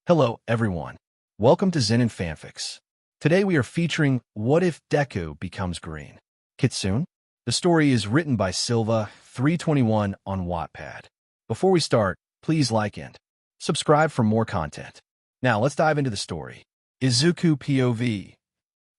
Hello, everyone. Welcome to Zen and Fanfics. Today we are featuring What If Deku Becomes Green? Kitsune? The story is written by Silva 321 on Wattpad. Before we start, please like and subscribe for more content. Now let's dive into the story. Izuku POV.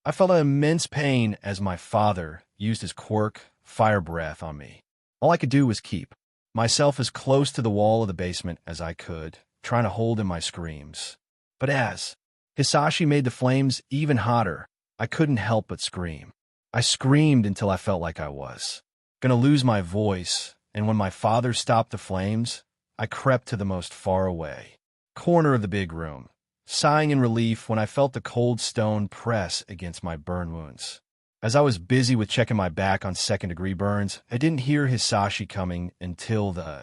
I felt an immense pain as my father used his quirk, fire breath, on me. All I could do was keep myself as close to the wall of the basement as I could, trying to hold in my screams. But as Hisashi made the flames even hotter, I couldn't help but scream. I screamed until I felt like I was gonna lose my voice, and when my father stopped the flames, I crept to the most faraway corner of the big room, sighing in relief when I felt the cold stone press against my burn wounds. As I was busy with checking my back on second-degree burns, I didn't hear Hisashi coming until the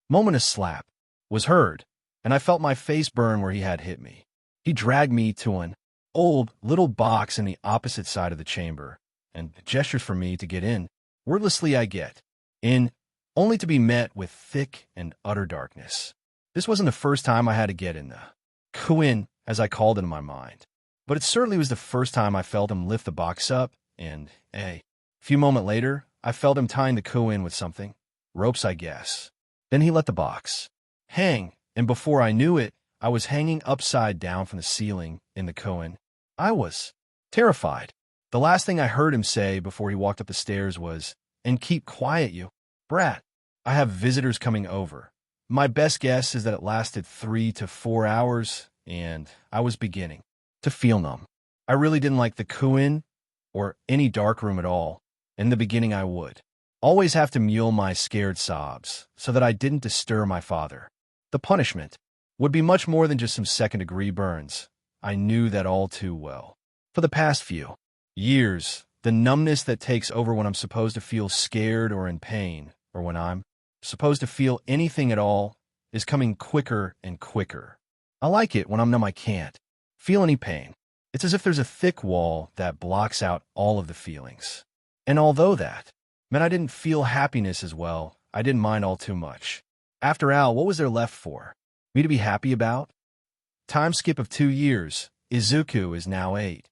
moment a slap was heard, and I felt my face burn where he had hit me. He dragged me to an old little box in the opposite side of the chamber, and gestured for me to get in. Wordlessly I get in, only to be met with thick and utter darkness. This wasn't the first time I had to get in the Kitsune, as I called it in my mind, but it certainly was the first time I felt him lift the box up, and a few moments later, I felt him tying the Kitsune with something. Ropes, I guess. Then he let the box hang, and before I knew it, I was hanging upside down from the ceiling in the Kitsune. I was terrified. The last thing I heard him say before he walked up the stairs was, "And keep quiet, you brat. I have visitors coming over." My best guess is that it lasted 3 to 4 hours, and I was beginning to feel numb. I really didn't like the Kitsune or any dark room at all. In the beginning, I would always have to mule my scared sobs so that I didn't disturb my father. The punishment would be much more than just some second-degree burns. I knew that all too well. For the past few years, the numbness that takes over when I'm supposed to feel scared or in pain, or when I'm supposed to feel anything at all, is coming quicker and quicker. I like it when I'm numb. I can't feel any pain. It's as if there's a thick wall that blocks out all of the feelings. And although that meant I didn't feel happiness as well, I didn't mind all too much. After all, what was there left for me to be happy about? Time skip of 2 years, Izuku is now 8.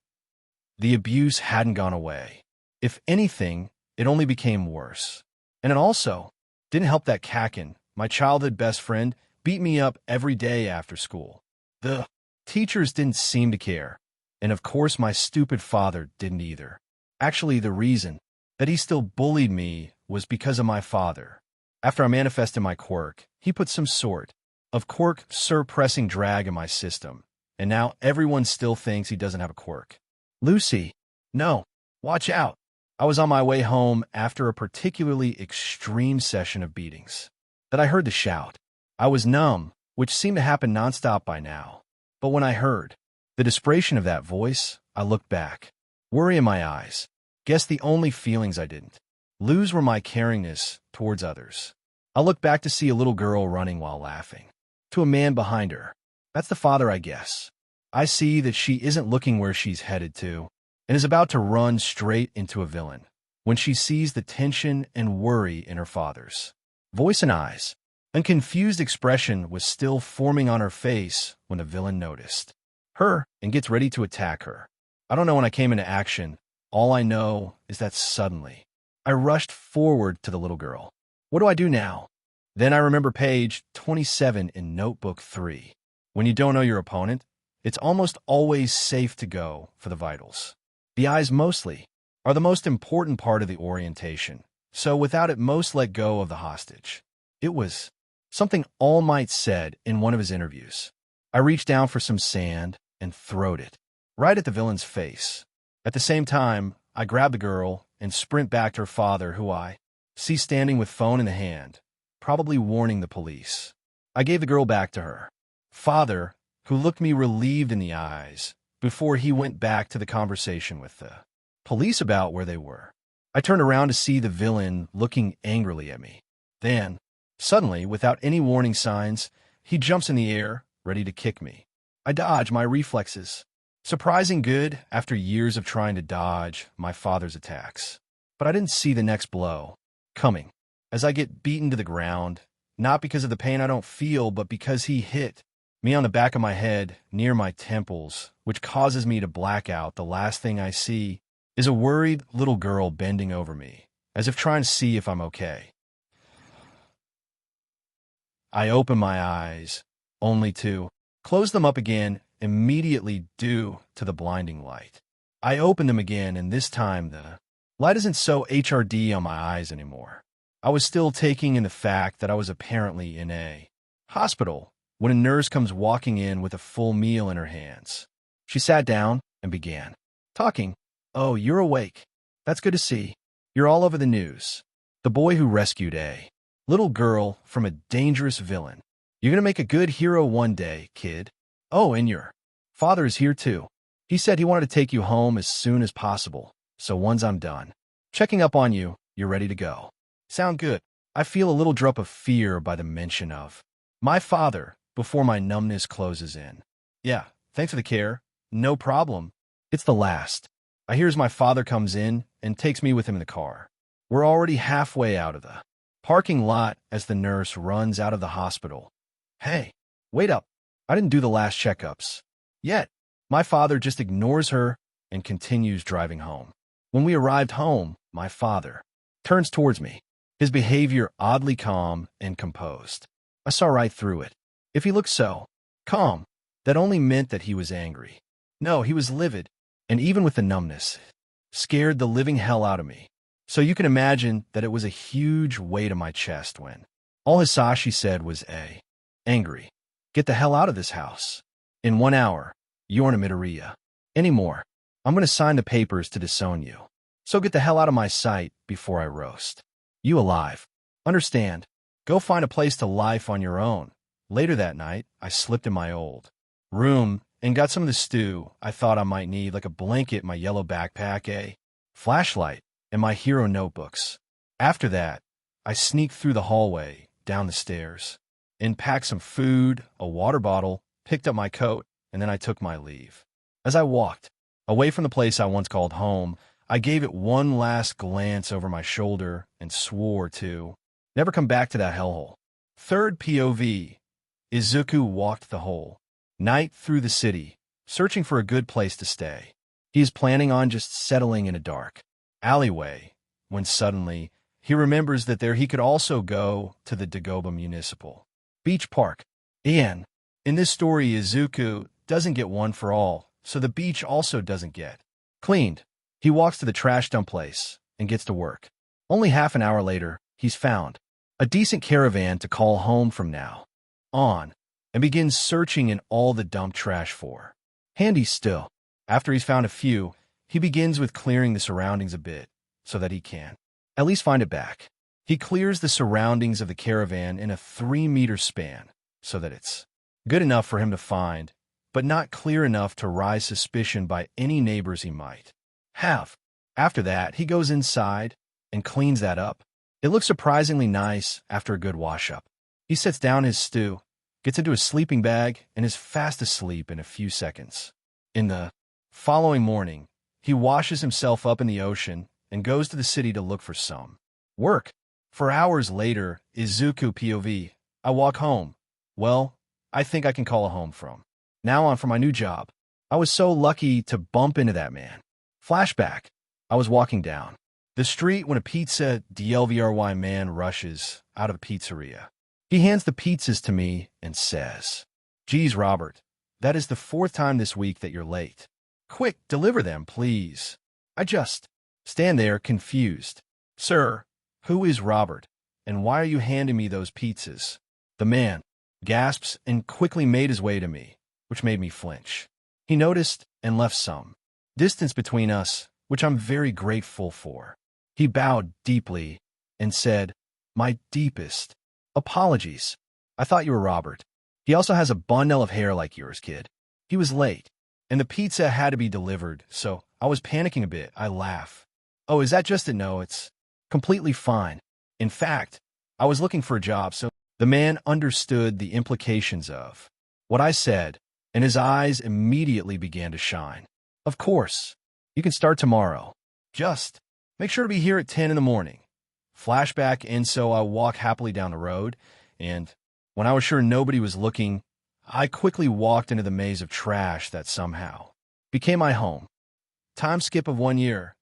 The abuse hadn't gone away. If anything, it only became worse. And it also didn't help that Kakin, my childhood best friend, beat me up every day after school. The teachers didn't seem to care. And of course, my stupid father didn't either. Actually, the reason that he still bullied me was because of my father. After I manifested my quirk, he put some sort of quirk suppressing drag in my system, and now everyone still thinks he doesn't have a quirk. Lucy, no, watch out. I was on my way home after a particularly extreme session of beatings that I heard the shout. I was numb, which seemed to happen nonstop by now. But when I heard the desperation of that voice, I looked back, worry in my eyes. Guess the only feelings I didn't lose were my caringness towards others. I looked back to see a little girl running while laughing to a man behind her. That's the father, I guess. I see that she isn't looking where she's headed to and is about to run straight into a villain when she sees the tension and worry in her father's voice and eyes. A confused expression was still forming on her face when the villain noticed her and gets ready to attack her. I don't know when I came into action. All I know is that suddenly I rushed forward to the little girl. What do I do now? Then I remember page 27 in Notebook 3. When you don't know your opponent, it's almost always safe to go for the vitals. The eyes mostly are the most important part of the orientation, so without it, most let go of the hostage. It was something All Might said in one of his interviews. I reached down for some sand and throwed it right at the villain's face. At the same time, I grab the girl and sprint back to her father, who I see standing with phone in the hand, probably warning the police. I gave the girl back to her father, who looked me relieved in the eyes before he went back to the conversation with the police about where they were. I turned around to see the villain looking angrily at me. Then, suddenly, without any warning signs, he jumps in the air, ready to kick me. I dodge, my reflexes surprising good after years of trying to dodge my father's attacks. But I didn't see the next blow coming as I get beaten to the ground, not because of the pain I don't feel, but because he hit Me on the back of my head, near my temples, which causes me to black out. The last thing I see is a worried little girl bending over me, as if trying to see if I'm okay. I open my eyes, only to close them up again immediately due to the blinding light. I open them again, and this time the light isn't so HRD on my eyes anymore. I was still taking in the fact that I was apparently in a hospital when a nurse comes walking in with a full meal in her hands. She sat down and began talking. "Oh, you're awake. That's good to see. You're all over the news. The boy who rescued a little girl from a dangerous villain. You're going to make a good hero one day, kid. Oh, and your father is here too. He said he wanted to take you home as soon as possible, so once I'm done checking up on you, you're ready to go." Sound good? I feel a little drop of fear by the mention of my father before my numbness closes in. "Yeah, thanks for the care. No problem." It's the last I hear as my father comes in and takes me with him in the car. We're already halfway out of the parking lot as the nurse runs out of the hospital. "Hey, wait up. I didn't do the last checkups yet." My father just ignores her and continues driving home. When we arrived home, my father turns towards me, his behavior oddly calm and composed. I saw right through it. If he looked so calm, that only meant that he was angry. No, he was livid, and even with the numbness, scared the living hell out of me. So you can imagine that it was a huge weight on my chest when all Hisashi said was angry. "Get the hell out of this house. In 1 hour, you're in Midoriya. Anymore, I'm going to sign the papers to disown you. So get the hell out of my sight before I roast you alive. Understand? Go find a place to life on your own." Later that night, I slipped in my old room and got some of the stew I thought I might need, like a blanket, my yellow backpack, a flashlight, and my hero notebooks. After that, I sneaked through the hallway, down the stairs, and packed some food, a water bottle, picked up my coat, and then I took my leave. As I walked away from the place I once called home, I gave it one last glance over my shoulder and swore to never come back to that hellhole. Third POV. Izuku walked the whole night through the city, searching for a good place to stay. He is planning on just settling in a dark alleyway, when suddenly he remembers that there he could also go to the Dagoba Municipal Beach Park. And in this story, Izuku doesn't get one for all, so the beach also doesn't get cleaned. He walks to the trash dump place and gets to work. Only half an hour later, he's found a decent caravan to call home from now on, and begins searching in all the dump trash for handy still. After he's found a few, he begins with clearing the surroundings a bit so that he can at least find it back. He clears the surroundings of the caravan in a 3-meter span so that it's good enough for him to find, but not clear enough to rise suspicion by any neighbors he might have. After that, he goes inside and cleans that up. It looks surprisingly nice after a good wash-up. He sets down his stew, gets into his sleeping bag, and is fast asleep in a few seconds. In the following morning, he washes himself up in the ocean and goes to the city to look for some work. For hours later, Izuku POV. I walk home. Well, I think I can call a home from now on for my new job. I was so lucky to bump into that man. Flashback. I was walking down the street when a pizza delivery man rushes out of the pizzeria. He hands the pizzas to me and says, "Geez, Robert, that is the 4th time this week that you're late. Quick, deliver them, please." I just stand there confused. "Sir, who is Robert, and why are you handing me those pizzas?" The man gasps and quickly made his way to me, which made me flinch. He noticed and left some distance between us, which I'm very grateful for. He bowed deeply and said, "My deepest apologies. I thought you were Robert. He also has a bundle of hair like yours, kid." He was late, and the pizza had to be delivered, so I was panicking a bit. I laugh. "Oh, is that just a no? It's completely fine. In fact, I was looking for a job," so the man understood the implications of what I said, and his eyes immediately began to shine. "Of course. You can start tomorrow. Just make sure to be here at 10 in the morning. Flashback, and so I walk happily down the road, and when I was sure nobody was looking, I quickly walked into the maze of trash that somehow became my home. Time skip of 1 year.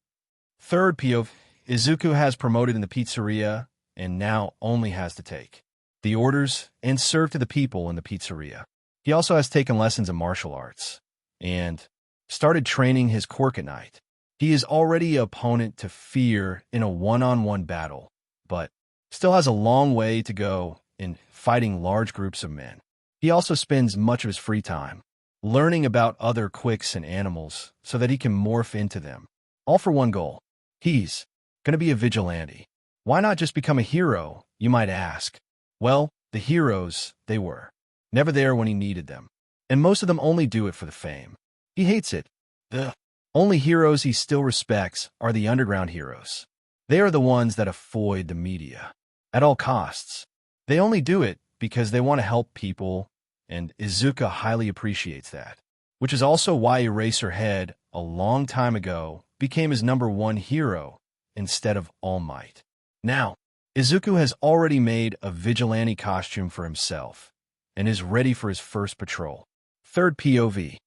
Third POV, Izuku has promoted in the pizzeria and now only has to take the orders and serve to the people in the pizzeria. He also has taken lessons in martial arts and started training his quirk at night. He is already an opponent to fear in a one-on-one battle, but still has a long way to go in fighting large groups of men. He also spends much of his free time learning about other quicks and animals so that he can morph into them, all for one goal. He's going to be a vigilante. Why not just become a hero, you might ask? Well, the heroes, they were never there when he needed them, and most of them only do it for the fame. He hates it. The only heroes he still respects are the underground heroes. They are the ones that avoid the media at all costs. They only do it because they want to help people, and Izuku highly appreciates that, which is also why Eraserhead, a long time ago, became his #1 hero instead of All Might. Now, Izuku has already made a vigilante costume for himself and is ready for his first patrol. Third POV.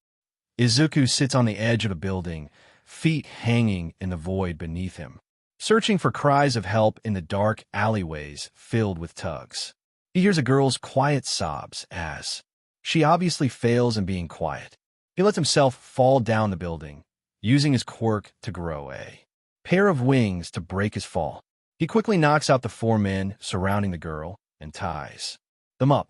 Izuku sits on the edge of a building, feet hanging in the void beneath him, searching for cries of help in the dark alleyways filled with tugs. He hears a girl's quiet sobs as she obviously fails in being quiet. He lets himself fall down the building, using his quirk to grow a pair of wings to break his fall. He quickly knocks out the 4 men surrounding the girl and ties them up.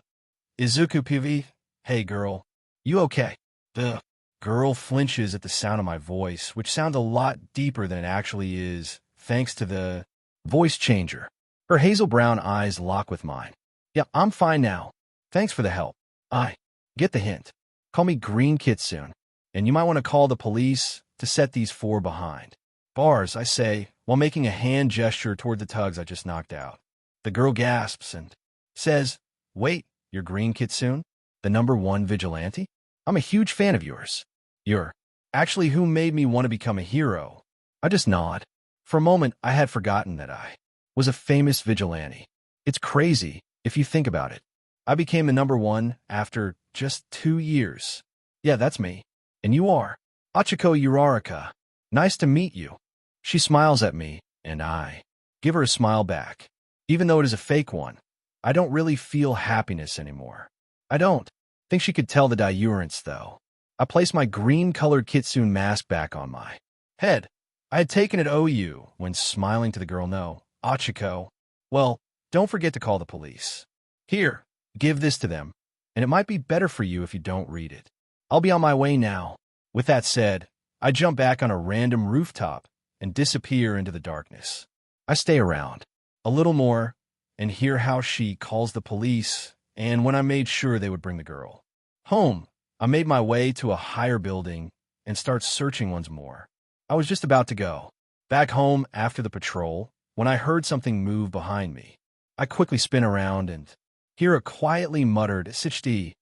Izuku PV, hey girl, you okay? The girl flinches at the sound of my voice, which sounds a lot deeper than it actually is, thanks to the voice changer. Her hazel brown eyes lock with mine. Yeah, I'm fine now. Thanks for the help. I get the hint. Call me Green Kitsune, and you might want to call the police to set these 4 behind bars, I say, while making a hand gesture toward the tugs I just knocked out. The girl gasps and says, wait, you're Green Kitsune? The #1 vigilante? I'm a huge fan of yours. You're actually who made me want to become a hero. I just nod. For a moment, I had forgotten that I was a famous vigilante. It's crazy if you think about it. I became the #1 after just 2 years. Yeah, that's me. And you are Achiko Uraraka. Nice to meet you. She smiles at me, and I give her a smile back. Even though it is a fake one, I don't really feel happiness anymore. I don't think she could tell the diurance, though. I place my green-colored Kitsune mask back on my head. I had taken it OU when smiling to the girl, no, Achiko. Well, don't forget to call the police. Here, give this to them, and it might be better for you if you don't read it. I'll be on my way now. With that said, I jump back on a random rooftop and disappear into the darkness. I stay around a little more and hear how she calls the police, and when I made sure they would bring the girl home, I made my way to a higher building and start searching once more. I was just about to go back home after the patrol when I heard something move behind me. I quickly spin around and hear a quietly muttered "Sichdi"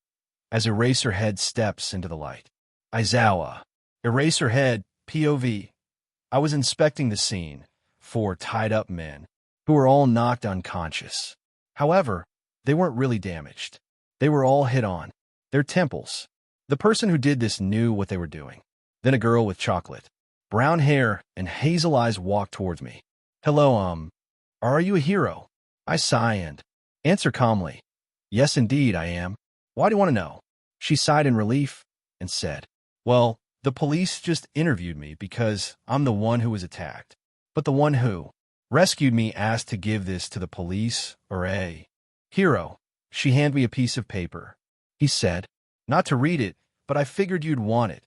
as Eraserhead steps into the light. Aizawa. Eraserhead, POV. I was inspecting the scene. 4 tied-up men, who were all knocked unconscious. However, they weren't really damaged. They were all hit on their temples. The person who did this knew what they were doing. Then a girl with chocolate brown hair and hazel eyes walked towards me. Hello, are you a hero? I sigh and answer calmly. Yes, indeed, I am. Why do you want to know? She sighed in relief and said, well, the police just interviewed me because I'm the one who was attacked. But the one who rescued me asked to give this to the police or a hero. She handed me a piece of paper. He said, not to read it, but I figured you'd want it.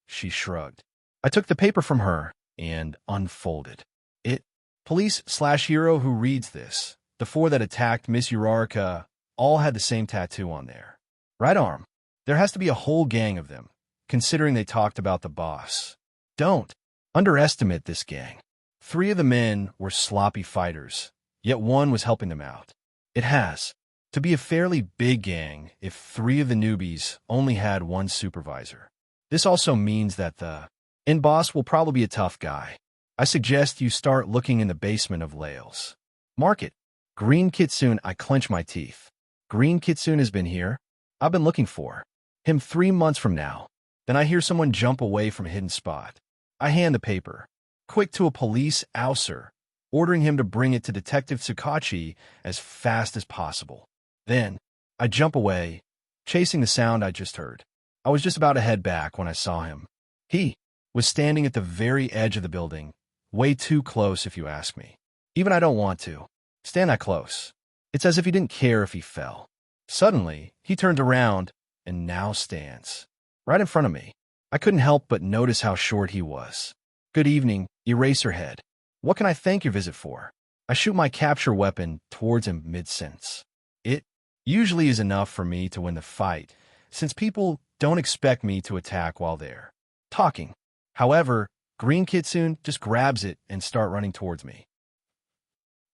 She shrugged. I took the paper from her and unfolded it. Police/hero who reads this. The 4 that attacked Miss Uraraka all had the same tattoo on their right arm. There has to be a whole gang of them, considering they talked about the boss. Don't underestimate this gang. 3 of the men were sloppy fighters, yet 1 was helping them out. It has to be a fairly big gang if 3 of the newbies only had 1 supervisor. This also means that the end boss will probably be a tough guy. I suggest you start looking in the basement of Laos. Market. Green Kitsune. I clench my teeth. Green Kitsune has been here? I've been looking for him 3 months from now. Then I hear someone jump away from a hidden spot. I hand the paper, quick to a police officer, ordering him to bring it to Detective Tsukachi as fast as possible. Then, I jump away, chasing the sound I just heard. I was just about to head back when I saw him. He was standing at the very edge of the building, way too close if you ask me. Even I don't want to stand that close. It's as if he didn't care if he fell. Suddenly, he turned around and now stands right in front of me. I couldn't help but notice how short he was. Good evening, Eraserhead. What can I thank your visit for? I shoot my capture weapon towards him mid-sentence. It usually is enough for me to win the fight, since people don't expect me to attack while they're talking. However, Green Kitsune just grabs it and start running towards me.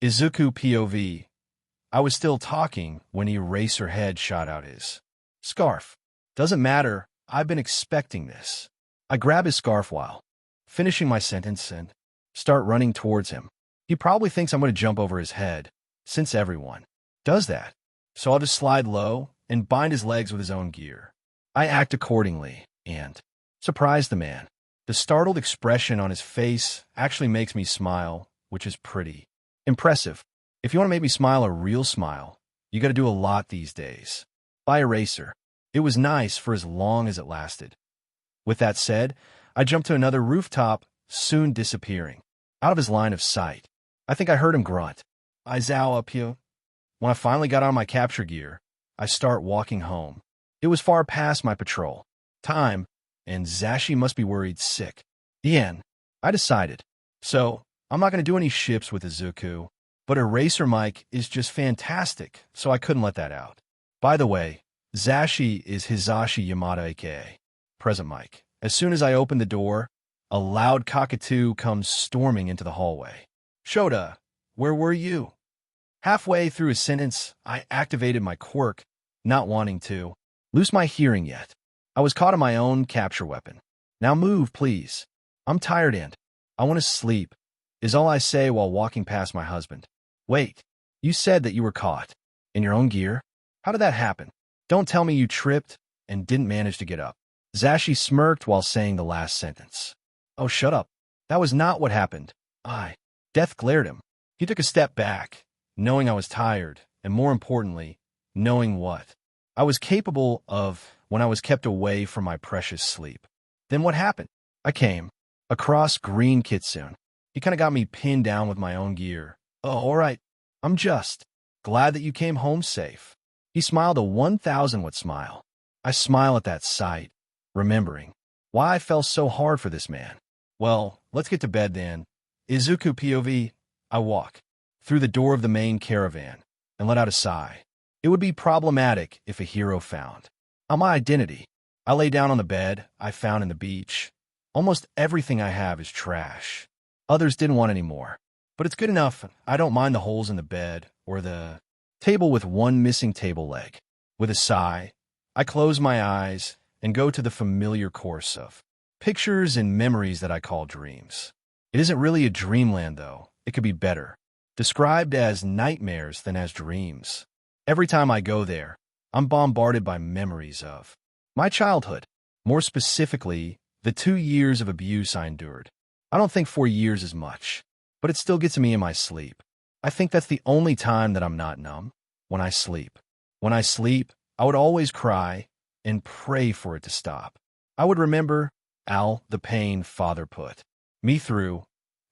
Izuku POV. I was still talking when Eraserhead shot out his scarf. Doesn't matter, I've been expecting this. I grab his scarf while finishing my sentence and start running towards him. He probably thinks I'm going to jump over his head, since everyone does that. So I'll just slide low and bind his legs with his own gear. I act accordingly and surprise the man. The startled expression on his face actually makes me smile, which is pretty impressive. If you want to make me smile a real smile, you got to do a lot these days. By Eraser. It was nice for as long as it lasted. With that said, I jumped to another rooftop, soon disappearing out of his line of sight. I think I heard him grunt, "Aizawa up here." When I finally got on my capture gear, I start walking home. It was far past my patrol time, and Zashi must be worried sick. The end. I decided. So, I'm not going to do any ships with Izuku, but Eraser Mike is just fantastic, so I couldn't let that out. By the way, Zashi is Hisashi Yamada aka Present Mike. As soon as I open the door, a loud cockatoo comes storming into the hallway. "Shota, where were you?" Halfway through his sentence, I activated my quirk, not wanting to lose my hearing yet. I was caught in my own capture weapon. "Now move, please. I'm tired and I want to sleep," is all I say while walking past my husband. "Wait, you said that you were caught in your own gear? How did that happen? Don't tell me you tripped and didn't manage to get up." Zashi smirked while saying the last sentence. "Oh, shut up. That was not what happened." Death glared him. He took a step back, knowing I was tired, and more importantly, knowing what I was capable of when I was kept away from my precious sleep. Then what happened? I came across Green Kitsune. He kind of got me pinned down with my own gear. "Oh, all right. I'm just glad that you came home safe." He smiled a 1,000-watt smile. I smile at that sight, remembering why I fell so hard for this man. Well, let's get to bed then. Izuku POV. I walk through the door of the main caravan and let out a sigh. It would be problematic if a hero found out my identity. I lay down on the bed I found in the beach. Almost everything I have is trash. Others didn't want any more, but it's good enough. I don't mind the holes in the bed or the table with one missing table leg. With a sigh, I close my eyes and go to the familiar course of pictures and memories that I call dreams. It isn't really a dreamland, though. It could be better described as nightmares than as dreams. Every time I go there, I'm bombarded by memories of my childhood. More specifically, the 2 years of abuse I endured. I don't think 4 years is much, but it still gets me in my sleep. I think that's the only time that I'm not numb. When I sleep. When I sleep, I would always cry and pray for it to stop. I would remember the pain father put me through,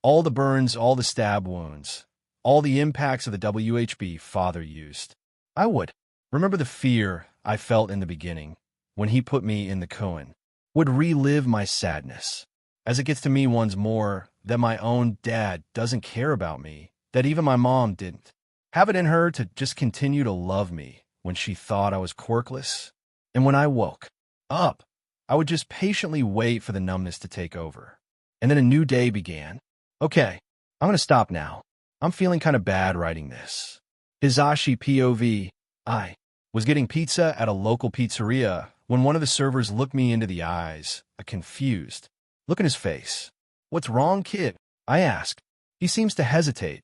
all the burns, all the stab wounds, all the impacts of the WHB father used. I would remember the fear I felt in the beginning when he put me in the koan. Would relive my sadness. As it gets to me once more that my own dad doesn't care about me, that even my mom didn't have it in her to just continue to love me when she thought I was quirkless. And when I woke up, I would just patiently wait for the numbness to take over. And then a new day began. Okay, I'm going to stop now. I'm feeling kind of bad writing this. Hisashi POV. I was getting pizza at a local pizzeria when one of the servers looked me into the eyes, a confused look in his face. "What's wrong, kid?" I asked. He seems to hesitate,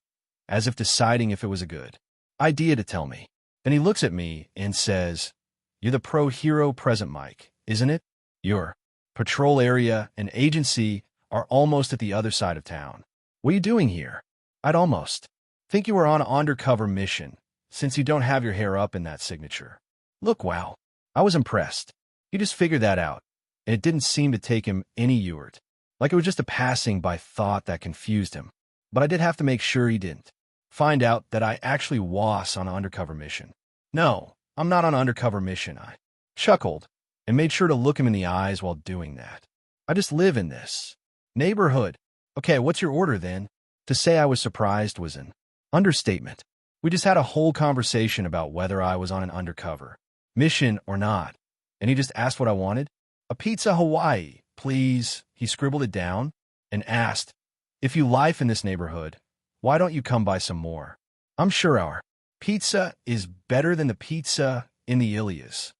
as if deciding if it was a good idea to tell me. Then he looks at me and says, You're the pro hero present, Mike, isn't it? Your patrol area and agency are almost at the other side of town. What are you doing here? I'd almost think you were on an undercover mission, since you don't have your hair up in that signature. Look, wow. I was impressed. He just figured that out, and it didn't seem to take him any yurt. Like it was just a passing by thought that confused him. But I did have to make sure he didn't find out that I actually was on an undercover mission. No, I'm not on an undercover mission, I chuckled, and made sure to look him in the eyes while doing that. I just live in this neighborhood. Okay, what's your order then? To say I was surprised was an understatement. We just had a whole conversation about whether I was on an undercover mission or not, and he just asked what I wanted. A pizza Hawaii, please. He scribbled it down and asked, if you live in this neighborhood, why don't you come by some more? I'm sure our pizza is better than the pizza in the Ilias.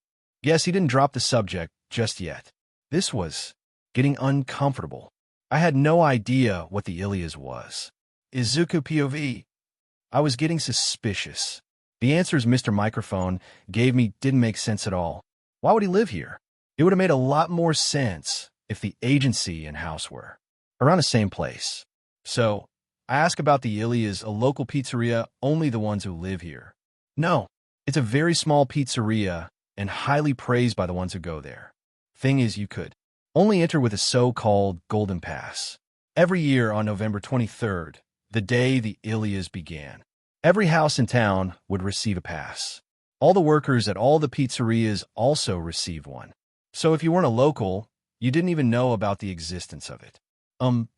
Yes, he didn't drop the subject just yet. This was getting uncomfortable. I had no idea what the Ilias was. Izuku POV. I was getting suspicious. The answers Mr. Microphone gave me didn't make sense at all. Why would he live here? It would have made a lot more sense if the agency and house were around the same place. So, I asked about the Ilias, a local pizzeria, only the ones who live here. No, it's a very small pizzeria and highly praised by the ones who go there. Thing is, you could only enter with a so-called Golden Pass. Every year on November 23rd, the day the Ilias began, every house in town would receive a pass. All the workers at all the pizzerias also received one. So if you weren't a local, you didn't even know about the existence of it.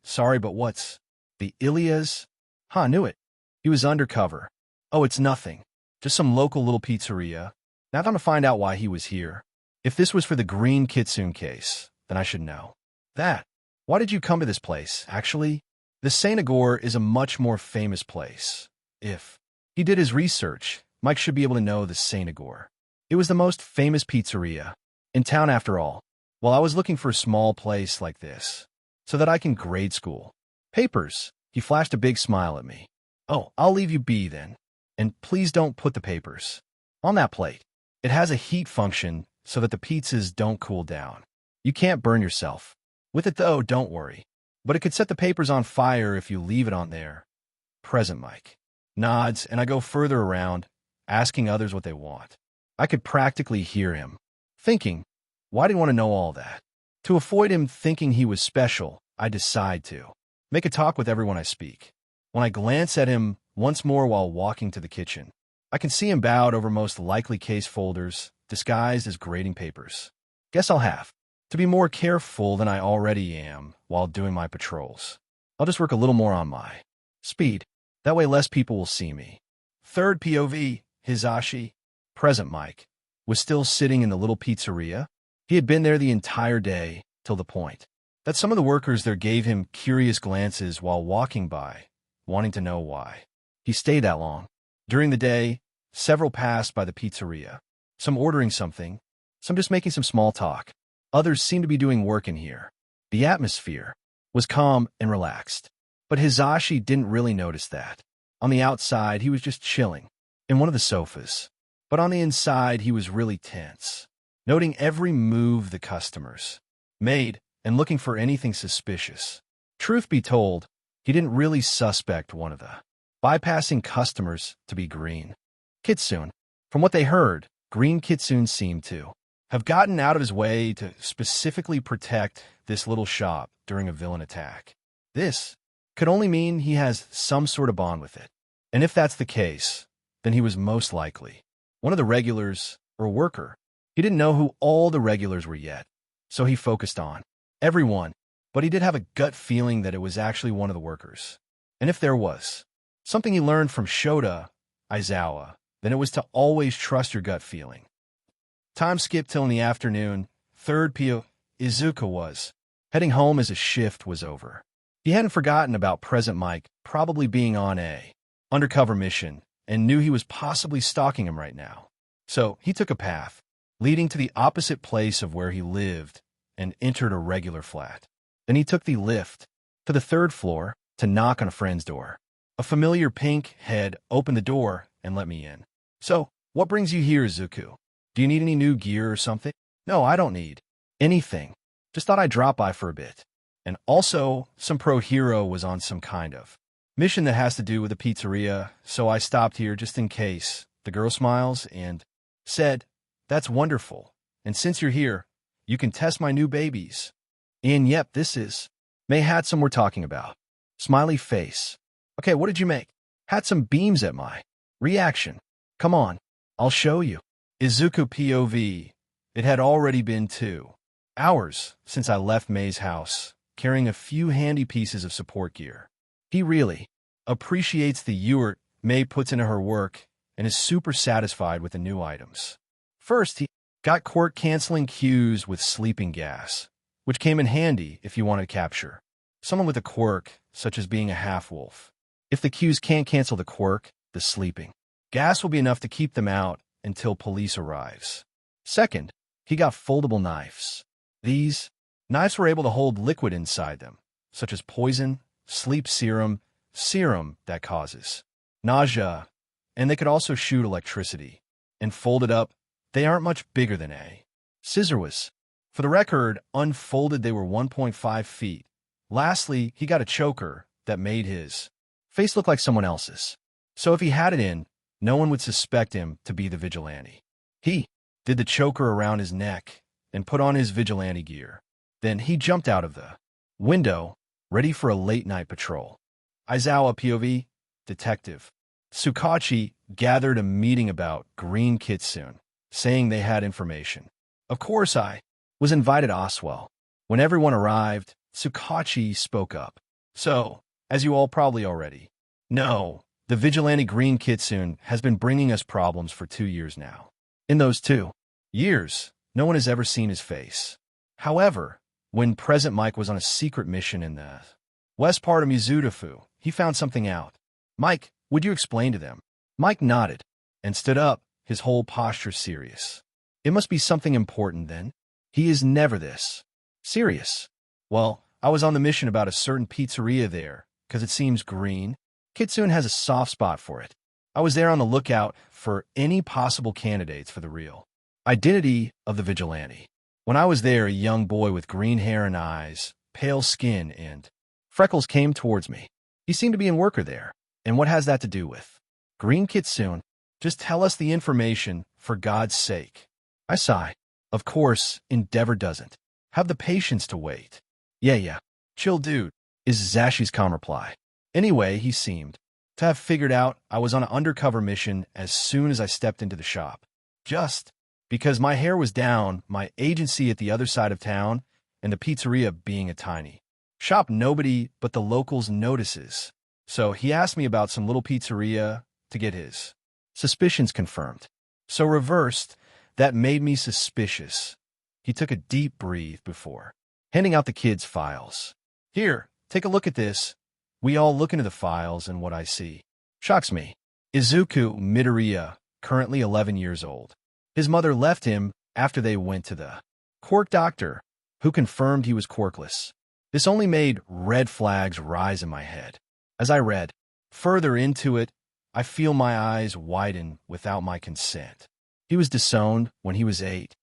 Sorry, but what's the Ilias? Huh, knew it. He was undercover. Oh, it's nothing. Just some local little pizzeria. Now I'm gonna find out why he was here. If this was for the green Kitsune case, then I should know. That. Why did you come to this place, actually? The Saint-Agor is a much more famous place. If he did his research, Mike should be able to know the Saint-Agor. It was the most famous pizzeria in town after all. Well, I was looking for a small place like this, so that I can grade school. Papers. He flashed a big smile at me. Oh, I'll leave you be then. And please don't put the papers on that plate. It has a heat function so that the pizzas don't cool down. You can't burn yourself. With it though, don't worry. But it could set the papers on fire if you leave it on there. Present Mike nods, and I go further around, asking others what they want. I could practically hear him thinking, why do you want to know all that? To avoid him thinking he was special, I decide to make a talk with everyone I speak. When I glance at him once more while walking to the kitchen, I can see him bowed over most likely case folders, disguised as grading papers. Guess I'll have to be more careful than I already am while doing my patrols. I'll just work a little more on my speed. That way less people will see me. Third POV, Hisashi, present Mike, was still sitting in the little pizzeria. He had been there the entire day, till the point that some of the workers there gave him curious glances while walking by, wanting to know why he stayed that long. During the day, several passed by the pizzeria, some ordering something, some just making some small talk. Others seemed to be doing work in here. The atmosphere was calm and relaxed, but Hisashi didn't really notice that. On the outside, he was just chilling in one of the sofas, but on the inside, he was really tense, noting every move the customers made and looking for anything suspicious. Truth be told, he didn't really suspect one of the bypassing customers to be green Kitsune. From what they heard, green Kitsune seemed to have gotten out of his way to specifically protect this little shop during a villain attack. This could only mean he has some sort of bond with it. And if that's the case, then he was most likely one of the regulars or worker. He didn't know who all the regulars were yet, so he focused on everyone, but he did have a gut feeling that it was actually one of the workers. And if there was something he learned from Shota Aizawa, then it was to always trust your gut feeling. Time skipped till in the afternoon. Third Pio Izuku was heading home as his shift was over. He hadn't forgotten about present Mike probably being on a undercover mission and knew he was possibly stalking him right now. So he took a path leading to the opposite place of where he lived and entered a regular flat. Then he took the lift to the third floor to knock on a friend's door. A familiar pink head opened the door and let me in. So, what brings you here, Izuku? Do you need any new gear or something? No, I don't need anything. Just thought I'd drop by for a bit. And also, some pro hero was on some kind of mission that has to do with a pizzeria, so I stopped here just in case. The girl smiles and said, "That's wonderful. And since you're here, you can test my new babies." And yep, this is May Hatsum we're talking about. Smiley face. Okay, what did you make? Had some beams at my reaction. Come on, I'll show you. Izuku POV. It had already been 2 hours since I left May's house, carrying a few handy pieces of support gear. He really appreciates the effort May puts into her work and is super satisfied with the new items. First, he got quirk-canceling cues with sleeping gas, which came in handy if you wanted to capture someone with a quirk, such as being a half-wolf. If the cues can't cancel the quirk, the sleeping gas will be enough to keep them out until police arrives. Second, he got foldable knives. These knives were able to hold liquid inside them, such as poison, sleep serum that causes nausea, and they could also shoot electricity. And folded up, they aren't much bigger than a scissor was. For the record, unfolded they were 1.5 feet. Lastly, he got a choker that made his face look like someone else's. So if he had it in, no one would suspect him to be the vigilante. He did the choker around his neck and put on his vigilante gear. Then he jumped out of the window, ready for a late-night patrol. Aizawa POV, detective. Tsukachi gathered a meeting about Green Kitsune, saying they had information. Of course, I was invited Oswell. When everyone arrived, Tsukachi spoke up. So, as you all probably already know, the vigilante Green Kitsune has been bringing us problems for 2 years now. In those 2 years, no one has ever seen his face. However, when President Mike was on a secret mission in the west part of Mizudafu, he found something out. "Mike, would you explain to them?" Mike nodded and stood up, his whole posture serious. "It must be something important then. He is never this serious." "Well, I was on the mission about a certain pizzeria there, because it seems Green Kitsune has a soft spot for it. I was there on the lookout for any possible candidates for the real identity of the vigilante. When I was there, a young boy with green hair and eyes, pale skin, and freckles came towards me. He seemed to be a worker there. And what has that to do with Green Kitsune? Just tell us the information, for God's sake." I sigh. Of course, Endeavor doesn't have the patience to wait. Yeah. Chill, dude, is Zashi's calm reply. Anyway, he seemed to have figured out I was on an undercover mission as soon as I stepped into the shop. Just because my hair was down, my agency at the other side of town, and the pizzeria being a tiny shop nobody but the locals notices. So he asked me about some little pizzeria to get his suspicions confirmed. So reversed, that made me suspicious. He took a deep breath before handing out the kids' files. "Here, take a look at this." We all look into the files, and what I see shocks me. Izuku Midoriya, currently 11 years old. His mother left him after they went to the quirk doctor, who confirmed he was quirkless. This only made red flags rise in my head. As I read further into it, I feel my eyes widen without my consent. He was disowned when he was 8.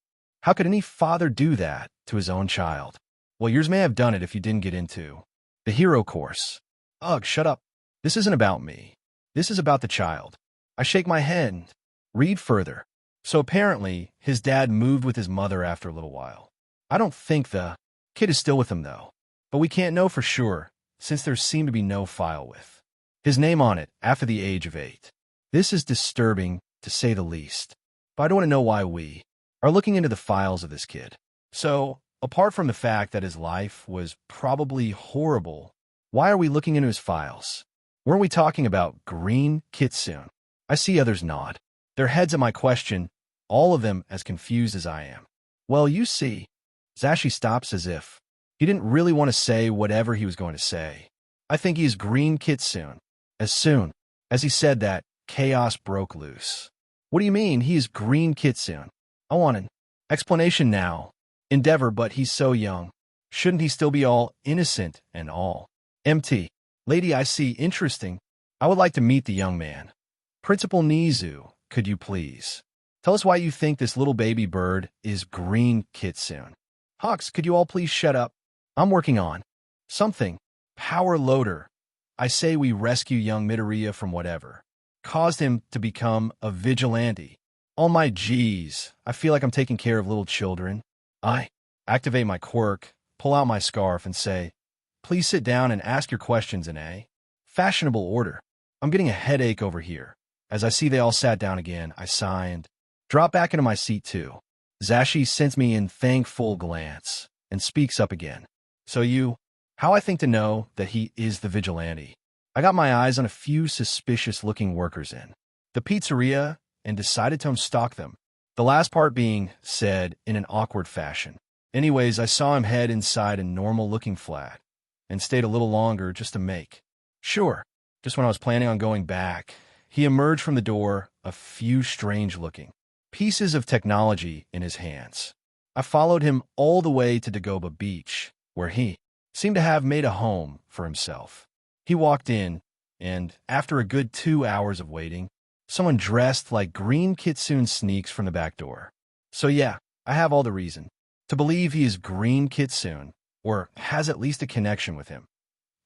How could any father do that to his own child? Well, yours may have done it if you didn't get into the hero course. Ugh, shut up. This isn't about me. This is about the child. I shake my head and read further. So apparently, his dad moved with his mother after a little while. I don't think the kid is still with him, though. But we can't know for sure, since there seemed to be no file with his name on it after the age of 8. This is disturbing, to say the least. But I don't want to know why we are looking into the files of this kid. So, apart from the fact that his life was probably horrible, why are we looking into his files? Weren't we talking about Green Kitsune? I see others nod their heads at my question, all of them as confused as I am. Well, you see, Zashi stops as if he didn't really want to say whatever he was going to say. I think he is Green Kitsune. As soon as he said that, chaos broke loose. What do you mean he is Green Kitsune? I want an explanation now. Endeavor, but he's so young. Shouldn't he still be all innocent and all empty? Lady, I see. Interesting. I would like to meet the young man. Principal Nizu, could you please Tell us why you think this little baby bird is green Kitsune. Hawks, could you all please shut up? I'm working on something. Power loader. I say we rescue young Midoriya from whatever caused him to become a vigilante. Oh my geez, I feel like I'm taking care of little children. I activate my quirk, pull out my scarf, and say, please sit down and ask your questions in a fashionable order. I'm getting a headache over here. As I see they all sat down again, I sigh and drop back into my seat too. Zashi sends me in thankful glance and speaks up again. So how I think to know that he is the vigilante. I got my eyes on a few suspicious-looking workers in the pizzeria and decided to stalk them. The last part being said in an awkward fashion. Anyways, I saw him head inside a normal-looking flat and stayed a little longer just to make sure. Just when I was planning on going back, he emerged from the door, a few strange-looking pieces of technology in his hands. I followed him all the way to Dagoba Beach, where he seemed to have made a home for himself. He walked in, and after a good 2 hours of waiting, someone dressed like Green Kitsune sneaks from the back door. So yeah, I have all the reason to believe he is Green Kitsune, or has at least a connection with him.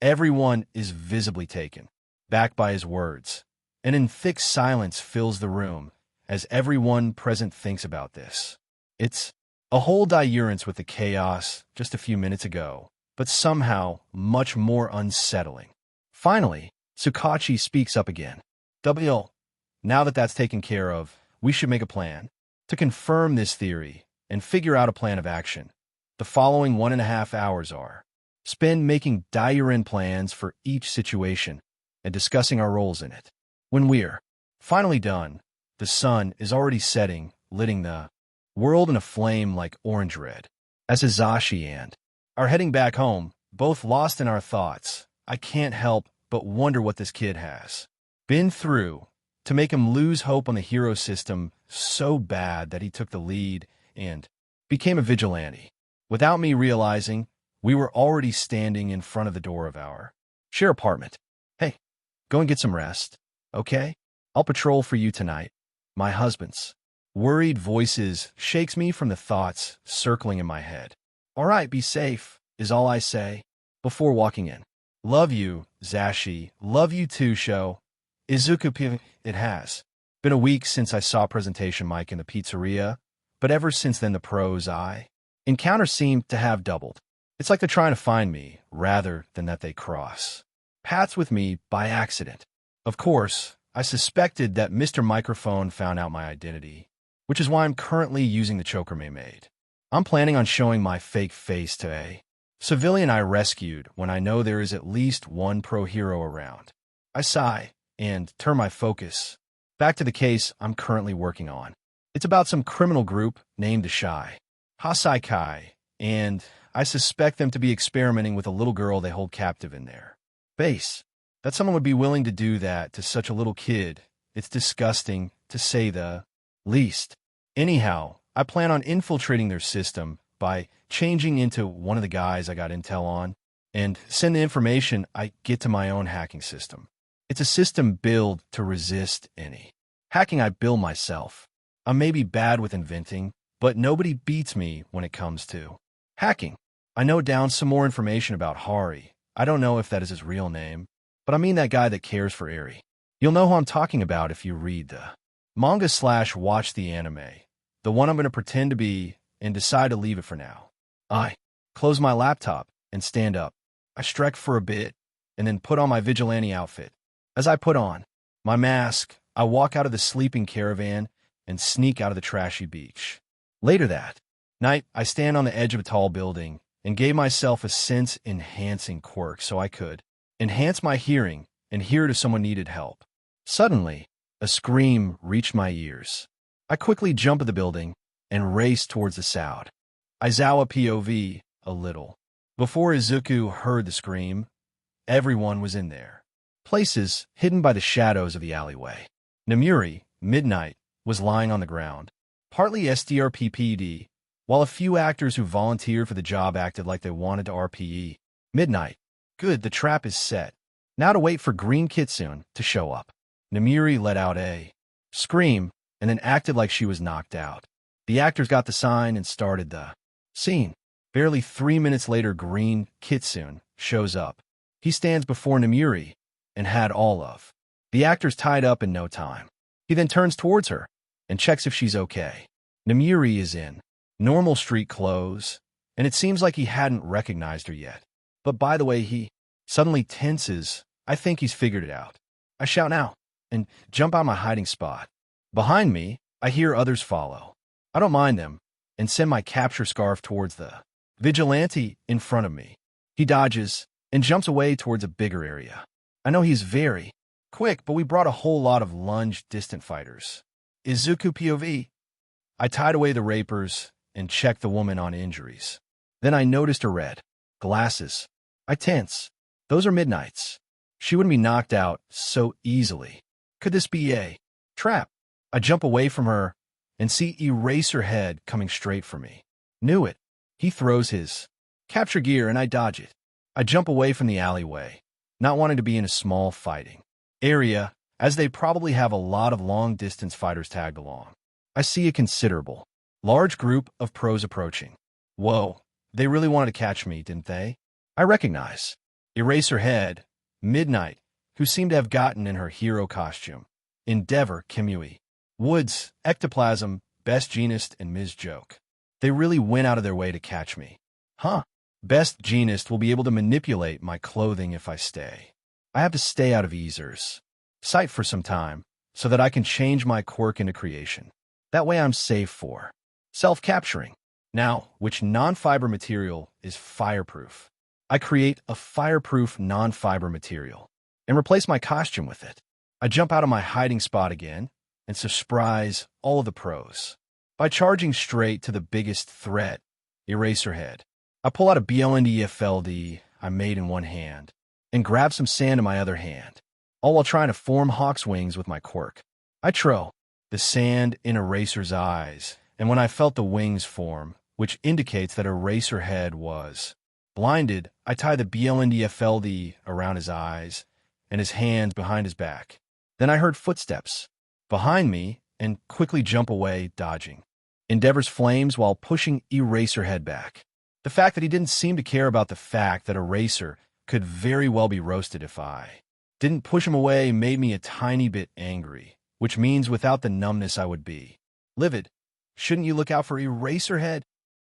Everyone is visibly taken back by his words, and in thick silence fills the room as everyone present thinks about this. It's a whole diurance with the chaos just a few minutes ago, but somehow much more unsettling. Finally, Tsukachi speaks up again. W, now that that's taken care of, we should make a plan to confirm this theory and figure out a plan of action. The following 1.5 hours are spent making diurine plans for each situation and discussing our roles in it. When we're finally done, the sun is already setting, lighting the world in a flame like orange-red. As Hizashi and are heading back home, both lost in our thoughts, I can't help but wonder what this kid has been through to make him lose hope on the hero system so bad that he took the lead and became a vigilante. Without me realizing, we were already standing in front of the door of our share apartment. Hey, go and get some rest, okay? I'll patrol for you tonight. My husband's worried voices shakes me from the thoughts circling in my head. All right, be safe, is all I say before walking in. Love you, Zashi. Love you too, Sho. Izuku, it has been a week since I saw presentation Mike in the pizzeria, but ever since then the pros I encounter seem to have doubled. It's like they're trying to find me, rather than that they cross paths with me by accident. Of course, I suspected that Mr. Microphone found out my identity, which is why I'm currently using the choker May made. I'm planning on showing my fake face to a civilian I rescued when I know there is at least one pro hero around. I sigh and turn my focus back to the case I'm currently working on. It's about some criminal group named the Shy Hasaikai, and I suspect them to be experimenting with a little girl they hold captive in their base. That someone would be willing to do that to such a little kid, it's disgusting, to say the least. Anyhow, I plan on infiltrating their system by changing into one of the guys I got intel on and send the information I get to my own hacking system. It's a system built to resist any hacking I build myself. I may be bad with inventing, but nobody beats me when it comes to hacking. I know down some more information about Hari. I don't know if that is his real name, but I mean that guy that cares for Eri. You'll know who I'm talking about if you read the manga/watch the anime, the one I'm going to pretend to be and decide to leave it for now. I close my laptop and stand up. I stretch for a bit and then put on my vigilante outfit. As I put on my mask, I walk out of the sleeping caravan and sneak out of the trashy beach. Later that night, I stand on the edge of a tall building and gave myself a sense-enhancing quirk so I could enhance my hearing and hear if someone needed help. Suddenly, a scream reached my ears. I quickly jump at the building and race towards the sound. Aizawa POV a little. Before Izuku heard the scream, everyone was in their places, hidden by the shadows of the alleyway. Namuri, Midnight, was lying on the ground, partly SDRPPD, while a few actors who volunteered for the job acted like they wanted to RPE. Midnight. Good, the trap is set. Now to wait for Green Kitsune to show up. Namuri let out a scream and then acted like she was knocked out. The actors got the sign and started the scene. Barely 3 minutes later, Green Kitsune shows up. He stands before Namuri and had all of the actors tied up in no time. He then turns towards her and checks if she's okay. Namuri is in normal street clothes, and it seems like he hadn't recognized her yet. But by the way, he suddenly tenses. I think he's figured it out. I shout now and jump out my hiding spot. Behind me, I hear others follow. I don't mind them and send my capture scarf towards the vigilante in front of me. He dodges and jumps away towards a bigger area. I know he's very quick, but we brought a whole lot of lunge distant fighters. Izuku POV. I tied away the rapers and checked the woman on injuries. Then I noticed her red glasses. I tense. Those are Midnight's. She wouldn't be knocked out so easily. Could this be a trap? I jump away from her and see Eraserhead coming straight for me. Knew it. He throws his capture gear and I dodge it. I jump away from the alleyway, not wanting to be in a small fighting area, as they probably have a lot of long-distance fighters tagged along. I see a considerable, large group of pros approaching. Whoa, they really wanted to catch me, didn't they? I recognize Eraserhead, Midnight, who seemed to have gotten in her hero costume, Endeavor, Kimui, Woods, Ectoplasm, Best Jeanist, and Ms. Joke. They really went out of their way to catch me. Huh. Best Jeanist will be able to manipulate my clothing if I stay. I have to stay out of Easer's sight for some time so that I can change my quirk into creation. That way I'm safe for self-capturing. Now, which non-fiber material is fireproof? I create a fireproof non-fiber material and replace my costume with it. I jump out of my hiding spot again and surprise all of the pros by charging straight to the biggest threat, Eraserhead. I pull out a BLNDFLD I made in one hand and grab some sand in my other hand, all while trying to form hawk's wings with my quirk. I throw the sand in Eraser's eyes, and when I felt the wings form, which indicates that Eraserhead was blinded, I tie the BLNDFLD around his eyes and his hands behind his back. Then I heard footsteps behind me and quickly jump away, dodging Endeavor's flames while pushing Eraserhead back. The fact that he didn't seem to care about the fact that Eraser could very well be roasted if I didn't push him away made me a tiny bit angry, which means without the numbness I would be livid. Shouldn't you look out for Eraserhead?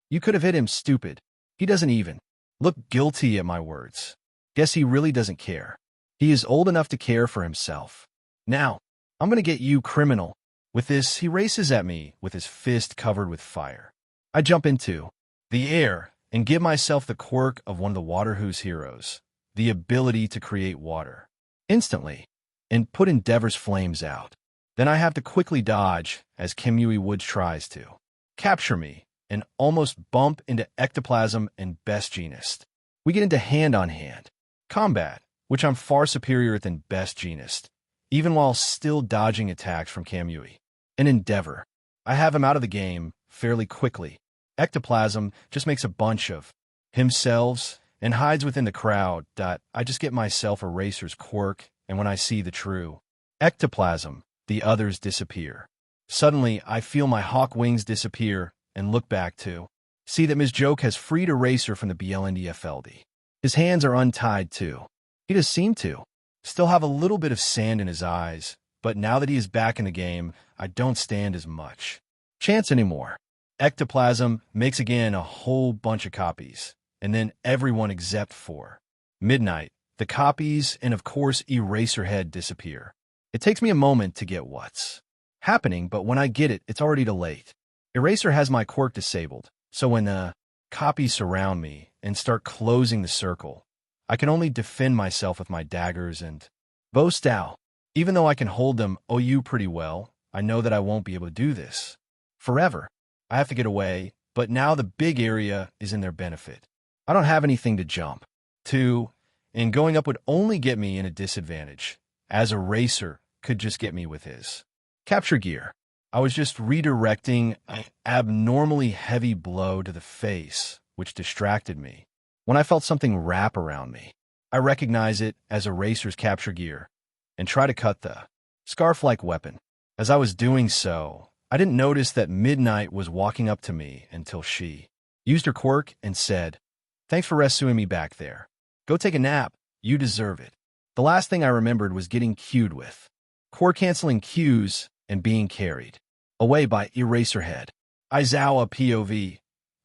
You could have hit him, stupid. He doesn't even look guilty at my words. Guess he really doesn't care. He is old enough to care for himself. Now, I'm gonna get you, criminal. With this, he races at me with his fist covered with fire. I jump into the air and give myself the quirk of one of the Water Who's heroes, the ability to create water instantly and put Endeavor's flames out. Then I have to quickly dodge as Kimui Woods tries to capture me and almost bump into Ectoplasm and Best Jeanist. We get into hand-on-hand combat, which I'm far superior than Best Jeanist, even while still dodging attacks from Kamui and Endeavor. I have him out of the game fairly quickly. Ectoplasm just makes a bunch of himselves and hides within the crowd. I just get myself Eraser's quirk, and when I see the true Ectoplasm, the others disappear. Suddenly, I feel my hawk wings disappear and look back to see that Ms. Joke has freed Eraser from the BLNDFLD. His hands are untied too. He does seem to still have a little bit of sand in his eyes, but now that he is back in the game, I don't stand as much chance anymore. Ectoplasm makes again a whole bunch of copies, and then everyone except for Midnight, the copies, and of course Eraserhead disappear. It takes me a moment to get what's happening, but when I get it, it's already too late. Eraser has my quirk disabled, so when the copies surround me and start closing the circle, I can only defend myself with my daggers and bow style. Even though I can hold them OU pretty well, I know that I won't be able to do this forever. I have to get away, but now the big area is in their benefit. I don't have anything to jump to, and going up would only get me in a disadvantage, as Eraser could just get me with his capture gear. I was just redirecting an abnormally heavy blow to the face, which distracted me. When I felt something wrap around me, I recognize it as Eraser's capture gear and try to cut the scarf-like weapon. As I was doing so, I didn't notice that Midnight was walking up to me until she used her quirk and said, "Thanks for rescuing me back there. Go take a nap. You deserve it." The last thing I remembered was getting cued with core-canceling cues and being carried away by Eraserhead. Aizawa POV.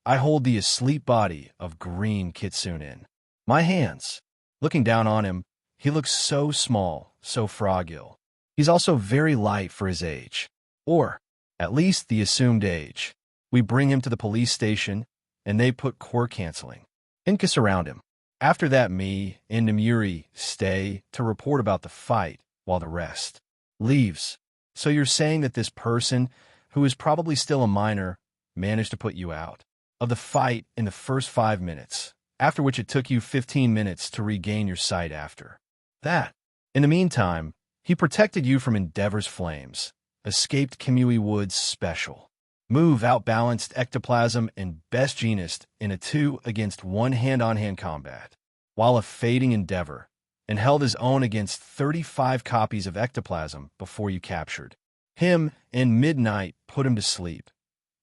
I hold the asleep body of green Kitsune in my hands. Looking down on him, he looks so small, so fragile. He's also very light for his age. Or, at least the assumed age. We bring him to the police station, and they put core-canceling Inkus around him. After that, me and Namuri stay to report about the fight while the rest leaves. So you're saying that this person, who is probably still a minor, managed to put you out of the fight in the first 5 minutes, after which it took you 15 minutes to regain your sight after that. In the meantime, he protected you from Endeavor's flames, escaped Kamui Wood's special move, outbalanced ectoplasm and best genist in a 2-against-1 hand-on-hand combat, while evading Endeavor, and held his own against 35 copies of ectoplasm before you captured him, and Midnight put him to sleep.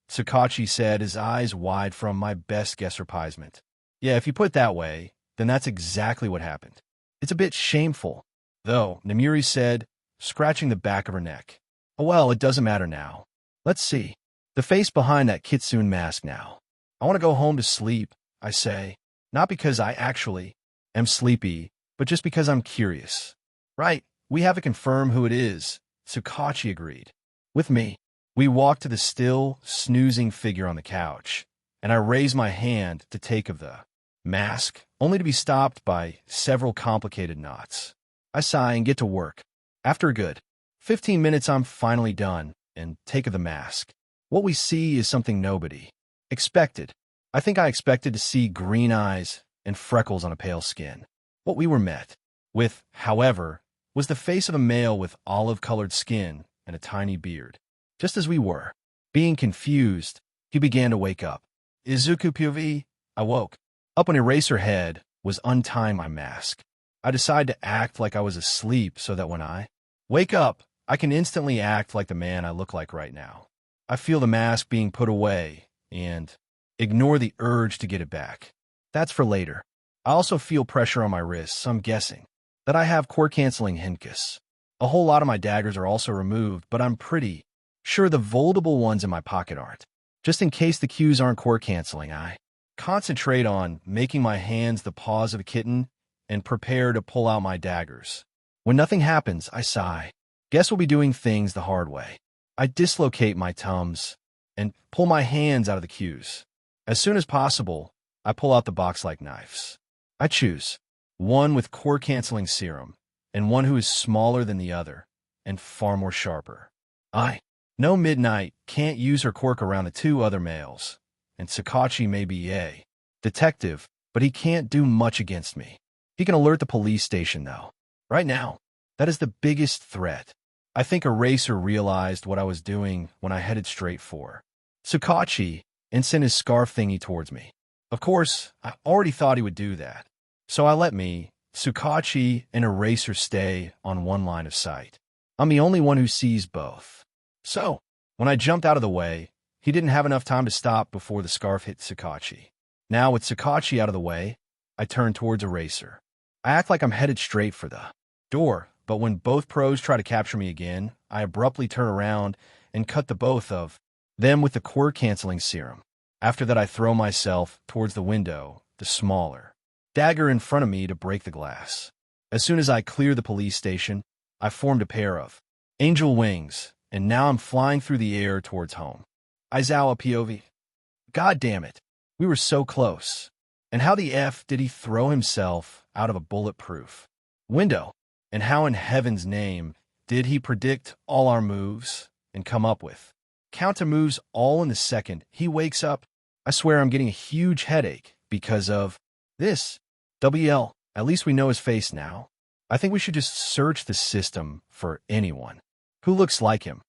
Sakachi said, his eyes wide from my best guess surprisement. Yeah, if you put it that way, then that's exactly what happened. It's a bit shameful, though, Namuri said, scratching the back of her neck. Oh well, it doesn't matter now. Let's see the face behind that Kitsune mask now. I want to go home to sleep, I say. Not because I actually am sleepy, but just because I'm curious. Right, we have to confirm who it is, Sakachi agreed. With me, we walk to the still, snoozing figure on the couch, and I raise my hand to take of the mask, only to be stopped by several complicated knots. I sigh and get to work. After a good 15 minutes, I'm finally done and take of the mask. What we see is something nobody expected. I think I expected to see green eyes and freckles on a pale skin. What we were met with, however, was the face of a male with olive-colored skin and a tiny beard. Just as we were being confused, he began to wake up. Izuku POV. I woke up when Eraserhead was untying my mask. I decided to act like I was asleep so that when I wake up, I can instantly act like the man I look like right now. I feel the mask being put away and ignore the urge to get it back. That's for later. I also feel pressure on my wrists, so I'm guessing that I have core-canceling Hinkus. A whole lot of my daggers are also removed, but I'm pretty sure the foldable ones in my pocket aren't. Just in case the cues aren't core-canceling, I concentrate on making my hands the paws of a kitten and prepare to pull out my daggers. When nothing happens, I sigh. Guess we'll be doing things the hard way. I dislocate my thumbs and pull my hands out of the cues. As soon as possible, I pull out the box-like knives. I choose one with core-canceling serum and one who is smaller than the other and far more sharper. I know Midnight can't use her quirk around the two other males, and Sakachi may be a detective, but he can't do much against me. He can alert the police station, though. Right now, that is the biggest threat. I think Eraser realized what I was doing when I headed straight for Sakachi and sent his scarf thingy towards me. Of course, I already thought he would do that, so I let me, Sakachi, and Eraser stay on one line of sight. I'm the only one who sees both. So, when I jumped out of the way, he didn't have enough time to stop before the scarf hit Sakachi. Now, with Sakachi out of the way, I turn towards Eraser. I act like I'm headed straight for the door, but when both pros try to capture me again, I abruptly turn around and cut the both of them with the core-canceling serum. After that, I throw myself towards the window, the smaller dagger in front of me to break the glass. As soon as I clear the police station, I formed a pair of angel wings, and now I'm flying through the air towards home. Aizawa POV. God damn it. We were so close. And how the F did he throw himself out of a bulletproof window? And how in heaven's name did he predict all our moves and come up with counter moves all in the second he wakes up? I swear I'm getting a huge headache because of this. WL, at least we know his face now. I think we should just search the system for anyone who looks like him.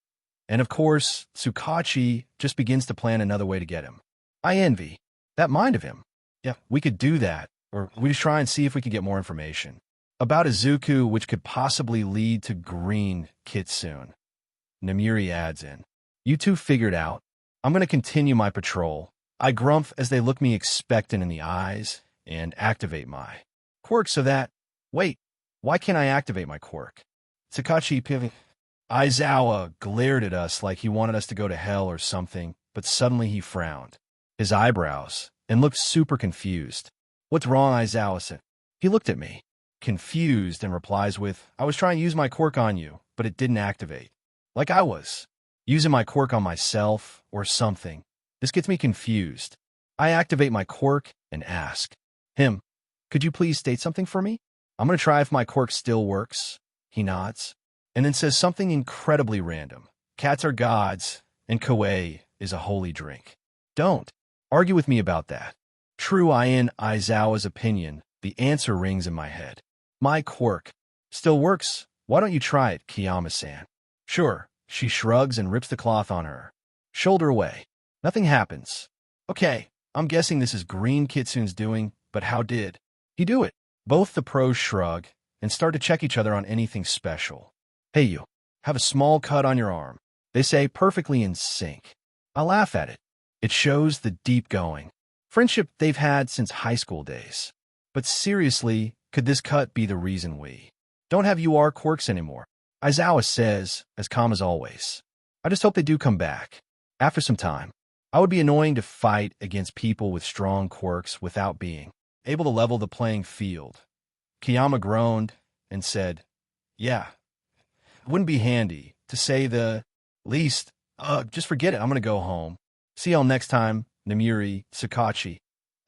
And of course, Sakachi just begins to plan another way to get him. I envy that mind of him. Yeah, we could do that, or we just try and see if we can get more information about Izuku, which could possibly lead to green Kitsune. Namuri adds in. You two figured out. I'm going to continue my patrol. I grumph as they look me expectant in the eyes and activate my quirk so that... Wait, why can't I activate my quirk? Takachi pivot. Aizawa glared at us like he wanted us to go to hell or something, but suddenly he frowned his eyebrows and looked super confused. What's wrong, Aizawa said. He looked at me, confused, and replies with, I was trying to use my quirk on you, but it didn't activate. Like I was using my quirk on myself or something. This gets me confused. I activate my quirk and ask him, could you please state something for me? I'm going to try if my quirk still works. He nods, and then says something incredibly random. Cats are gods, and Koei is a holy drink. Don't argue with me about that. True, in Aizawa's opinion, the answer rings in my head. My quirk still works. Why don't you try it, Kiyama-san? Sure. She shrugs and rips the cloth on her shoulder away. Nothing happens. Okay, I'm guessing this is Green Kitsune's doing, but how did he do it? Both the pros shrug and start to check each other on anything special. Hey, you have a small cut on your arm. They say perfectly in sync. I laugh at it. It shows the deep going friendship they've had since high school days. But seriously, could this cut be the reason we don't have UR quirks anymore? Aizawa says, as calm as always. I just hope they do come back. After some time, I would be annoying to fight against people with strong quirks without being able to level the playing field. Kiyama groaned and said, yeah, it wouldn't be handy, to say the least. Just forget it, I'm going to go home. See y'all next time, Namiri, Sakachi.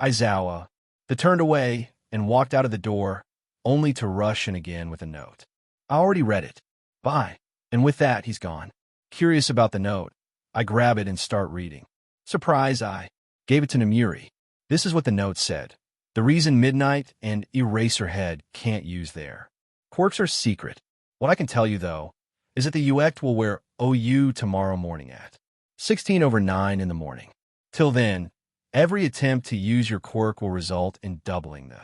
Aizawa. They turned away and walked out of the door, only to rush in again with a note. I already read it. Bye. And with that, he's gone. Curious about the note, I grab it and start reading. Surprise, I gave it to Namiri. This is what the note said. The reason Midnight and Eraserhead can't use their quirks are secret. What I can tell you, though, is that the UECT will wear OU tomorrow morning at 9:16 in the morning. Till then, every attempt to use your quirk will result in doubling the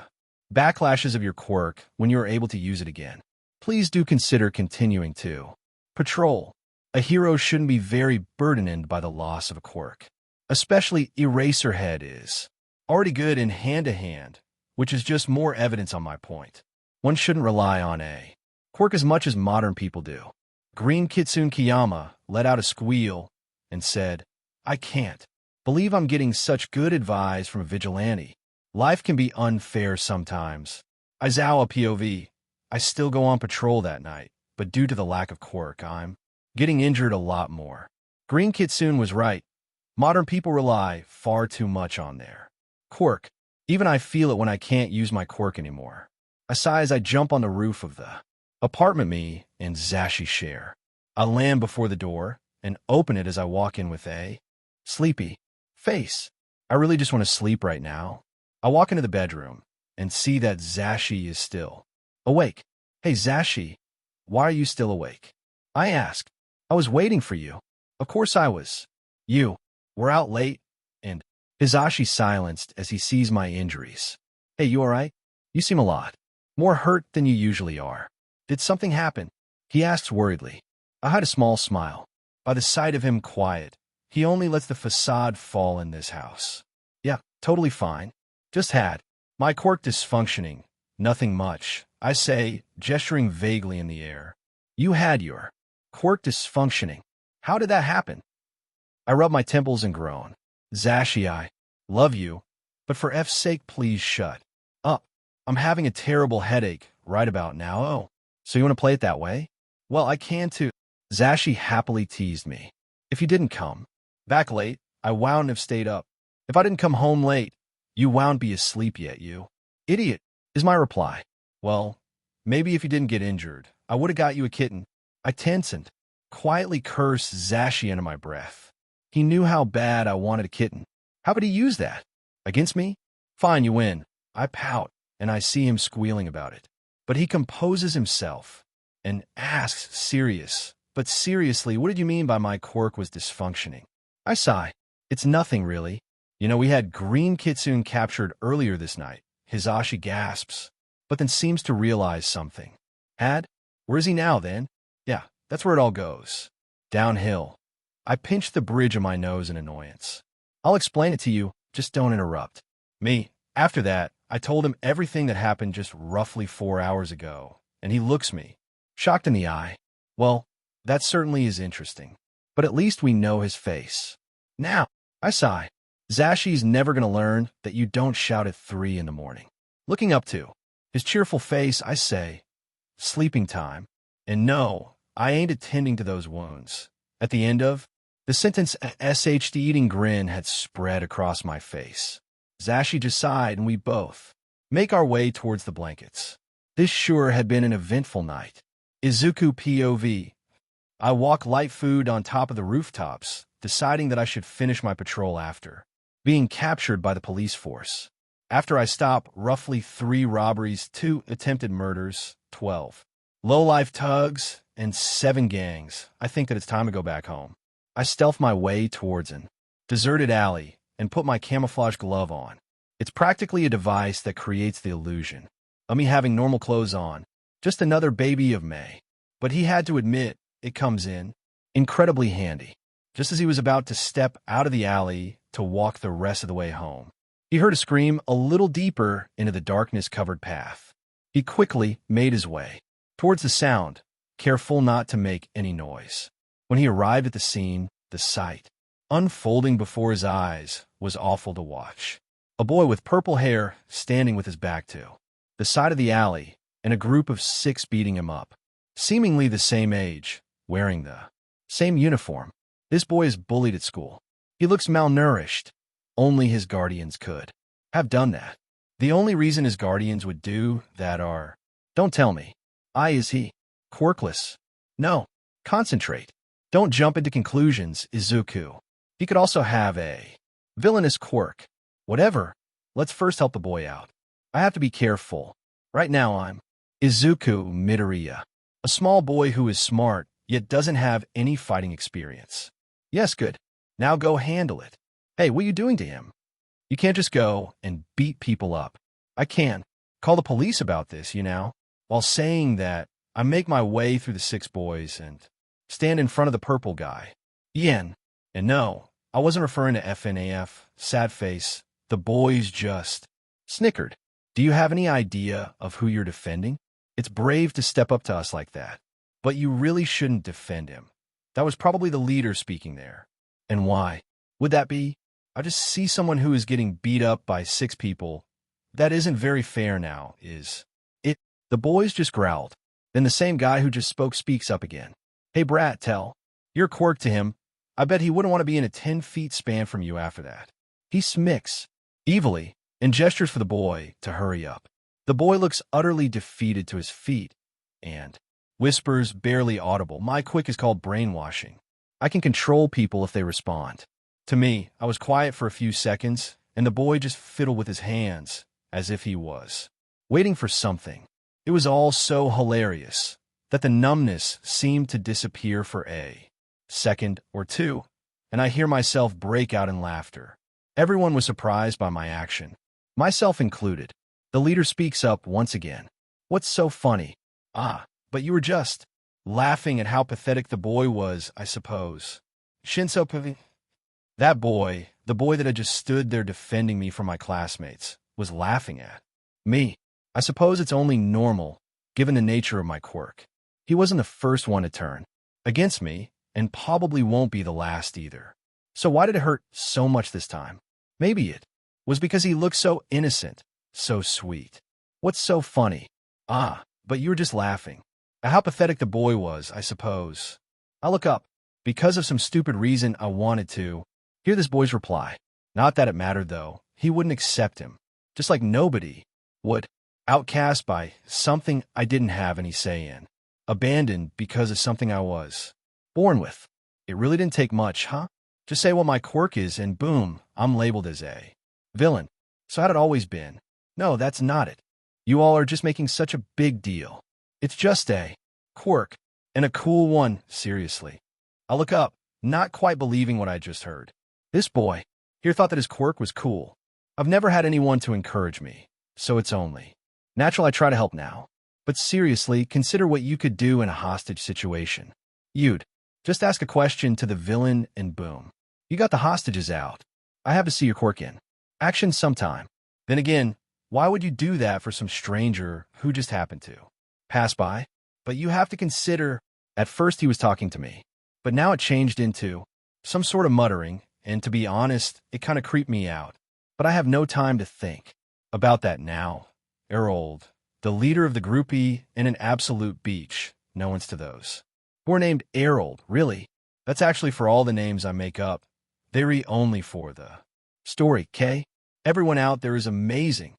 backlashes of your quirk when you are able to use it again. Please do consider continuing to patrol. A hero shouldn't be very burdened by the loss of a quirk. Especially Eraserhead is already good in hand-to-hand, which is just more evidence on my point. One shouldn't rely on a quirk as much as modern people do. Green Kitsune Kiyama let out a squeal and said, I can't believe I'm getting such good advice from a vigilante. Life can be unfair sometimes. Aizawa POV. I still go on patrol that night, but due to the lack of quirk, I'm getting injured a lot more. Green Kitsune was right. Modern people rely far too much on their quirk. Even I feel it when I can't use my quirk anymore. I sigh as I jump on the roof of the apartment me and Zashi share. I land before the door and open it as I walk in with a sleepy face. I really just want to sleep right now. I walk into the bedroom and see that Zashi is still awake. Hey, Zashi, why are you still awake? I ask. I was waiting for you. Of course I was. You were out late, and Hizashi silenced as he sees my injuries. Hey, you alright? You seem a lot more hurt than you usually are. Did something happen? He asks worriedly. I hide a small smile. By the sight of him quiet, he only lets the facade fall in this house. Yeah, totally fine. Just had my quirk dysfunctioning. Nothing much, I say, gesturing vaguely in the air. You had your quirk dysfunctioning. How did that happen? I rub my temples and groan. Zashi, I love you, but for F's sake, please shut up. I'm having a terrible headache right about now. Oh, so you want to play it that way? Well, I can too. Zashi happily teased me. If you didn't come back late, I wouldn't have stayed up. If I didn't come home late, you wouldn't be asleep yet, you idiot, is my reply. Well, maybe if you didn't get injured, I would have got you a kitten. I tense and quietly cursed Zashi under my breath. He knew how bad I wanted a kitten. How could he use that? Against me? Fine, you win. I pout, and I see him squealing about it. But he composes himself and asks but seriously, what did you mean by my quirk was dysfunctioning? I sigh. It's nothing, really. You know, we had Green Kitsune captured earlier this night. Hizashi gasps, but then seems to realize something. Had? Where is he now, then? Yeah, that's where it all goes. Downhill. I pinched the bridge of my nose in annoyance. I'll explain it to you, just don't interrupt. Me. After that, I told him everything that happened just roughly 4 hours ago, and he looks me, shocked in the eye. Well, that certainly is interesting, but at least we know his face. Now, I sigh. Zashi's never going to learn that you don't shout at 3 in the morning. Looking up to his cheerful face, I say, sleeping time. And no, I ain't attending to those wounds. At the end of the sentence, the eating grin had spread across my face. Zashi just sighed, and we both make our way towards the blankets. This sure had been an eventful night. Izuku POV. I walk light food on top of the rooftops, deciding that I should finish my patrol after being captured by the police force. After I stop, roughly 3 robberies, 2 attempted murders, 12 low-life tugs, and 7 gangs, I think that it's time to go back home. I stealth my way towards an deserted alley and put my camouflage glove on. It's practically a device that creates the illusion of me having normal clothes on, just another baby of May. But he had to admit it comes in incredibly handy. Just as he was about to step out of the alley to walk the rest of the way home, he heard a scream a little deeper into the darkness-covered path. He quickly made his way towards the sound, careful not to make any noise. When he arrived at the scene, the sight unfolding before his eyes was awful to watch. A boy with purple hair standing with his back to the side of the alley, and a group of 6 beating him up, seemingly the same age, wearing the same uniform. This boy is bullied at school. He looks malnourished. Only his guardians could have done that. The only reason his guardians would do that are, don't tell me. Is he quirkless? No. Concentrate. Don't jump into conclusions, Izuku. He could also have a villainous quirk. Whatever. Let's first help the boy out. I have to be careful. Right now I'm Izuku Midoriya, a small boy who is smart, yet doesn't have any fighting experience. Yes, good. Now go handle it. Hey, what are you doing to him? You can't just go and beat people up. I can call the police about this, you know. While saying that, I make my way through the 6 boys and stand in front of the purple guy. Yen. And no, I wasn't referring to FNAF, sad face. The boys just snickered. Do you have any idea of who you're defending? It's brave to step up to us like that, but you really shouldn't defend him. That was probably the leader speaking there. And why would that be? I just see someone who is getting beat up by 6 people. That isn't very fair now, is it? The boys just growled. Then the same guy who just spoke speaks up again. Hey, brat, tell your quirk to him. I bet he wouldn't want to be in a 10-feet span from you after that. He smicks evilly and gestures for the boy to hurry up. The boy looks utterly defeated to his feet and whispers, barely audible, my quick is called brainwashing. I can control people if they respond. To me, I was quiet for a few seconds, and the boy just fiddled with his hands, as if he was waiting for something. It was all so hilarious that the numbness seemed to disappear for a second or 2, and I hear myself break out in laughter. Everyone was surprised by my action, myself included. The leader speaks up once again. What's so funny? But you were just laughing at how pathetic the boy was, I suppose. Shinso Pavi. That boy, the boy that had just stood there defending me from my classmates, was laughing at me. I suppose it's only normal, given the nature of my quirk. He wasn't the first one to turn against me, and probably won't be the last either. So why did it hurt so much this time? Maybe it was because he looked so innocent, so sweet. What's so funny? But you were just laughing at how pathetic the boy was, I suppose. I look up. Because of some stupid reason I wanted to hear this boy's reply. Not that it mattered, though. He wouldn't accept him. Just like nobody would. Outcast by something I didn't have any say in. Abandoned because of something I was born with. It really didn't take much, huh? Just say what my quirk is, and boom, I'm labeled as a villain. So had it always been? No, that's not it. You all are just making such a big deal. It's just a quirk, and a cool one, seriously. I look up, not quite believing what I just heard. This boy here thought that his quirk was cool. I've never had anyone to encourage me, so it's only natural I try to help now. But seriously, consider what you could do in a hostage situation. You'd Just ask a question to the villain and boom. You got the hostages out. I have to see your quirk in action sometime. Then again, why would you do that for some stranger who just happened to pass by? But you have to consider, at first he was talking to me, but now it changed into some sort of muttering, and to be honest, it kind of creeped me out. But I have no time to think about that now. Erold, the leader of the groupie in an absolute beach. No one's to those. We're named Erold, really? That's actually for all the names I make up. They're only for the story, K? Everyone out there is amazing.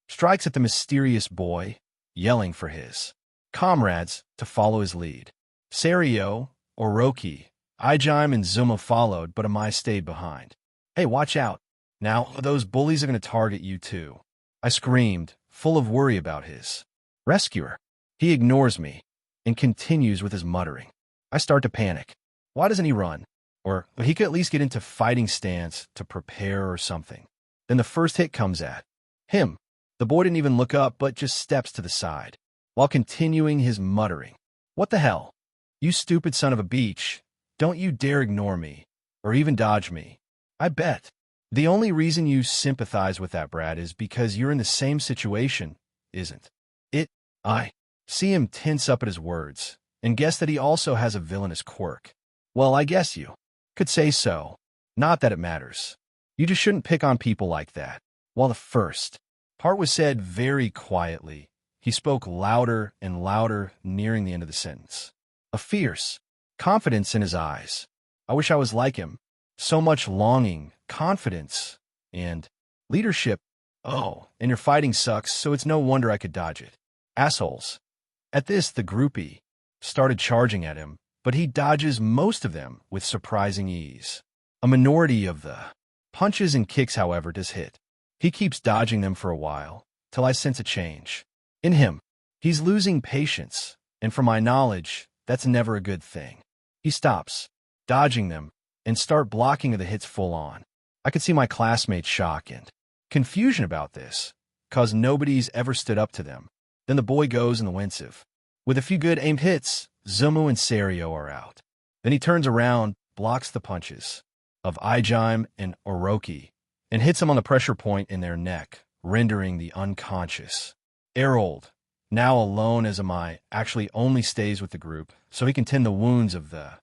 Strikes at the mysterious boy, yelling for his comrades to follow his lead. Serio, Orochi, Ijime, and Zuma followed, but Amai stayed behind. Hey, watch out. Now, those bullies are going to target you too. I screamed, full of worry about his rescuer. He ignores me and continues with his muttering. I start to panic. Why doesn't he run? Or he could at least get into fighting stance to prepare or something. Then the first hit comes at him. The boy didn't even look up, but just steps to the side, while continuing his muttering. What the hell? You stupid son of a beach. Don't you dare ignore me, or even dodge me. I bet. The only reason you sympathize with that brat is because you're in the same situation, isn't it? I see him tense up at his words, and guess that he also has a villainous quirk. Well, I guess you could say so. Not that it matters. You just shouldn't pick on people like that. While the first part was said very quietly, he spoke louder and louder, nearing the end of the sentence. A fierce confidence in his eyes. I wish I was like him. So much longing, confidence, and leadership. Oh, and your fighting sucks, so it's no wonder I could dodge it. Assholes. At this, the groupie started charging at him, but he dodges most of them with surprising ease. A minority of the punches and kicks, however, does hit. He keeps dodging them for a while, till I sense a change in him. He's losing patience, and from my knowledge, that's never a good thing. He stops dodging them and start blocking the hits full on. I could see my classmates' shock and confusion about this, cause nobody's ever stood up to them. Then the boy goes in the wincive. With a few good aimed hits, Zumu and Serio are out. Then he turns around, blocks the punches of Ijime and Orochi, and hits them on the pressure point in their neck, rendering the unconscious Erold, now alone as Amai, actually only stays with the group, so he can tend the wounds of the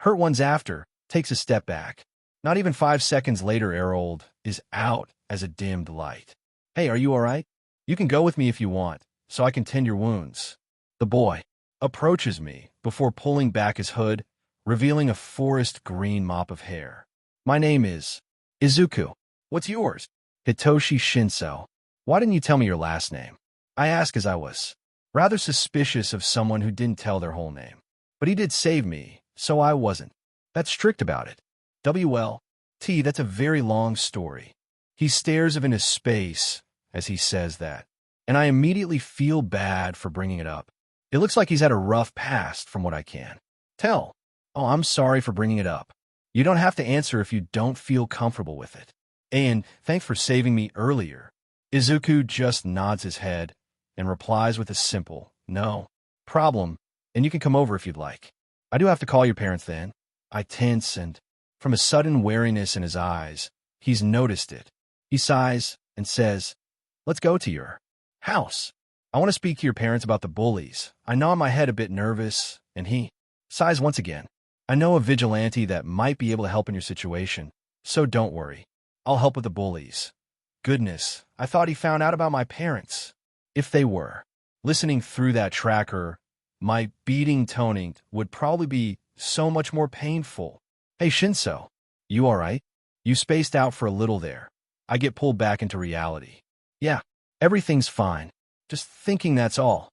hurt ones after, takes a step back. Not even 5 seconds later, Erold is out as a dimmed light. Hey, are you all right? You can go with me if you want, so I can tend your wounds. The boy approaches me before pulling back his hood, revealing a forest green mop of hair. My name is Izuku. What's yours? Hitoshi Shinso. Why didn't you tell me your last name? I asked as I was rather suspicious of someone who didn't tell their whole name. But he did save me, so I wasn't that strict about it. WLT, that's a very long story. He stares up into space as he says that, and I immediately feel bad for bringing it up. It looks like he's had a rough past from what I can tell. Oh, I'm sorry for bringing it up. You don't have to answer if you don't feel comfortable with it. And thanks for saving me earlier. Izuku just nods his head and replies with a simple, no problem, and you can come over if you'd like. I do have to call your parents then. I tense, and from a sudden wariness in his eyes, he's noticed it. He sighs and says, let's go to your house. I want to speak to your parents about the bullies. I nod my head a bit nervous, and he sighs once again. I know a vigilante that might be able to help in your situation, so don't worry. I'll help with the bullies. Goodness, I thought he found out about my parents. If they were listening through that tracker, my beating toning would probably be so much more painful. Hey, Shinso, you all right? You spaced out for a little there. I get pulled back into reality. Yeah, everything's fine. Just thinking that's all.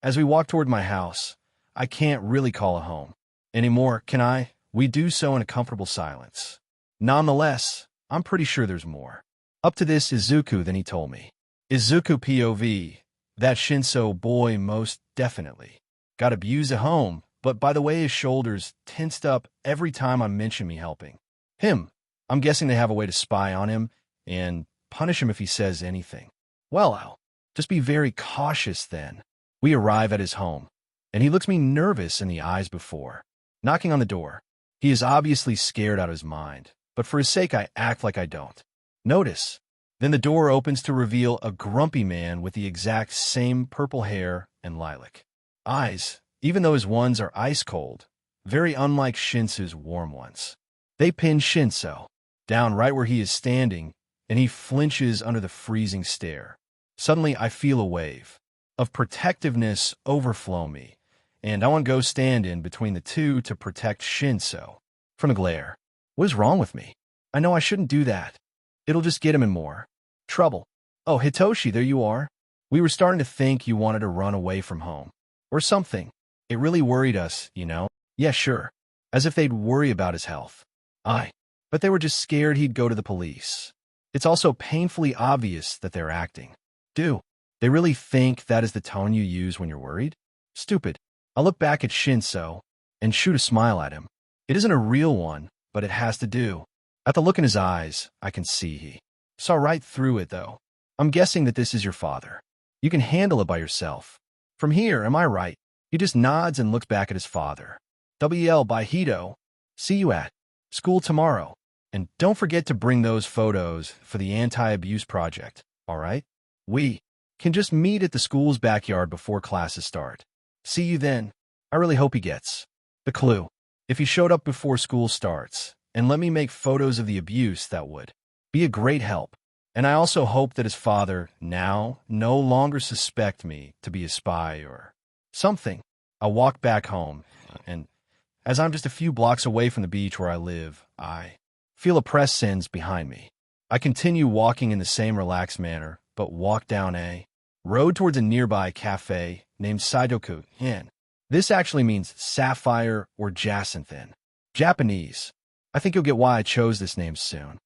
As we walk toward my house, I can't really call it home anymore, can I? We do so in a comfortable silence. Nonetheless, I'm pretty sure there's more. Up to this Izuku than he told me. Izuku POV, that Shinso boy most definitely got abused at home, but by the way his shoulders tensed up every time I mention me helping him. I'm guessing they have a way to spy on him and punish him if he says anything. Well, I'll just be very cautious then. We arrive at his home, and he looks me nervous in the eyes before knocking on the door. He is obviously scared out of his mind, but for his sake I act like I don't notice. Then the door opens to reveal a grumpy man with the exact same purple hair and lilac eyes, even though his ones are ice cold, very unlike Shinsu's warm ones. They pin Shinsu down right where he is standing, and he flinches under the freezing stare. Suddenly I feel a wave of protectiveness overflow me, and I want to go stand in between the two to protect Shinsu from the glare. What is wrong with me? I know I shouldn't do that. It'll just get him in more trouble. Oh, Hitoshi, there you are. We were starting to think you wanted to run away from home. Or something. It really worried us, you know? Yeah, sure. As if they'd worry about his health. But they were just scared he'd go to the police. It's also painfully obvious that they're acting. Do they really think that is the tone you use when you're worried? Stupid. I look back at Shinsu and shoot a smile at him. It isn't a real one, but it has to do. At the look in his eyes, I can see he saw right through it, though. I'm guessing that this is your father. You can handle it by yourself. From here, am I right? He just nods and looks back at his father. WL by Hito. See you at school tomorrow. And don't forget to bring those photos for the anti-abuse project, all right? We can just meet at the school's backyard before classes start. See you then. I really hope he gets the clue. If he showed up before school starts and let me make photos of the abuse, that would be a great help. And I also hope that his father now no longer suspect me to be a spy or something. I walk back home, and as I'm just a few blocks away from the beach where I live, I feel a presence behind me. I continue walking in the same relaxed manner, but walk down a road towards a nearby cafe named Saidoku Inn. This actually means sapphire or jacinth in Japanese. I think you'll get why I chose this name soon.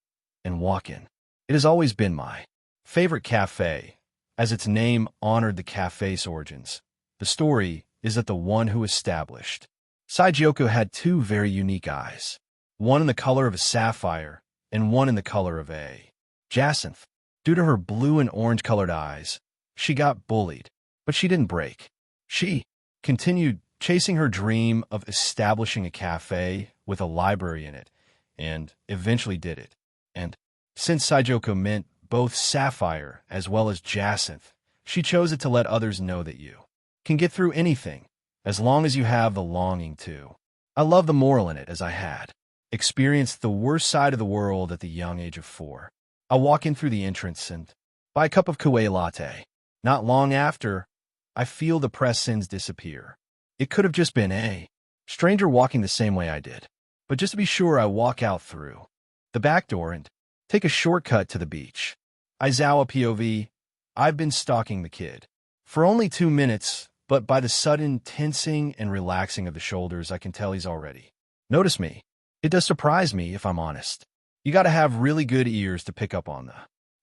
And walk in. It has always been my favorite cafe, as its name honored the cafe's origins. The story is that the one who established Saijoku had two very unique eyes, one in the color of a sapphire and one in the color of a jacinth. Due to her blue and orange-colored eyes, she got bullied, but she didn't break. She continued chasing her dream of establishing a cafe with a library in it, and eventually did it. And since Saijoku meant both sapphire as well as jacinth, she chose it to let others know that you can get through anything, as long as you have the longing to. I love the moral in it, as I had experienced the worst side of the world at the young age of 4. I walk in through the entrance and buy a cup of Kue latte. Not long after, I feel the presence disappear. It could have just been a stranger walking the same way I did. But just to be sure, I walk out through the back door and take a shortcut to the beach. Aizawa POV. I've been stalking the kid for only 2 minutes, but by the sudden tensing and relaxing of the shoulders, I can tell he's already noticed me. It does surprise me, if I'm honest. You gotta have really good ears to pick up on the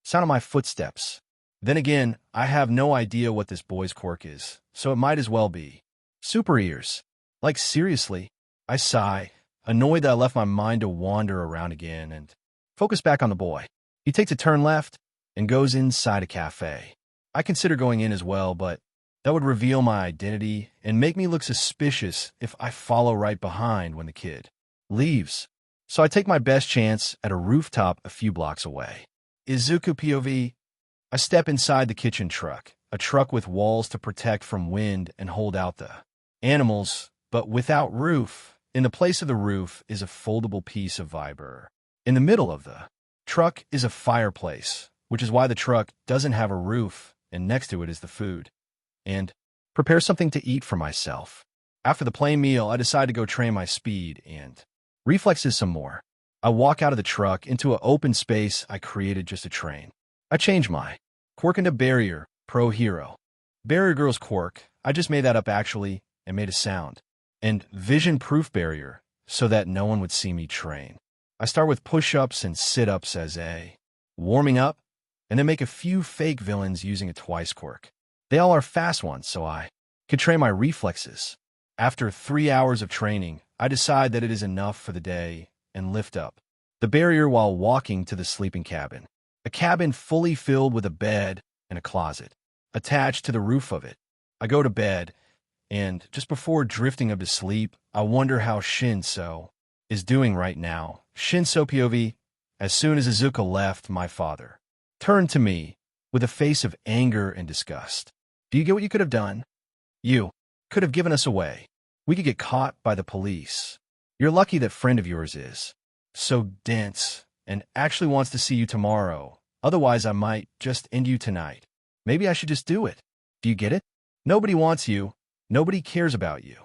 sound of my footsteps. Then again, I have no idea what this boy's quirk is, so it might as well be super ears. Like, seriously. I sigh, annoyed that I left my mind to wander around again and focus back on the boy. He takes a turn left and goes inside a cafe. I consider going in as well, but that would reveal my identity and make me look suspicious if I follow right behind when the kid leaves. So I take my best chance at a rooftop a few blocks away. Izuku POV. I step inside the kitchen truck, a truck with walls to protect from wind and hold out the animals, but without roof. In the place of the roof is a foldable piece of fiber. In the middle of the truck is a fireplace, which is why the truck doesn't have a roof, and next to it is the food. And prepare something to eat for myself. After the plain meal, I decide to go train my speed and reflexes some more. I walk out of the truck into an open space I created just to train. I change my quirk into Barrier Pro Hero. Barrier Girl's quirk, I just made that up actually, and made a sound. And vision-proof barrier, so that no one would see me train. I start with push-ups and sit-ups as a warming up, and then make a few fake villains using a twice quirk. They all are fast ones, so I can train my reflexes. After 3 hours of training, I decide that it is enough for the day and lift up the barrier while walking to the sleeping cabin. A cabin fully filled with a bed and a closet attached to the roof of it. I go to bed and just before drifting up to sleep, I wonder how Shinso is doing right now. Shinso POV, as soon as Izuku left, my father turned to me with a face of anger and disgust. Do you get what you could have done? You could have given us away. We could get caught by the police. You're lucky that friend of yours is so dense and actually wants to see you tomorrow. Otherwise, I might just end you tonight. Maybe I should just do it. Do you get it? Nobody wants you. Nobody cares about you.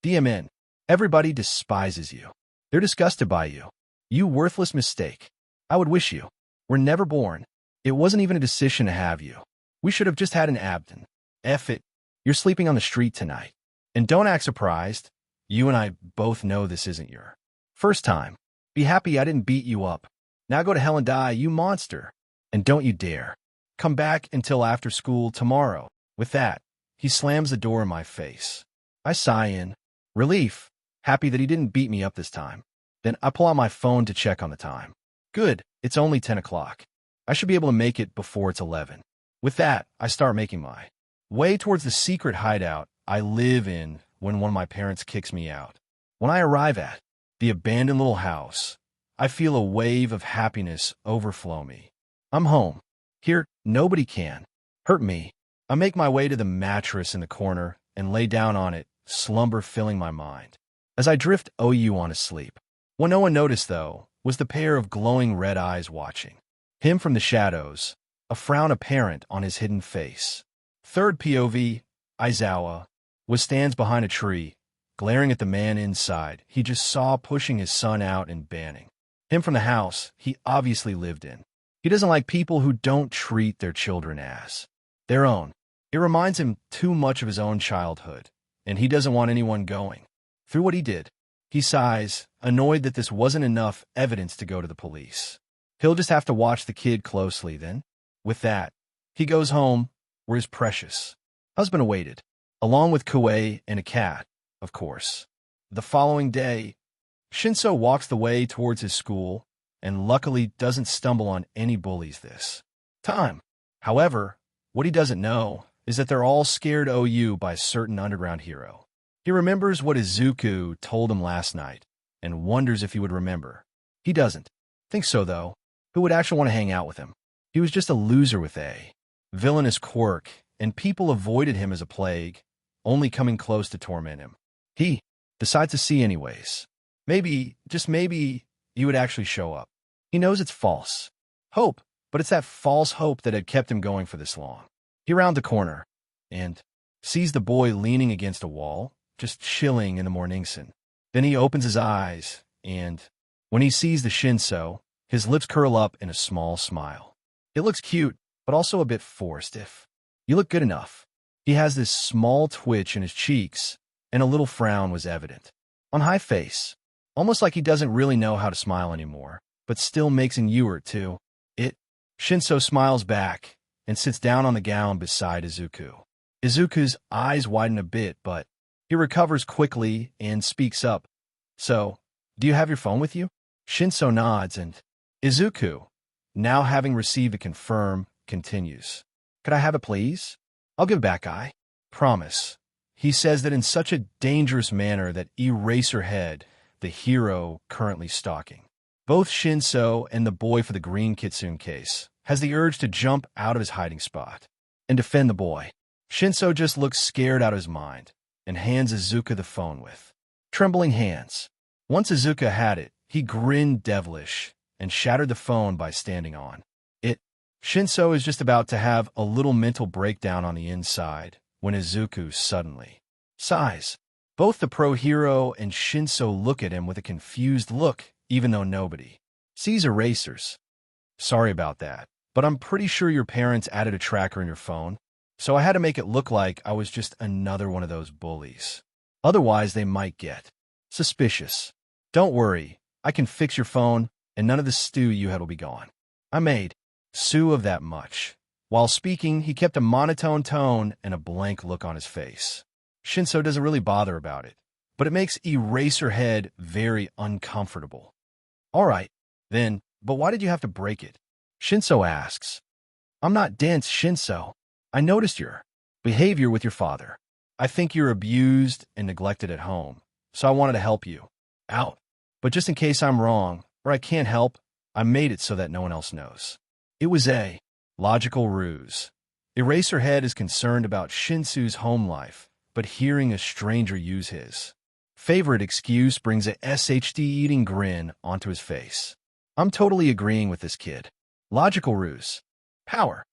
DMN. Everybody despises you. They're disgusted by you. You worthless mistake. I would wish you were never born. It wasn't even a decision to have you. We should have just had an Abden. F it. You're sleeping on the street tonight. And don't act surprised. You and I both know this isn't your first time. Be happy I didn't beat you up. Now go to hell and die, you monster. And don't you dare come back until after school tomorrow. With that, he slams the door in my face. I sigh in relief, happy that he didn't beat me up this time. Then I pull out my phone to check on the time. Good, it's only 10 o'clock. I should be able to make it before it's 11. With that, I start making my way towards the secret hideout I live in when one of my parents kicks me out. When I arrive at the abandoned little house, I feel a wave of happiness overflow me. I'm home. Here, nobody can hurt me. I make my way to the mattress in the corner and lay down on it, slumber filling my mind. As I drift on to sleep. What no one noticed, though, was the pair of glowing red eyes watching him from the shadows, a frown apparent on his hidden face. Third POV, Aizawa stands behind a tree, glaring at the man inside he just saw pushing his son out and banning him from the house he obviously lived in. He doesn't like people who don't treat their children as their own. It reminds him too much of his own childhood, and he doesn't want anyone going through what he did. He sighs, annoyed that this wasn't enough evidence to go to the police. He'll just have to watch the kid closely then. With that, he goes home, where his precious husband awaited, along with Kue and a cat, of course. The following day, Shinso walks the way towards his school, and luckily doesn't stumble on any bullies this time. However, what he doesn't know is that they're all scared by a certain underground hero. He remembers what Izuku told him last night, and wonders if he would remember. He doesn't think so, though. Who would actually want to hang out with him? He was just a loser with a villainous quirk, and people avoided him as a plague, only coming close to torment him. He decides to see anyways. Maybe, just maybe, you would actually show up. He knows it's false hope, but it's that false hope that had kept him going for this long. He rounds the corner and sees the boy leaning against a wall, just chilling in the morning sun. Then he opens his eyes, and when he sees the Shinso, his lips curl up in a small smile. It looks cute, but also a bit forced. If you look good enough. He has this small twitch in his cheeks, and a little frown was evident on high face, almost like he doesn't really know how to smile anymore, but still makes an Ewert too. Shinso smiles back and sits down on the gown beside Izuku. Izuku's eyes widen a bit, but he recovers quickly and speaks up. So, do you have your phone with you? Shinso nods, and Izuku, now having received a confirm, continues. Could I have it, please? I'll give it back, I promise. He says that in such a dangerous manner that Eraserhead, the hero currently stalking both Shinso and the boy for the green Kitsune case, has the urge to jump out of his hiding spot and defend the boy. Shinso just looks scared out of his mind and hands Izuku the phone with trembling hands. Once Izuku had it, he grinned devilish and shattered the phone by standing on it. Shinso is just about to have a little mental breakdown on the inside when Izuku suddenly sighs. Both the pro hero and Shinso look at him with a confused look, even though nobody sees erasers. Sorry about that, but I'm pretty sure your parents added a tracker in your phone, so I had to make it look like I was just another one of those bullies. Otherwise, they might get suspicious. Don't worry, I can fix your phone, and none of the stew you had will be gone. I made Sue of that much. While speaking, he kept a monotone tone and a blank look on his face. Shinso doesn't really bother about it, but it makes Eraserhead very uncomfortable. All right, then, but why did you have to break it? Shinso asks. I'm not dense, Shinso. I noticed your behavior with your father. I think you're abused and neglected at home, so I wanted to help you out. But just in case I'm wrong, or I can't help, I made it so that no one else knows. It was a logical ruse. Eraserhead is concerned about Shinsu's home life, but hearing a stranger use his favorite excuse brings a SHD-eating grin onto his face. I'm totally agreeing with this kid. Logical ruse. Power.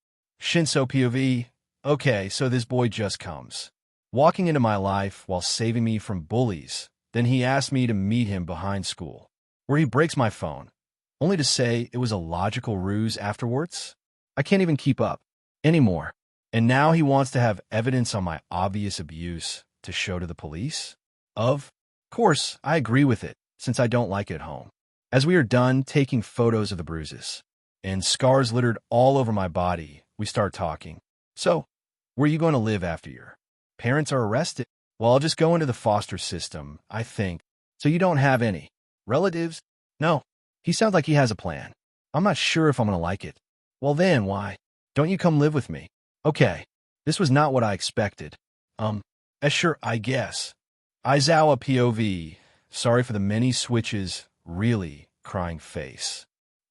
Shinso POV. Okay, so this boy just comes walking into my life while saving me from bullies. Then he asked me to meet him behind school, where he breaks my phone, only to say it was a logical ruse afterwards. I can't even keep up anymore. And now he wants to have evidence on my obvious abuse to show to the police? Of course, I agree with it, since I don't like it at home. As we are done taking photos of the bruises and scars littered all over my body, we start talking. So, where are you going to live after your parents are arrested? Well, I'll just go into the foster system, I think. So you don't have any relatives? No. He sounds like he has a plan. I'm not sure if I'm going to like it. Well then, why don't you come live with me? Okay. This was not what I expected. Sure, I guess. Aizawa POV. Sorry for the many switches. Really, crying face.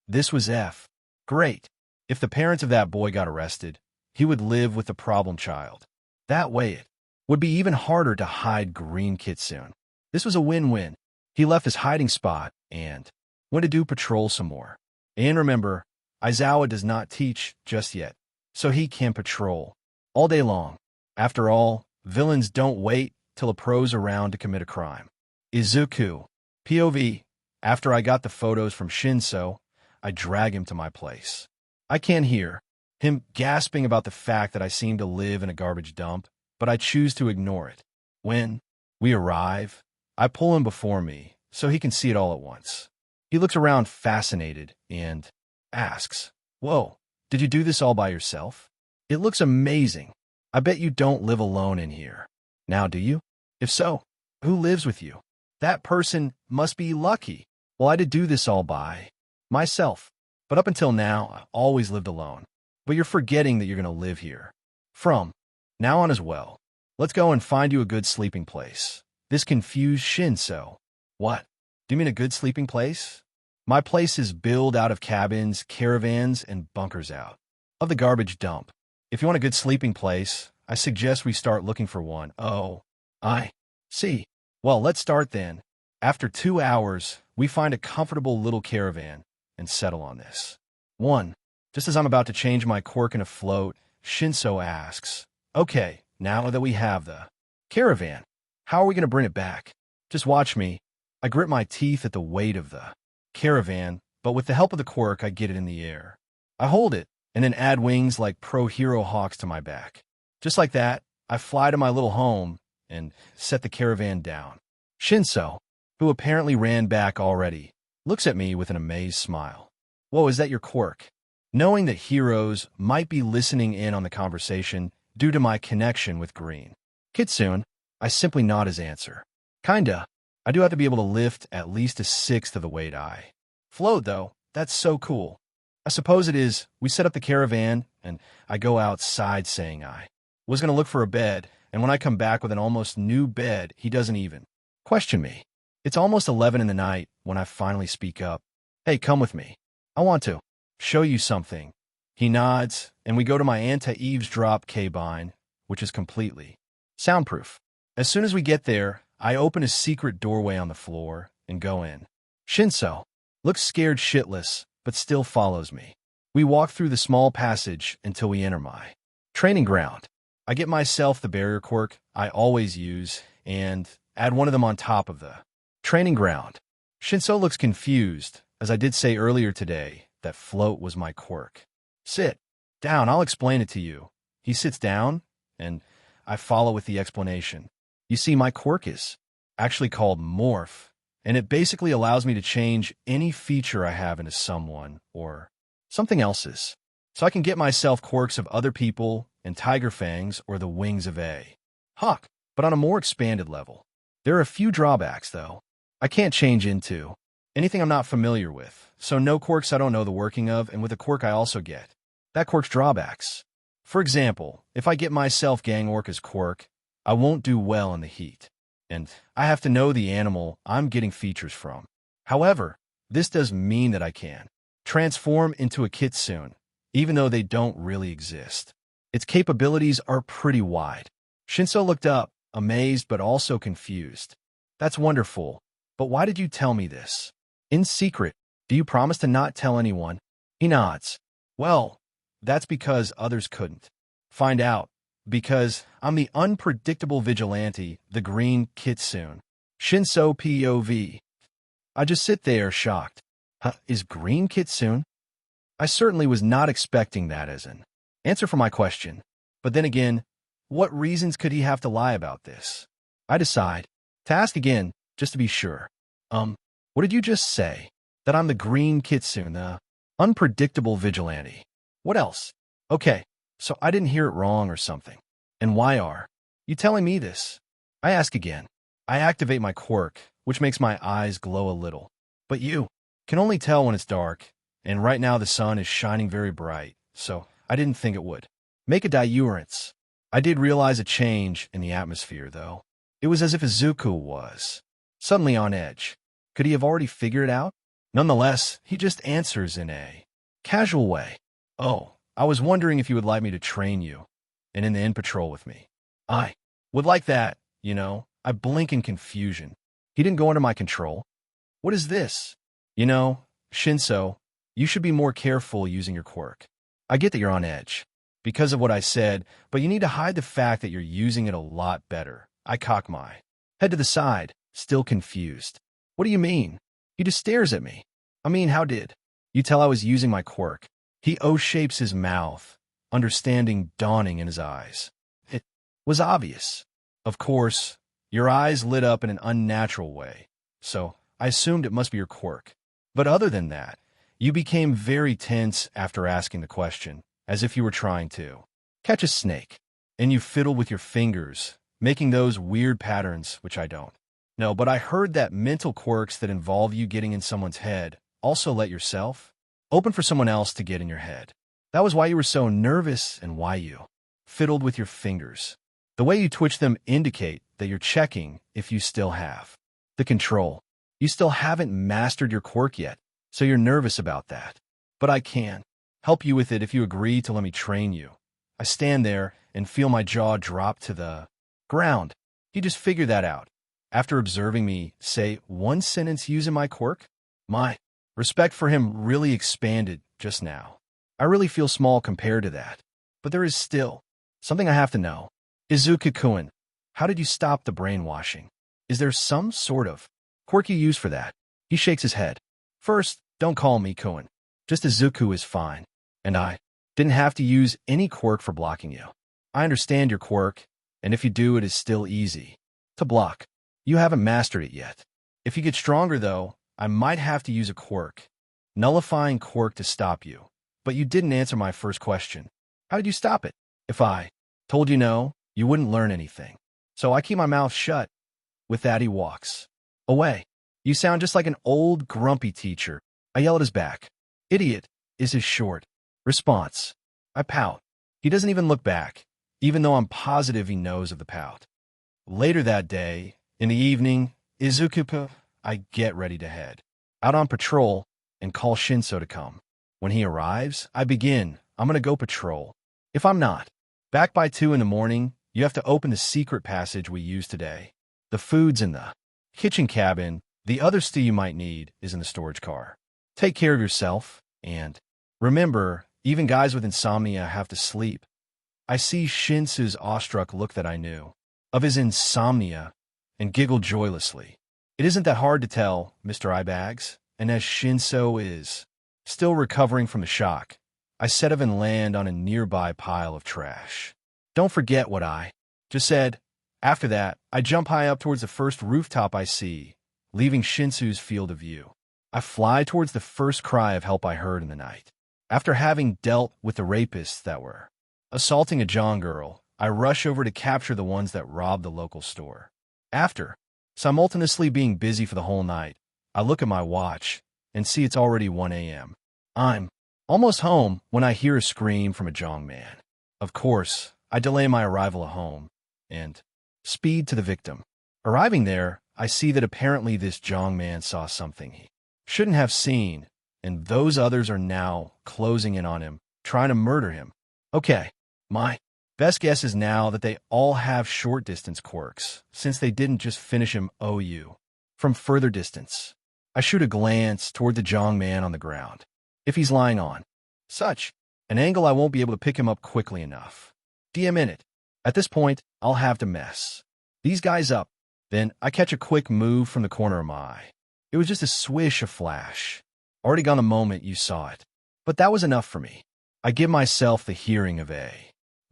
This was F. Great. If the parents of that boy got arrested, he would live with the problem child. That way it would be even harder to hide Green Kitsune. This was a win-win. He left his hiding spot and went to do patrol some more. And remember, Aizawa does not teach just yet, so he can patrol all day long. After all, villains don't wait till a pro's around to commit a crime. Izuku. POV. After I got the photos from Shinso, I drag him to my place. I can't hear him gasping about the fact that I seem to live in a garbage dump, but I choose to ignore it. When we arrive, I pull him before me so he can see it all at once. He looks around fascinated and asks, "Whoa, did you do this all by yourself? It looks amazing. I bet you don't live alone in here. Now, do you? If so, who lives with you? That person must be lucky. Well, I did do this all by myself. But up until now, I always lived alone. But you're forgetting that you're going to live here. From now on as well. Let's go and find you a good sleeping place." This confused Shinso. What? Do you mean a good sleeping place? My place is built out of cabins, caravans, and bunkers out of the garbage dump. If you want a good sleeping place, I suggest we start looking for one. Oh, I see. Well, let's start then. After 2 hours, we find a comfortable little caravan and settle on this one. Just as I'm about to change my cork in a float, Shinso asks, "Okay, now that we have the caravan, how are we going to bring it back?" Just watch me. I grit my teeth at the weight of the caravan, but with the help of the cork, I get it in the air. I hold it, and then add wings like pro hero hawks to my back. Just like that, I fly to my little home and set the caravan down. Shinso, who apparently ran back already, looks at me with an amazed smile. "Whoa, is that your cork?" Knowing that heroes might be listening in on the conversation due to my connection with Green Kitsune, I simply nod his answer. Kinda. I do have to be able to lift at least a sixth of the weight I float, though. That's so cool. I suppose it is. We set up the caravan, and I go outside saying I was going to look for a bed, and when I come back with an almost new bed, he doesn't even question me. It's almost 11 in the night when I finally speak up. "Hey, come with me. I want to show you something." He nods, and we go to my anti-eavesdrop cabine, which is completely soundproof. As soon as we get there, I open a secret doorway on the floor and go in. Shinso looks scared shitless, but still follows me. We walk through the small passage until we enter my training ground. I get myself the barrier cork I always use and add one of them on top of the training ground. Shinso looks confused, as I did say earlier today that float was my quirk. "Sit down, I'll explain it to you." He sits down, and I follow with the explanation. You see, my quirk is actually called Morph, and it basically allows me to change any feature I have into someone or something else's. So I can get myself quirks of other people and tiger fangs or the wings of a hawk, but on a more expanded level. There are a few drawbacks, though. I can't change into anything I'm not familiar with, so no quirks I don't know the working of, and with a quirk I also get that quirk's drawbacks. For example, if I get myself Gang Orca's quirk, I won't do well in the heat. And I have to know the animal I'm getting features from. However, this does mean that I can transform into a kitsune, even though they don't really exist. Its capabilities are pretty wide. Shinso looked up, amazed but also confused. That's wonderful, but why did you tell me this? In secret, do you promise to not tell anyone? He nods. Well, that's because others couldn't find out, because I'm the unpredictable vigilante, the green kitsune. Shinso POV. I just sit there shocked. Huh, is green kitsune? I certainly was not expecting that as an answer for my question. But then again, what reasons could he have to lie about this? I decide to ask again, just to be sure. What did you just say? That I'm the green kitsune, the unpredictable vigilante. What else? Okay, so I didn't hear it wrong or something. And why are you telling me this? I ask again. I activate my quirk, which makes my eyes glow a little. But you can only tell when it's dark, and right now the sun is shining very bright, so I didn't think it would make a diurence. I did realize a change in the atmosphere, though. It was as if Izuku was suddenly on edge. Could he have already figured it out? Nonetheless, he just answers in a casual way. Oh, I was wondering if you would like me to train you, and in the in patrol with me. I would like that, you know. I blink in confusion. He didn't go under my control. What is this? You know, Shinso, you should be more careful using your quirk. I get that you're on edge because of what I said, but you need to hide the fact that you're using it a lot better. I cock my head to the side, still confused. What do you mean? He just stares at me. I mean, how did you tell I was using my quirk? He O-shapes his mouth, understanding dawning in his eyes. It was obvious. Of course, your eyes lit up in an unnatural way, so I assumed it must be your quirk. But other than that, you became very tense after asking the question, as if you were trying to catch a snake, and you fiddled with your fingers, making those weird patterns, which I don't. No, but I heard that mental quirks that involve you getting in someone's head also let yourself open for someone else to get in your head. That was why you were so nervous and why you fiddled with your fingers. The way you twitch them indicate that you're checking if you still have the control. You still haven't mastered your quirk yet, so you're nervous about that. But I can help you with it if you agree to let me train you. I stand there and feel my jaw drop to the ground. He just figured that out. After observing me say one sentence using my quirk, my respect for him really expanded just now. I really feel small compared to that. But there is still something I have to know. Izuku-kun, how did you stop the brainwashing? Is there some sort of quirk you use for that? He shakes his head. First, don't call me Kun. Just Izuku is fine. And I didn't have to use any quirk for blocking you. I understand your quirk, and if you do, it is still easy to block. You haven't mastered it yet. If you get stronger, though, I might have to use a quirk, nullifying quirk to stop you. But you didn't answer my first question. How did you stop it? If I told you no, you wouldn't learn anything. So I keep my mouth shut. With that, he walks away. You sound just like an old, grumpy teacher. I yell at his back. Idiot, is his short response. I pout. He doesn't even look back, even though I'm positive he knows of the pout. Later that day, in the evening, Izuku, I get ready to head out on patrol and call Shinso to come. When he arrives, I begin. I'm going to go patrol. If I'm not back by 2 in the morning, you have to open the secret passage we used today. The food's in the kitchen cabin. The other stew you might need is in the storage car. Take care of yourself, and remember, even guys with insomnia have to sleep. I see Shinsu's awestruck look that I knew of his insomnia and giggled joylessly. It isn't that hard to tell, Mr. Eyebags, and as Shinso is still recovering from the shock, I set off and land on a nearby pile of trash. Don't forget what I just said. After that, I jump high up towards the first rooftop I see, leaving Shinsu's field of view. I fly towards the first cry of help I heard in the night. After having dealt with the rapists that were assaulting a John girl, I rush over to capture the ones that robbed the local store. After simultaneously being busy for the whole night, I look at my watch and see it's already 1 a.m. I'm almost home when I hear a scream from a Jong man. Of course, I delay my arrival at home, and Speed to the victim. Arriving there, I see that apparently this Jong man saw something he shouldn't have seen, and those others are now closing in on him, trying to murder him. Okay, my best guess is now that they all have short-distance quirks, since they didn't just finish him OU. From further distance, I shoot a glance toward the Jong man on the ground. If he's lying on such an angle, I won't be able to pick him up quickly enough. DM in it. At this point, I'll have to mess these guys up. Then I catch a quick move from the corner of my eye. It was just a swish, a flash. Already gone the moment you saw it. But that was enough for me. I give myself the hearing of a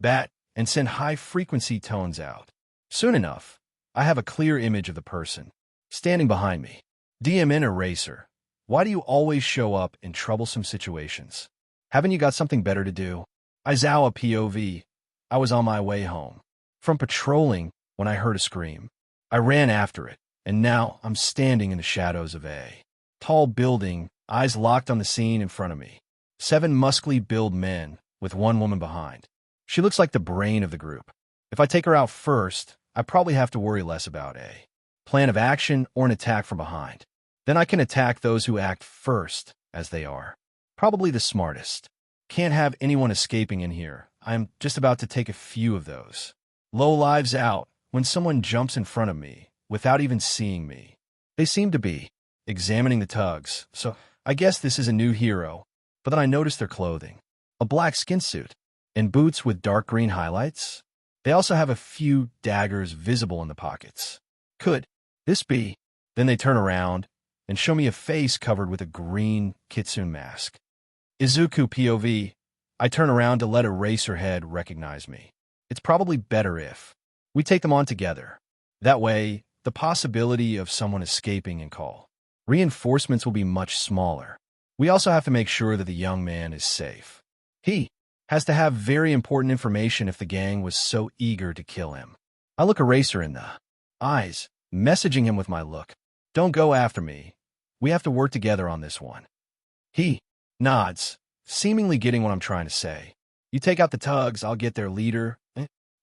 bat and send high-frequency tones out. Soon enough, I have a clear image of the person standing behind me. DM in Eraser. Why do you always show up in troublesome situations? Haven't you got something better to do? Izawa POV. I was on my way home from patrolling when I heard a scream. I ran after it, and now I'm standing in the shadows of a tall building, eyes locked on the scene in front of me. 7 muscly build men, with 1 woman behind. She looks like the brain of the group. If I take her out first, I probably have to worry less about a plan of action or an attack from behind. Then I can attack those who act first, as they are probably the smartest. Can't have anyone escaping in here. I'm just about to take a few of those low lives out when someone jumps in front of me without even seeing me. They seem to be examining the tugs, so I guess this is a new hero. But then I notice their clothing. A black skin suit and boots with dark green highlights. They also have a few daggers visible in the pockets. Could this be? Then they turn around and show me a face covered with a green Kitsune mask. Izuku POV. I turn around to let Eraserhead recognize me. It's probably better if we take them on together. That way, the possibility of someone escaping and call reinforcements will be much smaller. We also have to make sure that the young man is safe. He has to have very important information if the gang was so eager to kill him. I look Eraser in the eyes, messaging him with my look. Don't go after me. We have to work together on this one. He nods, seemingly getting what I'm trying to say. You take out the tugs, I'll get their leader.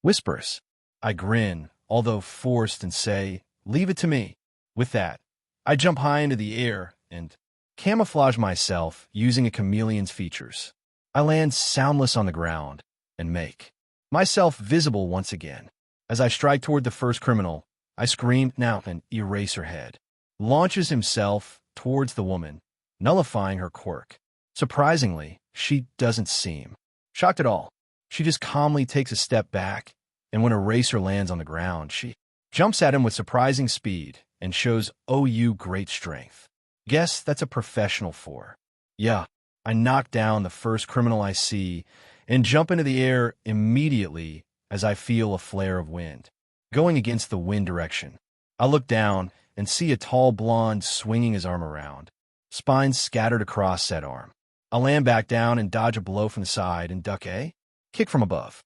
Whispers. I grin, although forced, and say, leave it to me. With that, I jump high into the air and camouflage myself using a chameleon's features. I land soundless on the ground and make myself visible once again. As I strike toward the first criminal, I scream, now, and Eraserhead launches himself towards the woman, nullifying her quirk. Surprisingly, she doesn't seem shocked at all. She just calmly takes a step back, and when Eraser lands on the ground, she jumps at him with surprising speed and shows OU great strength. Guess that's a professional for. Yeah, I knock down the first criminal I see and jump into the air immediately as I feel a flare of wind going against the wind direction. I look down and see a tall blonde swinging his arm around, spines scattered across said arm. I land back down and dodge a blow from the side and duck a kick from above.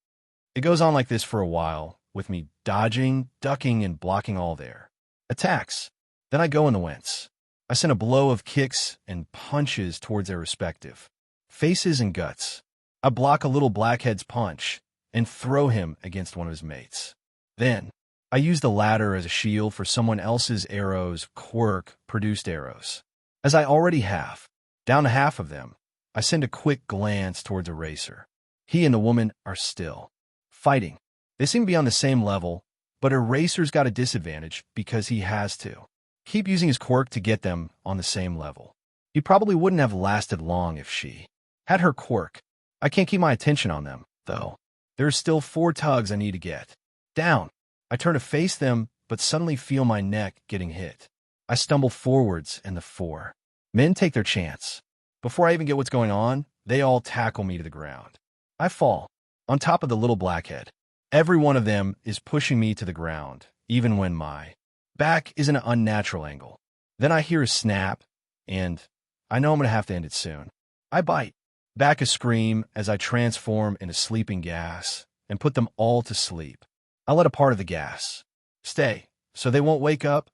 It goes on like this for a while, with me dodging, ducking, and blocking all their attacks. Then I go in the wentz. I send a blow of kicks and punches towards their respective faces and guts. I block a little blackhead's punch and throw him against one of his mates. Then, I use the latter as a shield for someone else's arrows, quirk-produced arrows. As I already have, down to half of them, I send a quick glance towards Eraser. He and the woman are still fighting. They seem to be on the same level, but Eraser's got a disadvantage because he has to keep using his quirk to get them on the same level. He probably wouldn't have lasted long if she had her quirk. I can't keep my attention on them, though. There's still 4 tugs I need to get down. I turn to face them, but suddenly feel my neck getting hit. I stumble forwards, and the 4 men take their chance. Before I even get what's going on, they all tackle me to the ground. I fall on top of the little blackhead. Every one of them is pushing me to the ground, even when my back is in an unnatural angle. Then I hear a snap, and I know I'm going to have to end it soon. I bite back a scream as I transform into sleeping gas and put them all to sleep. I let a part of the gas stay, so they won't wake up,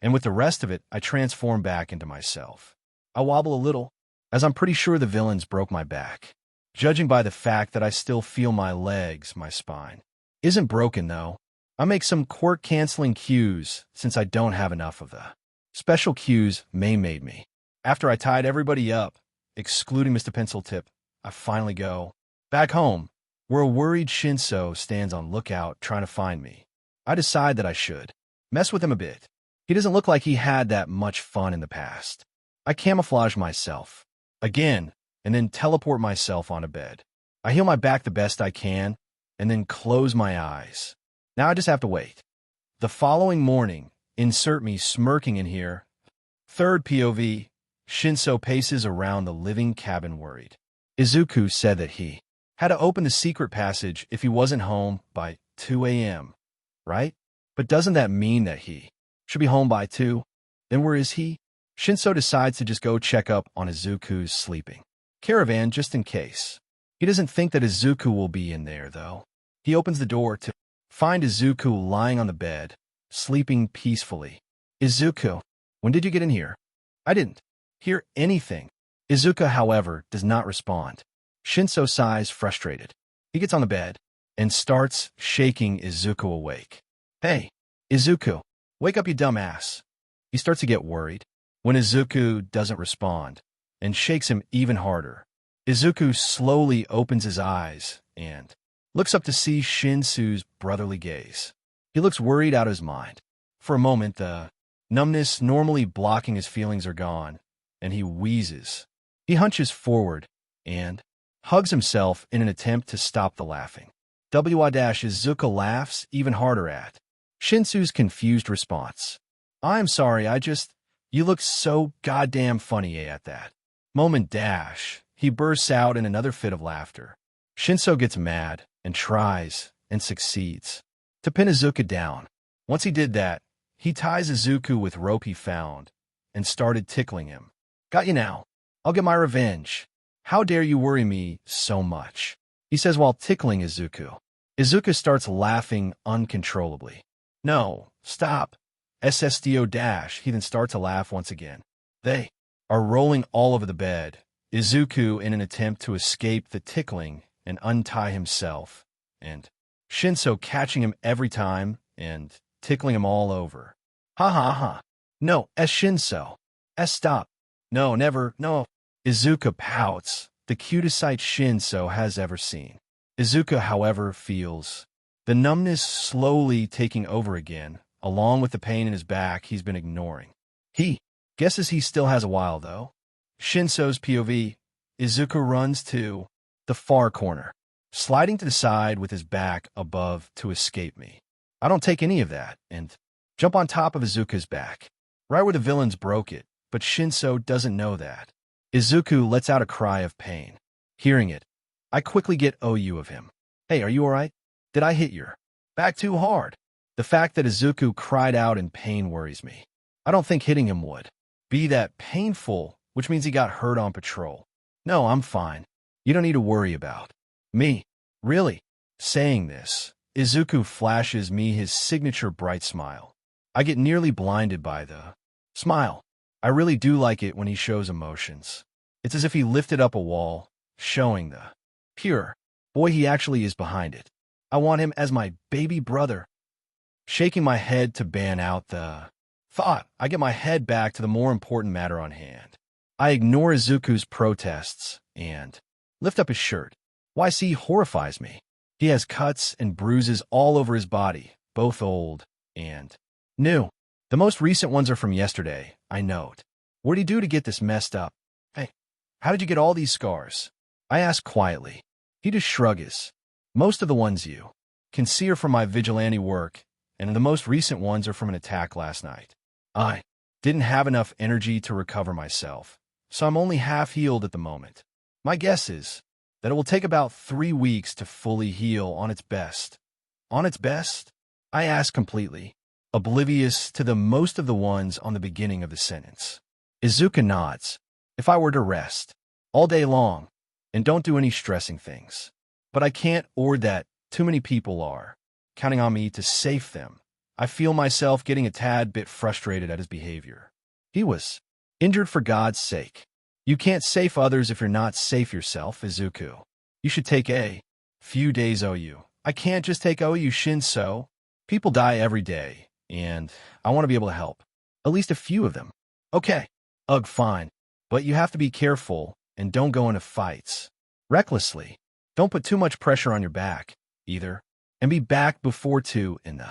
and with the rest of it, I transform back into myself. I wobble a little, as I'm pretty sure the villains broke my back. Judging by the fact that I still feel my legs, my spine isn't broken, though. I make some quirk-canceling cues since I don't have enough of the special cues May made me. After I tied everybody up, excluding Mr. Pencil Tip, I finally go back home, where a worried Shinso stands on lookout trying to find me. I decide that I should mess with him a bit. He doesn't look like he had that much fun in the past. I camouflage myself again and then teleport myself on a bed. I heal my back the best I can and then close my eyes. Now I just have to wait. The following morning, insert me smirking in here. Third POV, Shinso paces around the living cabin worried. Izuku said that he had to open the secret passage if he wasn't home by 2 a.m., right? But doesn't that mean that he should be home by 2? Then where is he? Shinso decides to just go check up on Izuku's sleeping caravan just in case. He doesn't think that Izuku will be in there, though. He opens the door to find Izuku lying on the bed, sleeping peacefully. Izuku, when did you get in here? I didn't hear anything. Izuku, however, does not respond. Shinso sighs frustrated. He gets on the bed and starts shaking Izuku awake. Hey, Izuku, wake up, you dumbass. He starts to get worried when Izuku doesn't respond and shakes him even harder. Izuku slowly opens his eyes and looks up to see Shinsu's brotherly gaze. He looks worried out of his mind. For a moment, the numbness normally blocking his feelings are gone, and he wheezes. He hunches forward and hugs himself in an attempt to stop the laughing. Izuku laughs even harder at Shinsu's confused response. I'm sorry, you look so goddamn funny at that moment. He bursts out in another fit of laughter. Shinso gets mad and tries and succeeds to pin Izuku down. Once he did that, he ties Izuku with rope he found and started tickling him. Got you now. I'll get my revenge. How dare you worry me so much? He says while tickling Izuku. Izuku starts laughing uncontrollably. No, stop. SSDO-. He then starts to laugh once again. They are rolling all over the bed, Izuku in an attempt to escape the tickling and untie himself, and Shinso catching him every time and tickling him all over. Ha ha ha. No, Shinso. Stop. No, never, no. Izuku pouts, the cutest sight Shinso has ever seen. Izuku, however, feels the numbness slowly taking over again, along with the pain in his back he's been ignoring. He guesses he still has a while, though. Shinso's POV, Izuku runs to the far corner, sliding to the side with his back above to escape me. I don't take any of that and jump on top of Izuku's back, right where the villains broke it, but Shinso doesn't know that. Izuku lets out a cry of pain. Hearing it, I quickly get OU of him. Hey, are you alright? Did I hit your back too hard? The fact that Izuku cried out in pain worries me. I don't think hitting him would be that painful, which means he got hurt on patrol. No, I'm fine. You don't need to worry about me. Really? Saying this, Izuku flashes me his signature bright smile. I get nearly blinded by the smile. I really do like it when he shows emotions. It's as if he lifted up a wall, showing the pure boy he actually is behind it. I want him as my baby brother. Shaking my head to ban out the thought, I get my head back to the more important matter on hand. I ignore Izuku's protests and lift up his shirt. YC horrifies me. He has cuts and bruises all over his body, both old and new. The most recent ones are from yesterday, I note. What'd he do to get this messed up? Hey, how did you get all these scars? I ask quietly. He just shrugs. Most of the ones you can see are from my vigilante work, and the most recent ones are from an attack last night. I didn't have enough energy to recover myself, so I'm only half healed at the moment. My guess is that it will take about 3 weeks to fully heal on its best. On its best? I ask completely, oblivious to the most of the ones on the beginning of the sentence. Izuku nods. If I were to rest all day long and don't do any stressing things. But I can't, or that too many people are counting on me to save them. I feel myself getting a tad bit frustrated at his behavior. He was injured, for God's sake. You can't save others if you're not safe yourself, Izuku. You should take a few days OU. I can't just take OU, Shinso. People die every day, and I want to be able to help. At least a few of them. Okay. Ugh, fine. But you have to be careful and don't go into fights. Recklessly. Don't put too much pressure on your back, either. And be back before 2 in the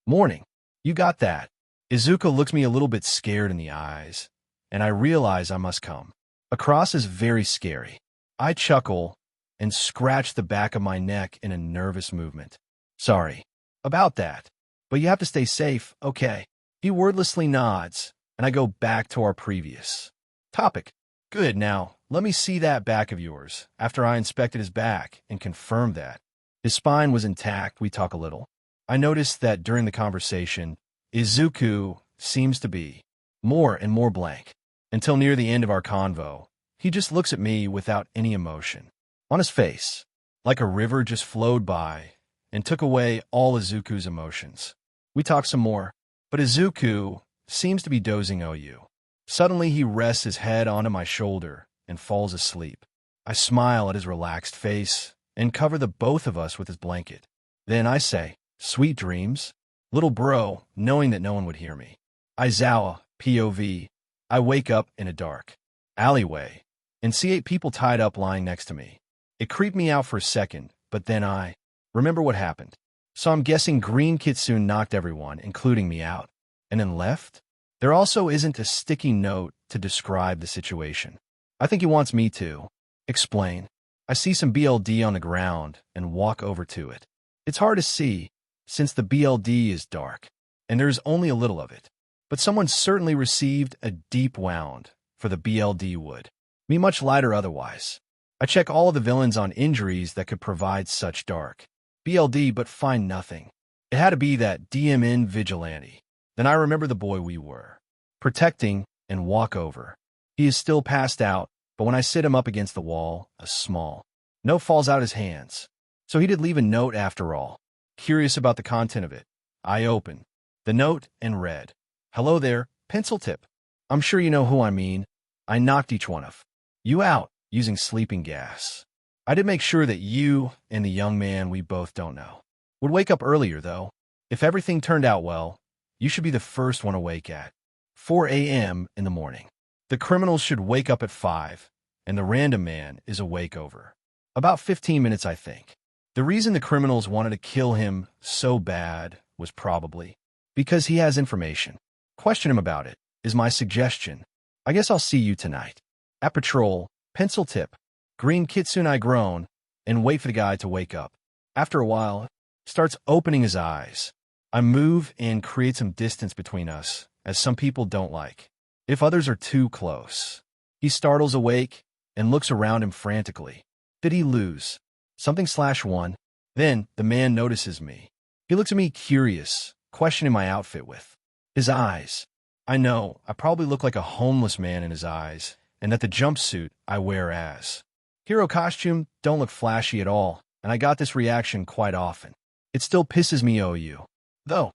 morning. You got that. Izuku looks me a little bit scared in the eyes, and I realize I must come. Across is very scary. I chuckle and scratch the back of my neck in a nervous movement. Sorry about that, but you have to stay safe, okay? He wordlessly nods, and I go back to our previous topic. Good, now, let me see that back of yours. After I inspected his back and confirmed that his spine was intact, we talk a little. I noticed that during the conversation, Izuku seems to be more and more blank. Until near the end of our convo, he just looks at me without any emotion. On his face, like a river just flowed by and took away all Izuku's emotions. We talk some more, but Izuku seems to be dozing OU. Suddenly he rests his head onto my shoulder and falls asleep. I smile at his relaxed face and cover the both of us with his blanket. Then I say, "Sweet dreams, little bro," knowing that no one would hear me. Aizawa, POV. I wake up in a dark alleyway and see 8 people tied up lying next to me. It creeped me out for a second, but then I remember what happened. So I'm guessing Green Kitsune knocked everyone, including me, out, and then left? There also isn't a sticky note to describe the situation. I think he wants me to explain. I see some BLD on the ground and walk over to it. It's hard to see, since the BLD is dark, and there's only a little of it. But someone certainly received a deep wound, for the BLD would be much lighter otherwise. I check all of the villains on injuries that could provide such dark BLD, but find nothing. It had to be that DMN vigilante. Then I remember the boy we were protecting and walk over. He is still passed out, but when I sit him up against the wall, a small note falls out of his hands. So he did leave a note after all. Curious about the content of it, I open the note and read, "Hello there, pencil tip. I'm sure you know who I mean. I knocked each one of you out using sleeping gas. I did make sure that you and the young man we both don't know would wake up earlier, though. If everything turned out well, you should be the first one awake at 4 a.m. in the morning. The criminals should wake up at 5, and the random man is awake over about 15 minutes, I think. The reason the criminals wanted to kill him so bad was probably because he has information. Question him about it, is my suggestion. I guess I'll see you tonight. At patrol, pencil tip. Green Kitsune, I groan, and wait for the guy to wake up. After a while, starts opening his eyes. I move and create some distance between us, as some people don't like if others are too close. He startles awake and looks around him frantically. Did he lose something/1? Then the man notices me. He looks at me curious, questioning my outfit with his eyes. I know I probably look like a homeless man in his eyes, and that the jumpsuit I wear as hero costume don't look flashy at all, and I got this reaction quite often. It still pisses me OU. Though,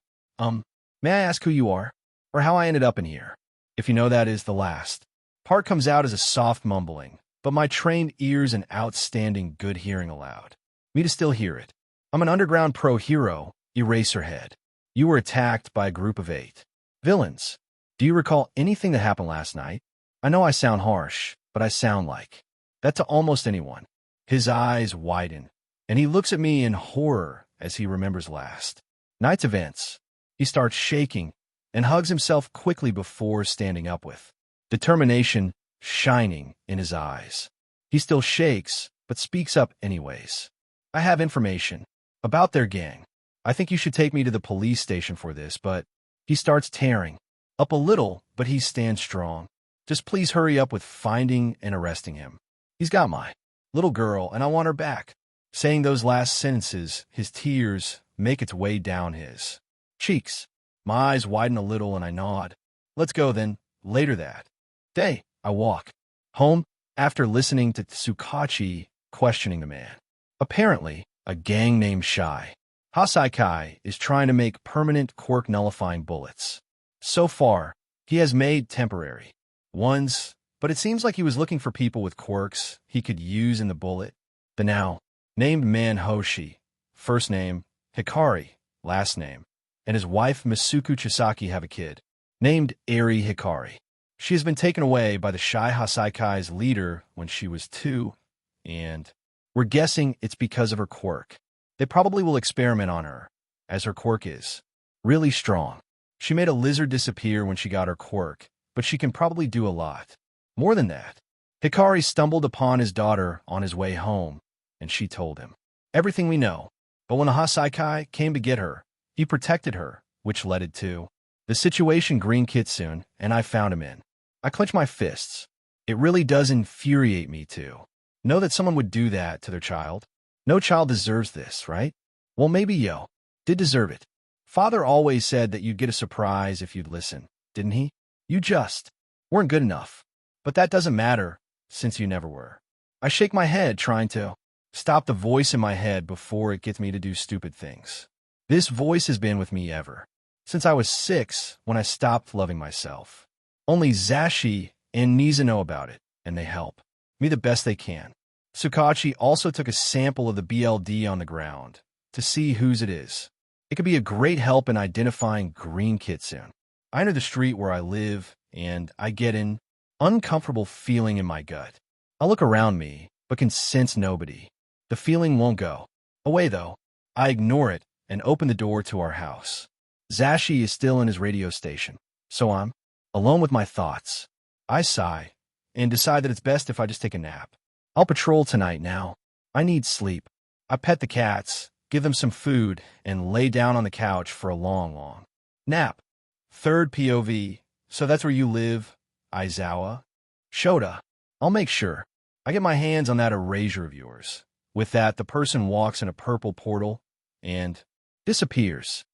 may I ask who you are? Or how I ended up in here? If you know, that is the last part comes out as a soft mumbling, but my trained ears and outstanding good hearing allowed me to still hear it. I'm an underground pro hero, Eraserhead. You were attacked by a group of 8 villains. Do you recall anything that happened last night? I know I sound harsh, but I sound like that to almost anyone. His eyes widen, and he looks at me in horror as he remembers last night's events. He starts shaking and hugs himself quickly before standing up with determination shining in his eyes. He still shakes, but speaks up anyways. I have information about their gang. I think you should take me to the police station for this, but he starts tearing up a little, but he stands strong. Just please hurry up with finding and arresting him. He's got my little girl, and I want her back. Saying those last sentences, his tears make its way down his cheeks. My eyes widen a little, and I nod. Let's go then. Later that day, I walk home after listening to Tsukachi questioning the man. Apparently, a gang named Shai Hasaikai is trying to make permanent quirk-nullifying bullets. So far, he has made temporary ones, but it seems like he was looking for people with quirks he could use in the bullet. The now named man Hoshi, first name Hikari, last name and his wife Misuku Chisaki have a kid, named Eri Hikari. She has been taken away by the Shy Hasaikai's leader when she was 2, and we're guessing it's because of her quirk. They probably will experiment on her, as her quirk is really strong. She made a lizard disappear when she got her quirk, but she can probably do a lot more than that. Hikari stumbled upon his daughter on his way home, and she told him everything we know. But when the Hasaikai came to get her, he protected her, which led to the situation Green Kitsune and I found him in. I clench my fists. It really does infuriate me to know that someone would do that to their child. No child deserves this, right? Well, maybe Yo did deserve it. Father always said that you'd get a surprise if you'd listen, didn't he? You just weren't good enough. But that doesn't matter, since you never were. I shake my head, trying to stop the voice in my head before it gets me to do stupid things. This voice has been with me ever since I was 6, when I stopped loving myself. Only Zashi and Niza know about it, and they help me the best they can. Tsukachi also took a sample of the BLD on the ground to see whose it is. It could be a great help in identifying Green Kitsune. I enter the street where I live, and I get an uncomfortable feeling in my gut. I look around me, but can sense nobody. The feeling won't go away, though. I ignore it and open the door to our house. Zashi is still in his radio station, so I'm alone with my thoughts. I sigh and decide that it's best if I just take a nap. I'll patrol tonight now. I need sleep. I pet the cats, give them some food, and lay down on the couch for a long nap. Third POV. So that's where you live, Aizawa? Shota. I'll make sure. I get my hands on that erasure of yours. With that, the person walks in a purple portal and disappears.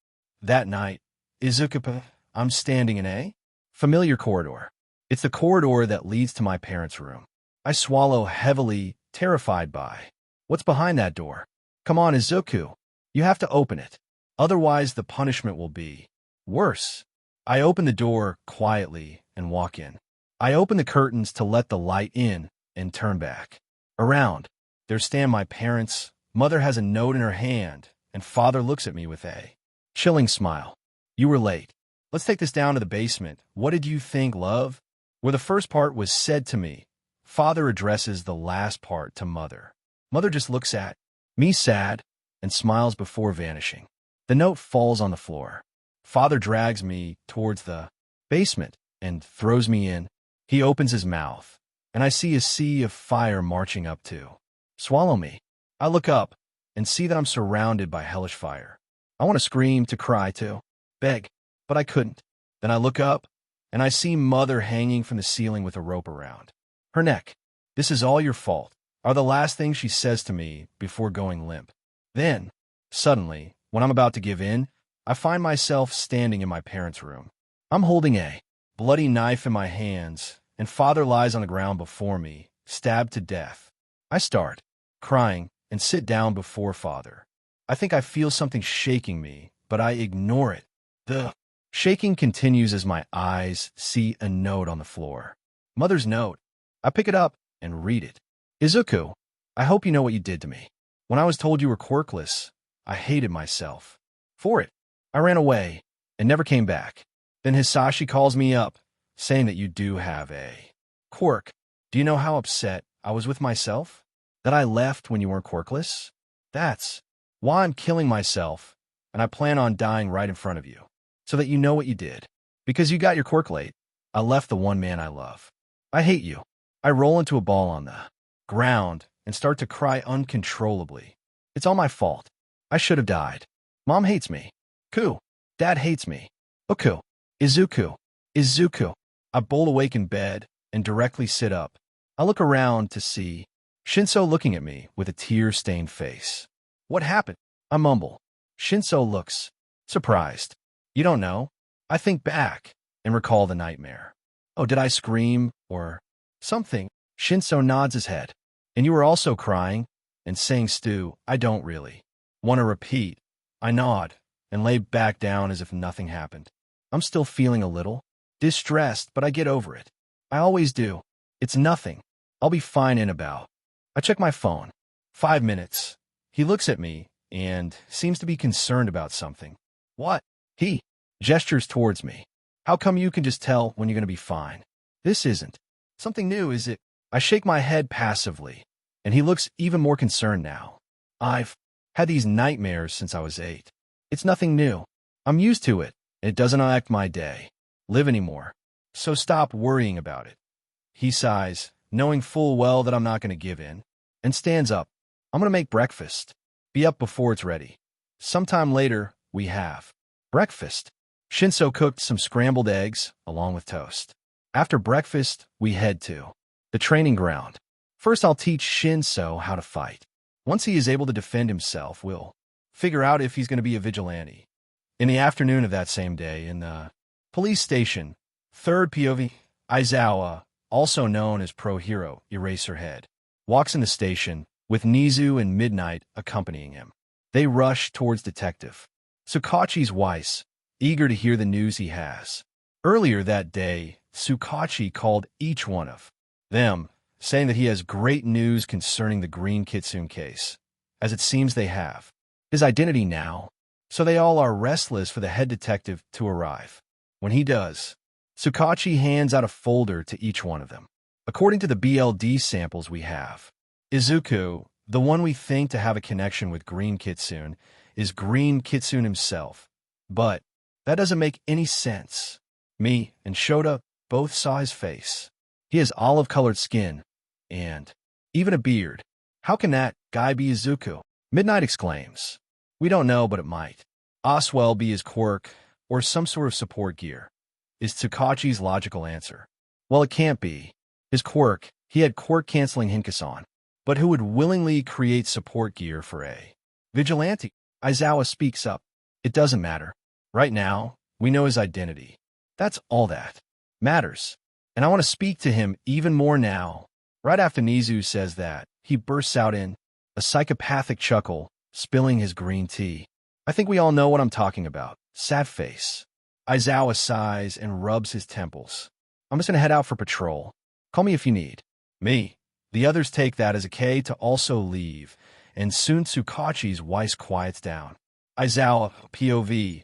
That night, Izuku, I'm standing in a familiar corridor. It's the corridor that leads to my parents' room. I swallow heavily, terrified by what's behind that door. Come on, Izuku. You have to open it. Otherwise, the punishment will be worse. I open the door quietly and walk in. I open the curtains to let the light in and turn back around. There stand my parents. Mother has a note in her hand, and Father looks at me with a chilling smile. You were late. Let's take this down to the basement. What did you think, love? Where the first part was said to me, Father addresses the last part to Mother. Mother just looks at me sad and smiles before vanishing. The note falls on the floor. Father drags me towards the basement and throws me in. He opens his mouth, and I see a sea of fire marching up to swallow me. I look up and see that I'm surrounded by hellish fire. I want to scream, to cry, to beg, but I couldn't. Then I look up, and I see Mother hanging from the ceiling with a rope around her neck. This is all your fault, are the last things she says to me before going limp. Then, suddenly, when I'm about to give in, I find myself standing in my parents' room. I'm holding a bloody knife in my hands, and Father lies on the ground before me, stabbed to death. I start crying and sit down before Father. I think I feel something shaking me, but I ignore it. The shaking continues as my eyes see a note on the floor. Mother's note. I pick it up and read it. Izuku, I hope you know what you did to me. When I was told you were quirkless, I hated myself for it. I ran away and never came back. Then Hisashi calls me up, saying that you do have a quirk. Do you know how upset I was with myself? That I left when you weren't quirkless? That's why I'm killing myself, and I plan on dying right in front of you, so that you know what you did. Because you got your quirk late, I left the one man I love. I hate you. I roll into a ball on the ground and start to cry uncontrollably. It's all my fault. I should have died. Mom hates me. Ku. Dad hates me. Oku. Izuku. Izuku. I bolt awake in bed and directly sit up. I look around to see Shinso looking at me with a tear-stained face. What happened? I mumble. Shinso looks surprised. You don't know? I think back and recall the nightmare. Oh, did I scream or something? Shinso nods his head. And you were also crying and saying stew. I don't really want to repeat. I nod and lay back down as if nothing happened. I'm still feeling a little distressed, but I get over it. I always do. It's nothing. I'll be fine in about. I check my phone. 5 minutes. He looks at me and seems to be concerned about something. What? He gestures towards me. How come you can just tell when you're going to be fine? This isn't something new, is it? I shake my head passively, and he looks even more concerned now. I've had these nightmares since I was 8. It's nothing new. I'm used to it, and it doesn't affect my day, live anymore. So stop worrying about it. He sighs, knowing full well that I'm not going to give in, and stands up. I'm going to make breakfast. Be up before it's ready. Sometime later, we have breakfast. Shinso cooked some scrambled eggs along with toast. After breakfast, we head to the training ground. First, I'll teach Shinso how to fight. Once he is able to defend himself, we'll figure out if he's going to be a vigilante. In the afternoon of that same day, in the police station, third POV, Aizawa, also known as Pro Hero Eraserhead, walks in the station with Nizu and Midnight accompanying him. They rush towards Detective Tsukachi's Weiss, eager to hear the news he has. Earlier that day, Tsukachi called each one of them, saying that he has great news concerning the Green Kitsune case, as it seems they have his identity now, so they all are restless for the head detective to arrive. When he does, Tsukachi hands out a folder to each one of them. According to the BLD samples we have, Izuku, the one we think to have a connection with Green Kitsune, is Green Kitsune himself. But that doesn't make any sense. Me and Shota both saw his face. He has olive-colored skin and even a beard. How can that guy be Izuku? Midnight exclaims. We don't know, but it might. Oswell be his quirk or some sort of support gear, is Tsukachi's logical answer. Well, it can't be his quirk. He had quirk-canceling Hinkasan. But who would willingly create support gear for a vigilante? Aizawa speaks up. It doesn't matter. Right now, we know his identity. That's all that matters. And I want to speak to him even more now. Right after Nizu says that, he bursts out in a psychopathic chuckle, spilling his green tea. I think we all know what I'm talking about. Sad face. Aizawa sighs and rubs his temples. I'm just going to head out for patrol. Call me if you need me. The others take that as a K to also leave, and soon Tsukachi's Weiss quiets down. Aizawa, POV.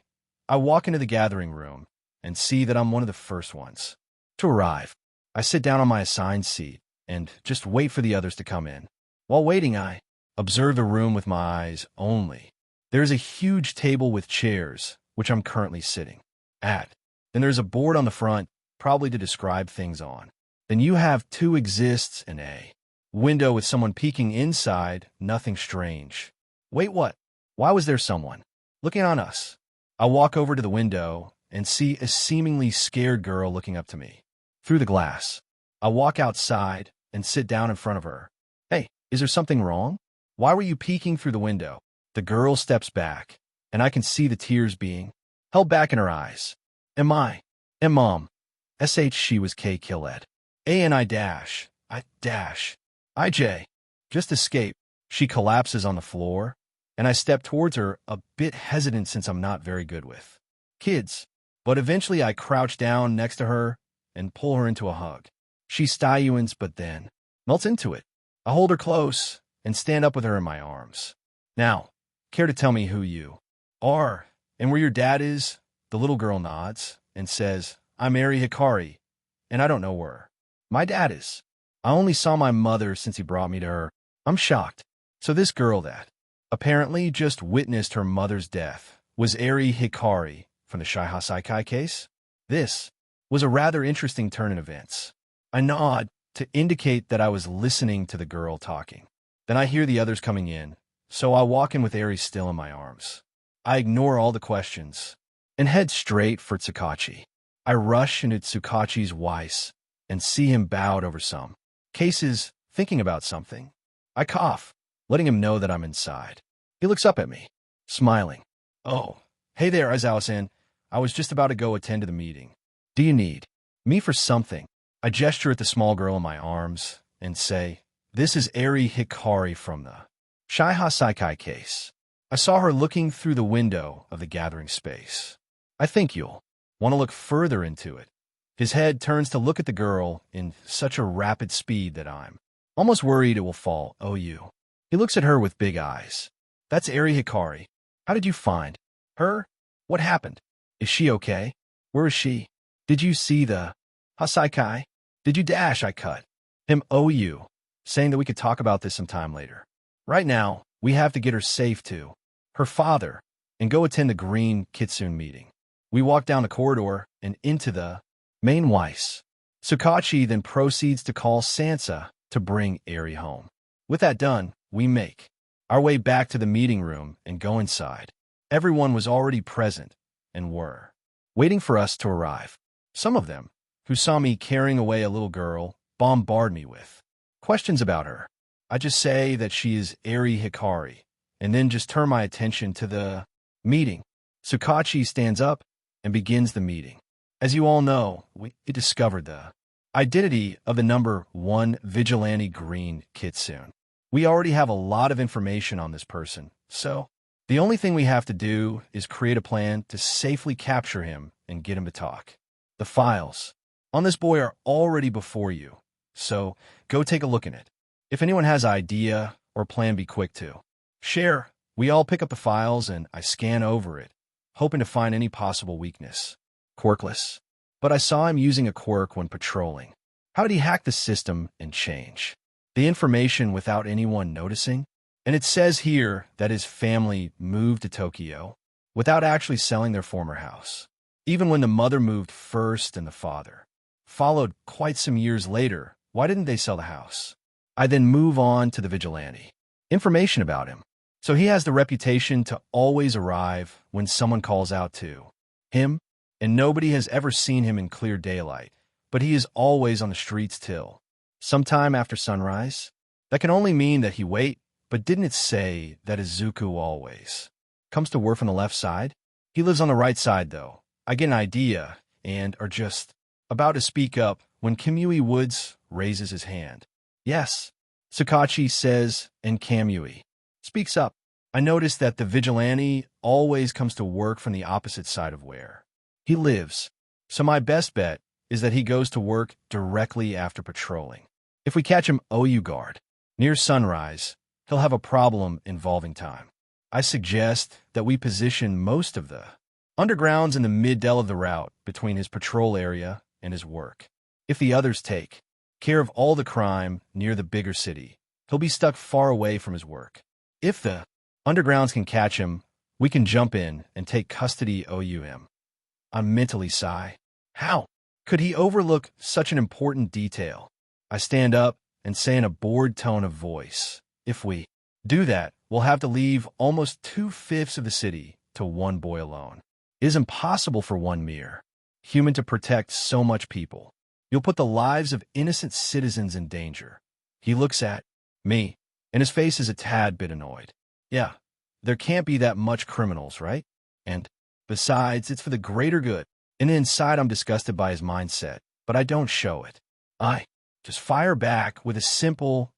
I walk into the gathering room and see that I'm one of the first ones to arrive. I sit down on my assigned seat and just wait for the others to come in. While waiting, I observe the room with my eyes only. There's a huge table with chairs, which I'm currently sitting at. Then there's a board on the front, probably to describe things on. Then you have two exists and a window with someone peeking inside, nothing strange. Wait, what? Why was there someone looking on us? I walk over to the window and see a seemingly scared girl looking up to me through the glass. I walk outside and sit down in front of her. Hey, is there something wrong? Why were you peeking through the window? The girl steps back, and I can see the tears being held back in her eyes. Mom. She was K Killed. I dash. IJ. Just escape. She collapses on the floor, and I step towards her, a bit hesitant since I'm not very good with kids. But eventually I crouch down next to her and pull her into a hug. She styuans, but then melts into it. I hold her close and stand up with her in my arms. Now, care to tell me who you are and where your dad is? The little girl nods and says, I'm Eri Hikari, and I don't know where my dad is. I only saw my mother since he brought me to her. I'm shocked. So this girl that apparently just witnessed her mother's death was Eri Hikari from the Shai Hasaikai case? This was a rather interesting turn in events. I nod to indicate that I was listening to the girl talking. Then I hear the others coming in, so I walk in with Eri still in my arms. I ignore all the questions and head straight for Tsukachi. I rush into Tsukachi's Weiss and see him bowed over some cases, thinking about something. I cough, letting him know that I'm inside. He looks up at me, smiling. Oh, hey there, Aizawa-san. I was just about to go attend to the meeting. Do you need me for something? I gesture at the small girl in my arms and say, this is Eri Hikari from the Shai Hasaikai case. I saw her looking through the window of the gathering space. I think you'll want to look further into it. His head turns to look at the girl in such a rapid speed that I'm almost worried it will fall. Oh, you. He looks at her with big eyes. That's Eri Hikari. How did you find her? What happened? Is she okay? Where is she? Did you see the Hasaikai? Did you dash? I cut him OU, saying that we could talk about this sometime later. Right now, we have to get her safe to her father and go attend the Green Kitsune meeting. We walk down the corridor and into the main Weiss. Sukachi then proceeds to call Sansa to bring Eri home. With that done, we make our way back to the meeting room and go inside. Everyone was already present and were waiting for us to arrive. Some of them, who saw me carrying away a little girl, bombard me with questions about her. I just say that she is Eri Hikari, and then just turn my attention to the meeting. Sukachi stands up and begins the meeting. As you all know, we discovered the identity of the number 1 vigilante Green Kitsune. We already have a lot of information on this person, so the only thing we have to do is create a plan to safely capture him and get him to talk. The files on this boy are already before you, so go take a look at it. If anyone has an idea or plan, be quick to share. We all pick up the files and I scan over it, hoping to find any possible weakness. Quirkless. But I saw him using a quirk when patrolling. How did he hack the system and change the information without anyone noticing? And it says here that his family moved to Tokyo without actually selling their former house. Even when the mother moved first and the father followed quite some years later, why didn't they sell the house? I then move on to the vigilante. Information about him. So he has the reputation to always arrive when someone calls out to him, and nobody has ever seen him in clear daylight, but he is always on the streets till sometime after sunrise. That can only mean that he wait, but didn't it say that Izuku always comes to work on the left side? He lives on the right side, though. I get an idea and are just about to speak up when Kamui Woods raises his hand. Yes, Sukachi says, and Kamui speaks up. I notice that the vigilante always comes to work from the opposite side of where he lives, so my best bet is that he goes to work directly after patrolling. If we catch him OU guard near sunrise, he'll have a problem involving time. I suggest that we position most of the undergrounds in the middle of the route between his patrol area and his work. If the others take care of all the crime near the bigger city, he'll be stuck far away from his work. If the undergrounds can catch him, we can jump in and take custody OUM. I mentally sigh. How could he overlook such an important detail? I stand up and say in a bored tone of voice, if we do that, we'll have to leave almost 2/5 of the city to one boy alone. It is impossible for one mere human to protect so much people. You'll put the lives of innocent citizens in danger. He looks at me, and his face is a tad bit annoyed. Yeah, there can't be that much criminals, right? And besides, it's for the greater good. And inside, I'm disgusted by his mindset, but I don't show it. I just fire back with a simple,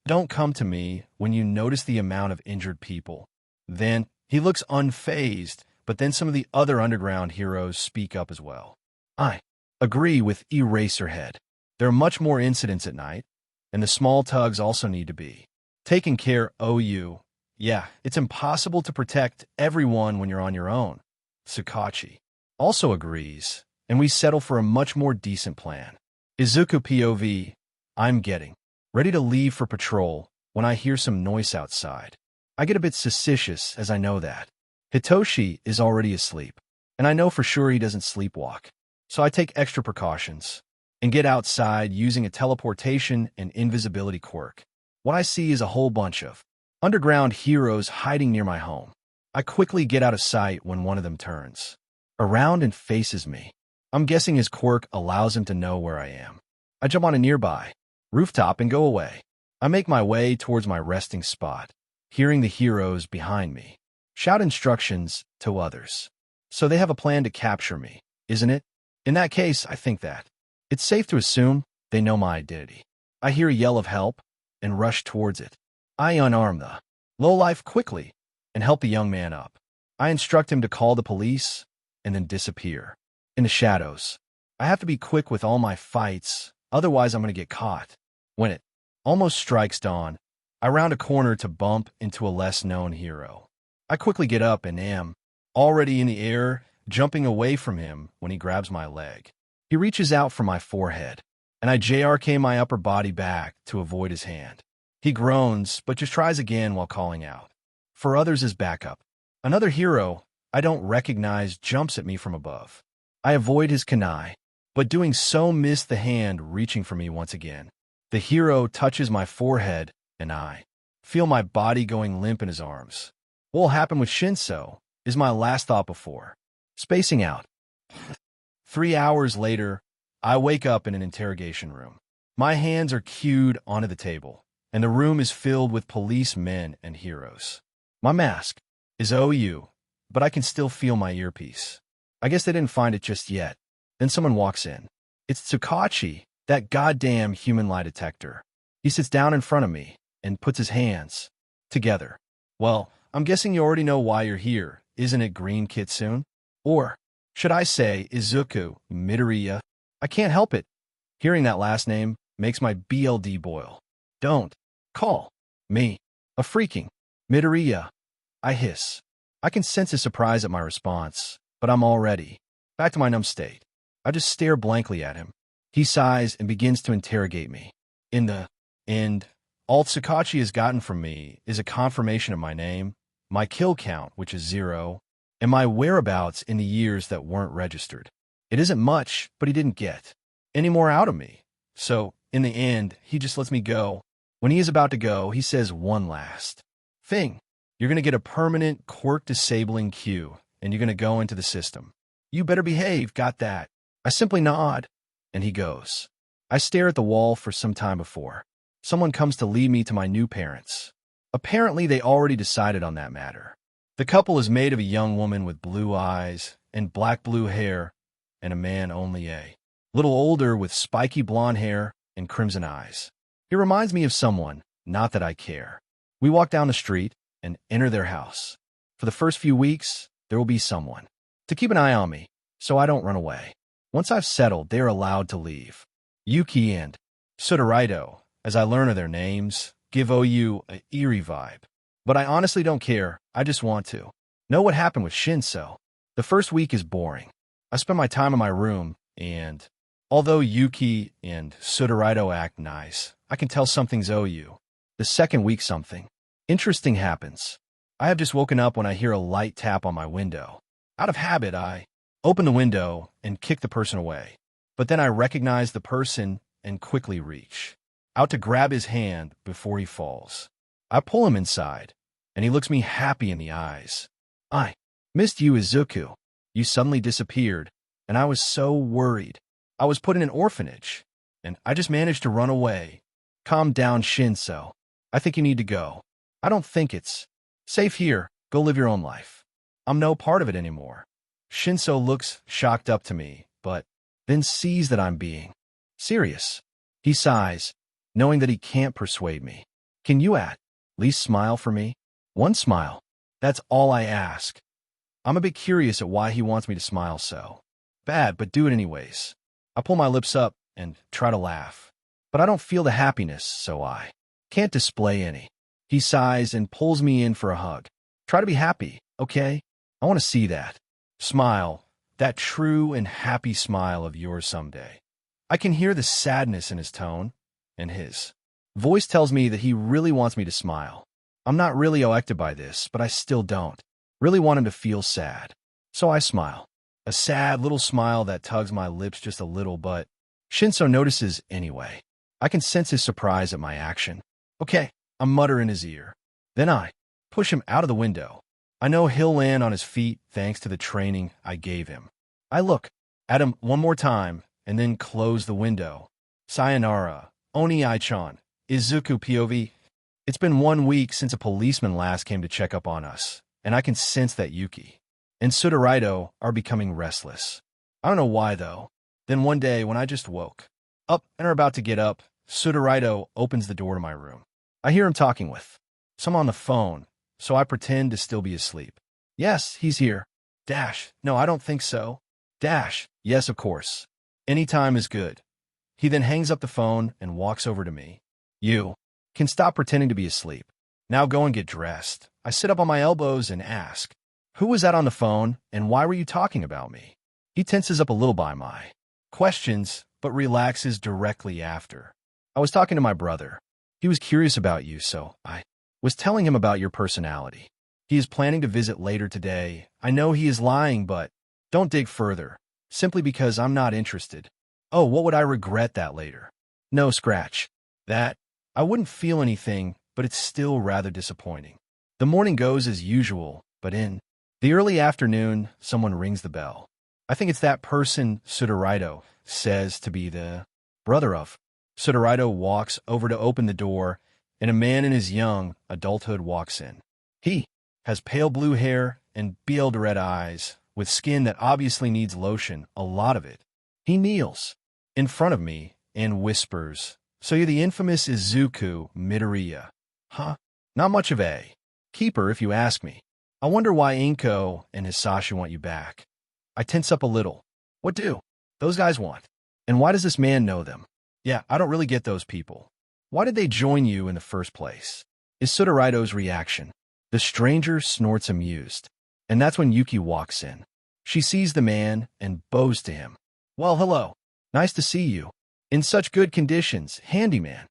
don't come to me when you notice the amount of injured people. Then he looks unfazed, but then some of the other underground heroes speak up as well. I agree with Eraserhead. There are much more incidents at night, and the small tugs also need to be taken care OU. Yeah, it's impossible to protect everyone when you're on your own. Sukachi also agrees, and we settle for a much more decent plan. Izuku POV, I'm getting ready to leave for patrol when I hear some noise outside. I get a bit suspicious as I know that Hitoshi is already asleep, and I know for sure he doesn't sleepwalk. So I take extra precautions and get outside using a teleportation and invisibility quirk. What I see is a whole bunch of underground heroes hiding near my home. I quickly get out of sight when one of them turns around and faces me. I'm guessing his quirk allows him to know where I am. I jump on a nearby rooftop and go away. I make my way towards my resting spot, hearing the heroes behind me shout instructions to others. So they have a plan to capture me, isn't it? In that case, I think that it's safe to assume they know my identity. I hear a yell of help and rush towards it. I unarm the lowlife quickly and help the young man up. I instruct him to call the police and then disappear in the shadows. I have to be quick with all my fights, otherwise I'm going to get caught. When it almost strikes dawn, I round a corner to bump into a less-known hero. I quickly get up and am already in the air, jumping away from him when he grabs my leg. He reaches out for my forehead, and I JRK my upper body back to avoid his hand. He groans, but just tries again while calling out for others as backup. Another hero I don't recognize jumps at me from above. I avoid his kunai, but doing so miss the hand reaching for me once again. The hero touches my forehead, and I feel my body going limp in his arms. What will happen with Shinso is my last thought before spacing out. 3 hours later, I wake up in an interrogation room. My hands are cued onto the table, and the room is filled with policemen and heroes. My mask is OU, but I can still feel my earpiece. I guess they didn't find it just yet. Then someone walks in. It's Tsukachi, that goddamn human lie detector. He sits down in front of me and puts his hands together. Well, I'm guessing you already know why you're here, isn't it, Green Kitsune? Or should I say Izuku Midoriya? I can't help it. Hearing that last name makes my BLD boil. Don't call me a freaking Midoriya, I hiss. I can sense his surprise at my response, but I'm already back to my numb state. I just stare blankly at him. He sighs and begins to interrogate me. In the end, all Tsukachi has gotten from me is a confirmation of my name, my kill count, which is 0, and my whereabouts in the years that weren't registered. It isn't much, but he didn't get any more out of me. So, in the end, he just lets me go. When he is about to go, he says one last thing. You're going to get a permanent quirk-disabling cue, and you're going to go into the system. You better behave, got that? I simply nod, and he goes. I stare at the wall for some time before someone comes to lead me to my new parents. Apparently, they already decided on that matter. The couple is made of a young woman with blue eyes and black-blue hair, and a man only a little older with spiky blonde hair and crimson eyes. He reminds me of someone, not that I care. We walk down the street and enter their house. For the first few weeks, there will be someone to keep an eye on me, so I don't run away. Once I've settled, they are allowed to leave. Yuki and Sudaraito, as I learn of their names, give OU an eerie vibe. But I honestly don't care, I just want to know what happened with Shinso. The first week is boring. I spend my time in my room, and although Yuki and Sudaraito act nice, I can tell something's OU. The second week, something interesting happens. I have just woken up when I hear a light tap on my window. Out of habit, I open the window and kick the person away. But then I recognize the person and quickly reach out to grab his hand before he falls. I pull him inside, and he looks me happy in the eyes. I missed you, Izuku. You suddenly disappeared, and I was so worried. I was put in an orphanage, and I just managed to run away. Calm down, Shinso. I think you need to go. I don't think it's safe here. Go live your own life. I'm no part of it anymore. Shinso looks shocked up to me, but then sees that I'm being serious. He sighs, knowing that he can't persuade me. Can you at least smile for me? One smile. That's all I ask. I'm a bit curious at why he wants me to smile so bad, but do it anyways. I pull my lips up and try to laugh, but I don't feel the happiness, so I can't display any. He sighs and pulls me in for a hug. Try to be happy, okay? I want to see that smile, that true and happy smile of yours someday. I can hear the sadness in his tone, and his voice tells me that he really wants me to smile. I'm not really affected by this, but I still don't really want him to feel sad. So I smile. A sad little smile that tugs my lips just a little, but Shinso notices anyway. I can sense his surprise at my action. Okay, I mutter in his ear. Then I push him out of the window. I know he'll land on his feet thanks to the training I gave him. I look at him one more time and then close the window. Sayonara, Oni-chan, Izuku POV. It's been 1 week since a policeman last came to check up on us, and I can sense that Yuki and Sudaraito are becoming restless. I don't know why, though. Then one day, when I just woke up and are about to get up, Sudaraito opens the door to my room. I hear him talking with someone on the phone, so I pretend to still be asleep. Yes, he's here. Dash, no, I don't think so. Dash, yes, of course. Any time is good. He then hangs up the phone and walks over to me. You can stop pretending to be asleep. Now go and get dressed. I sit up on my elbows and ask, Who was that on the phone, and why were you talking about me? He tenses up a little by my questions, but relaxes directly after. I was talking to my brother. He was curious about you, so I was telling him about your personality. He is planning to visit later today. I know he is lying, but don't dig further, simply because I'm not interested. Oh, what would I regret that later? No, scratch that. I wouldn't feel anything, but it's still rather disappointing. The morning goes as usual, but in the early afternoon, someone rings the bell. I think it's that person Sudorito says to be the brother of. Sudorito walks over to open the door, and a man in his young adulthood walks in. He has pale blue hair and beard red eyes, with skin that obviously needs lotion, a lot of it. He kneels in front of me and whispers, "So you're the infamous Izuku Midoriya, huh? Not much of a keeper, if you ask me. I wonder why Inko and Hisashi want you back." I tense up a little. What do those guys want? And why does this man know them? Yeah, I don't really get those people. Why did they join you in the first place? Is Sudorito's reaction. The stranger snorts amused. And that's when Yuki walks in. She sees the man and bows to him. Well, hello. Nice to see you. In such good conditions, handyman.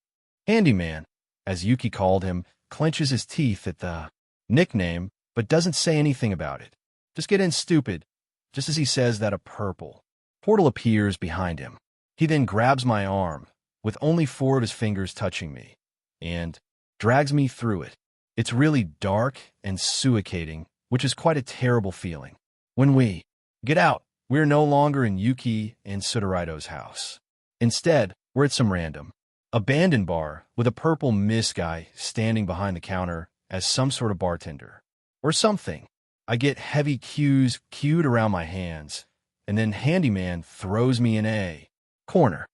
Handyman, as Yuki called him, clenches his teeth at the nickname, but doesn't say anything about it. Just get in, stupid. Just as he says that, a purple portal appears behind him. He then grabs my arm, with only 4 of his fingers touching me, and drags me through it. It's really dark and suffocating, which is quite a terrible feeling. When we get out, we're no longer in Yuki and Sudorito's house. Instead, we're at some random abandoned bar with a purple mist guy standing behind the counter as some sort of bartender. Or something. I get heavy cues cued around my hands, and then Handyman throws me in a corner.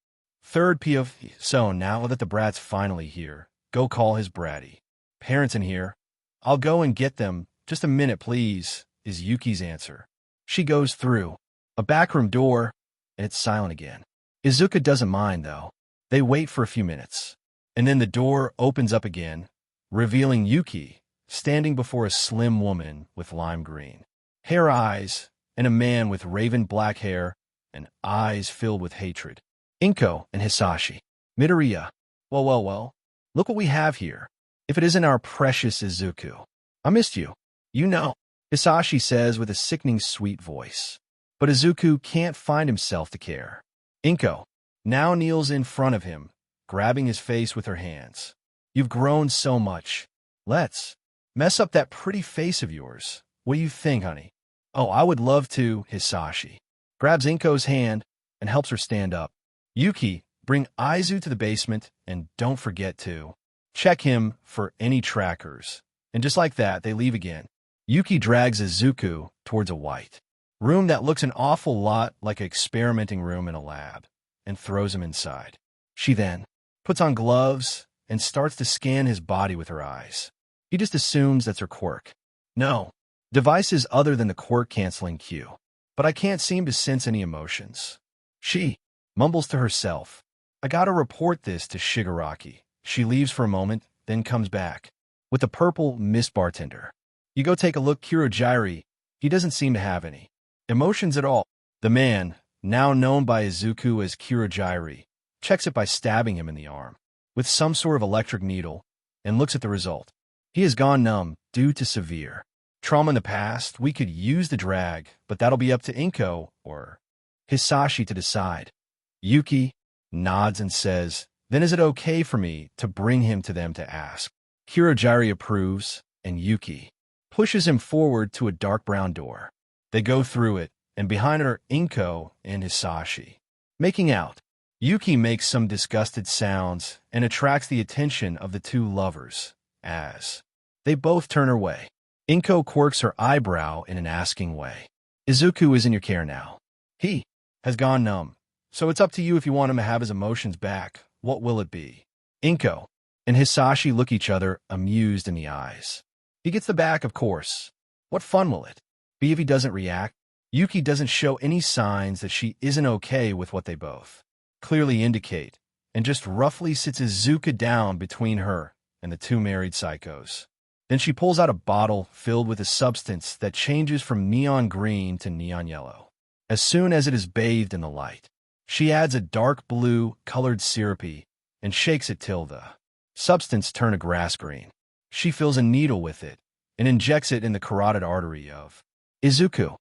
Third POV. So now that the brat's finally here, go call his bratty parents in here. I'll go and get them. Just a minute, please, is Yuki's answer. She goes through a backroom door, and it's silent again. Izuku doesn't mind, though. They wait for a few minutes, and then the door opens up again, revealing Yuki standing before a slim woman with lime green hair, eyes, and a man with raven black hair and eyes filled with hatred. Inko and Hisashi. Midoriya. Well, look what we have here. If it isn't our precious Izuku. I missed you. You know, Hisashi says with a sickening sweet voice. But Izuku can't find himself to care. Inko now kneels in front of him, grabbing his face with her hands. You've grown so much. Let's mess up that pretty face of yours. What do you think, honey? Oh, I would love to, Hisashi. Grabs Inko's hand and helps her stand up. Yuki, bring Izu to the basement and don't forget to check him for any trackers. And just like that, they leave again. Yuki drags Izuku towards a white room that looks an awful lot like an experimenting room in a lab and throws him inside. She then puts on gloves and starts to scan his body with her eyes. He just assumes that's her quirk. No, devices other than the quirk-canceling cue. But I can't seem to sense any emotions. She mumbles to herself. I gotta report this to Shigaraki. She leaves for a moment, then comes back with the purple mist bartender. You go take a look, Kurogiri. He doesn't seem to have any emotions at all. The man, now known by Izuku as Kurogiri, checks it by stabbing him in the arm with some sort of electric needle and looks at the result. He has gone numb due to severe trauma in the past. We could use the drag, but that'll be up to Inko or Hisashi to decide. Yuki nods and says, then is it okay for me to bring him to them to ask? Kurogiri approves, and Yuki pushes him forward to a dark brown door. They go through it, and behind it are Inko and Hisashi making out. Yuki makes some disgusted sounds and attracts the attention of the 2 lovers as they both turn her way. Inko quirks her eyebrow in an asking way. Izuku is in your care now. He has gone numb, so it's up to you if you want him to have his emotions back. What will it be? Inko and Hisashi look each other amused in the eyes. He gets the back, of course. What fun will it be if he doesn't react? Yuki doesn't show any signs that she isn't okay with what they both clearly indicate, and just roughly sits Izuku down between her and the 2 married psychos. Then she pulls out a bottle filled with a substance that changes from neon green to neon yellow. As soon as it is bathed in the light, she adds a dark blue colored syrupy and shakes it till the substance turn a grass green. She fills a needle with it and injects it in the carotid artery of Izuku.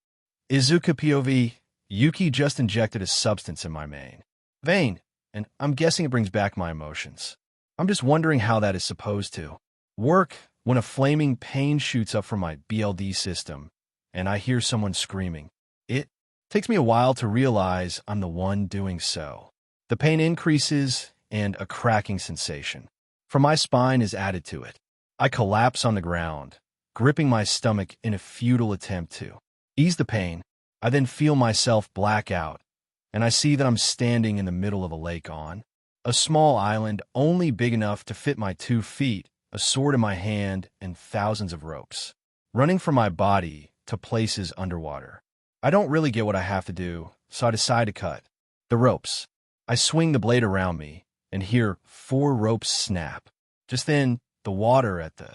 Izuku POV, Yuki just injected a substance in my main vein, and I'm guessing it brings back my emotions. I'm just wondering how that is supposed to work when a flaming pain shoots up from my BLD system and I hear someone screaming. It takes me a while to realize I'm the one doing so. The pain increases and a cracking sensation from my spine is added to it. I collapse on the ground, gripping my stomach in a futile attempt to ease the pain. I then feel myself black out, and I see that I'm standing in the middle of a lake on a small island only big enough to fit my 2 feet, a sword in my hand, and thousands of ropes running from my body to places underwater. I don't really get what I have to do, so I decide to cut the ropes. I swing the blade around me and hear 4 ropes snap. Just then, the water at the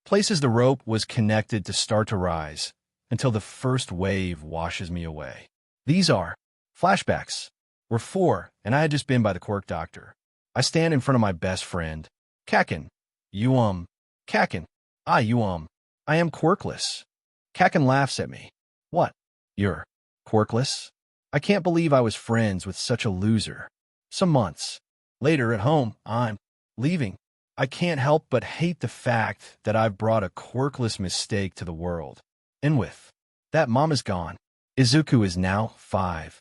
places the rope was connected to start to rise until the first wave washes me away. These are flashbacks. We're 4, and I had just been by the quirk doctor. I stand in front of my best friend, Kakin. Kakin. I am quirkless. Kakin laughs at me. What? You're quirkless? I can't believe I was friends with such a loser. Some months later at home, I'm leaving. I can't help but hate the fact that I've brought a quirkless mistake to the world. And with that, Mom is gone. Izuku is now 5.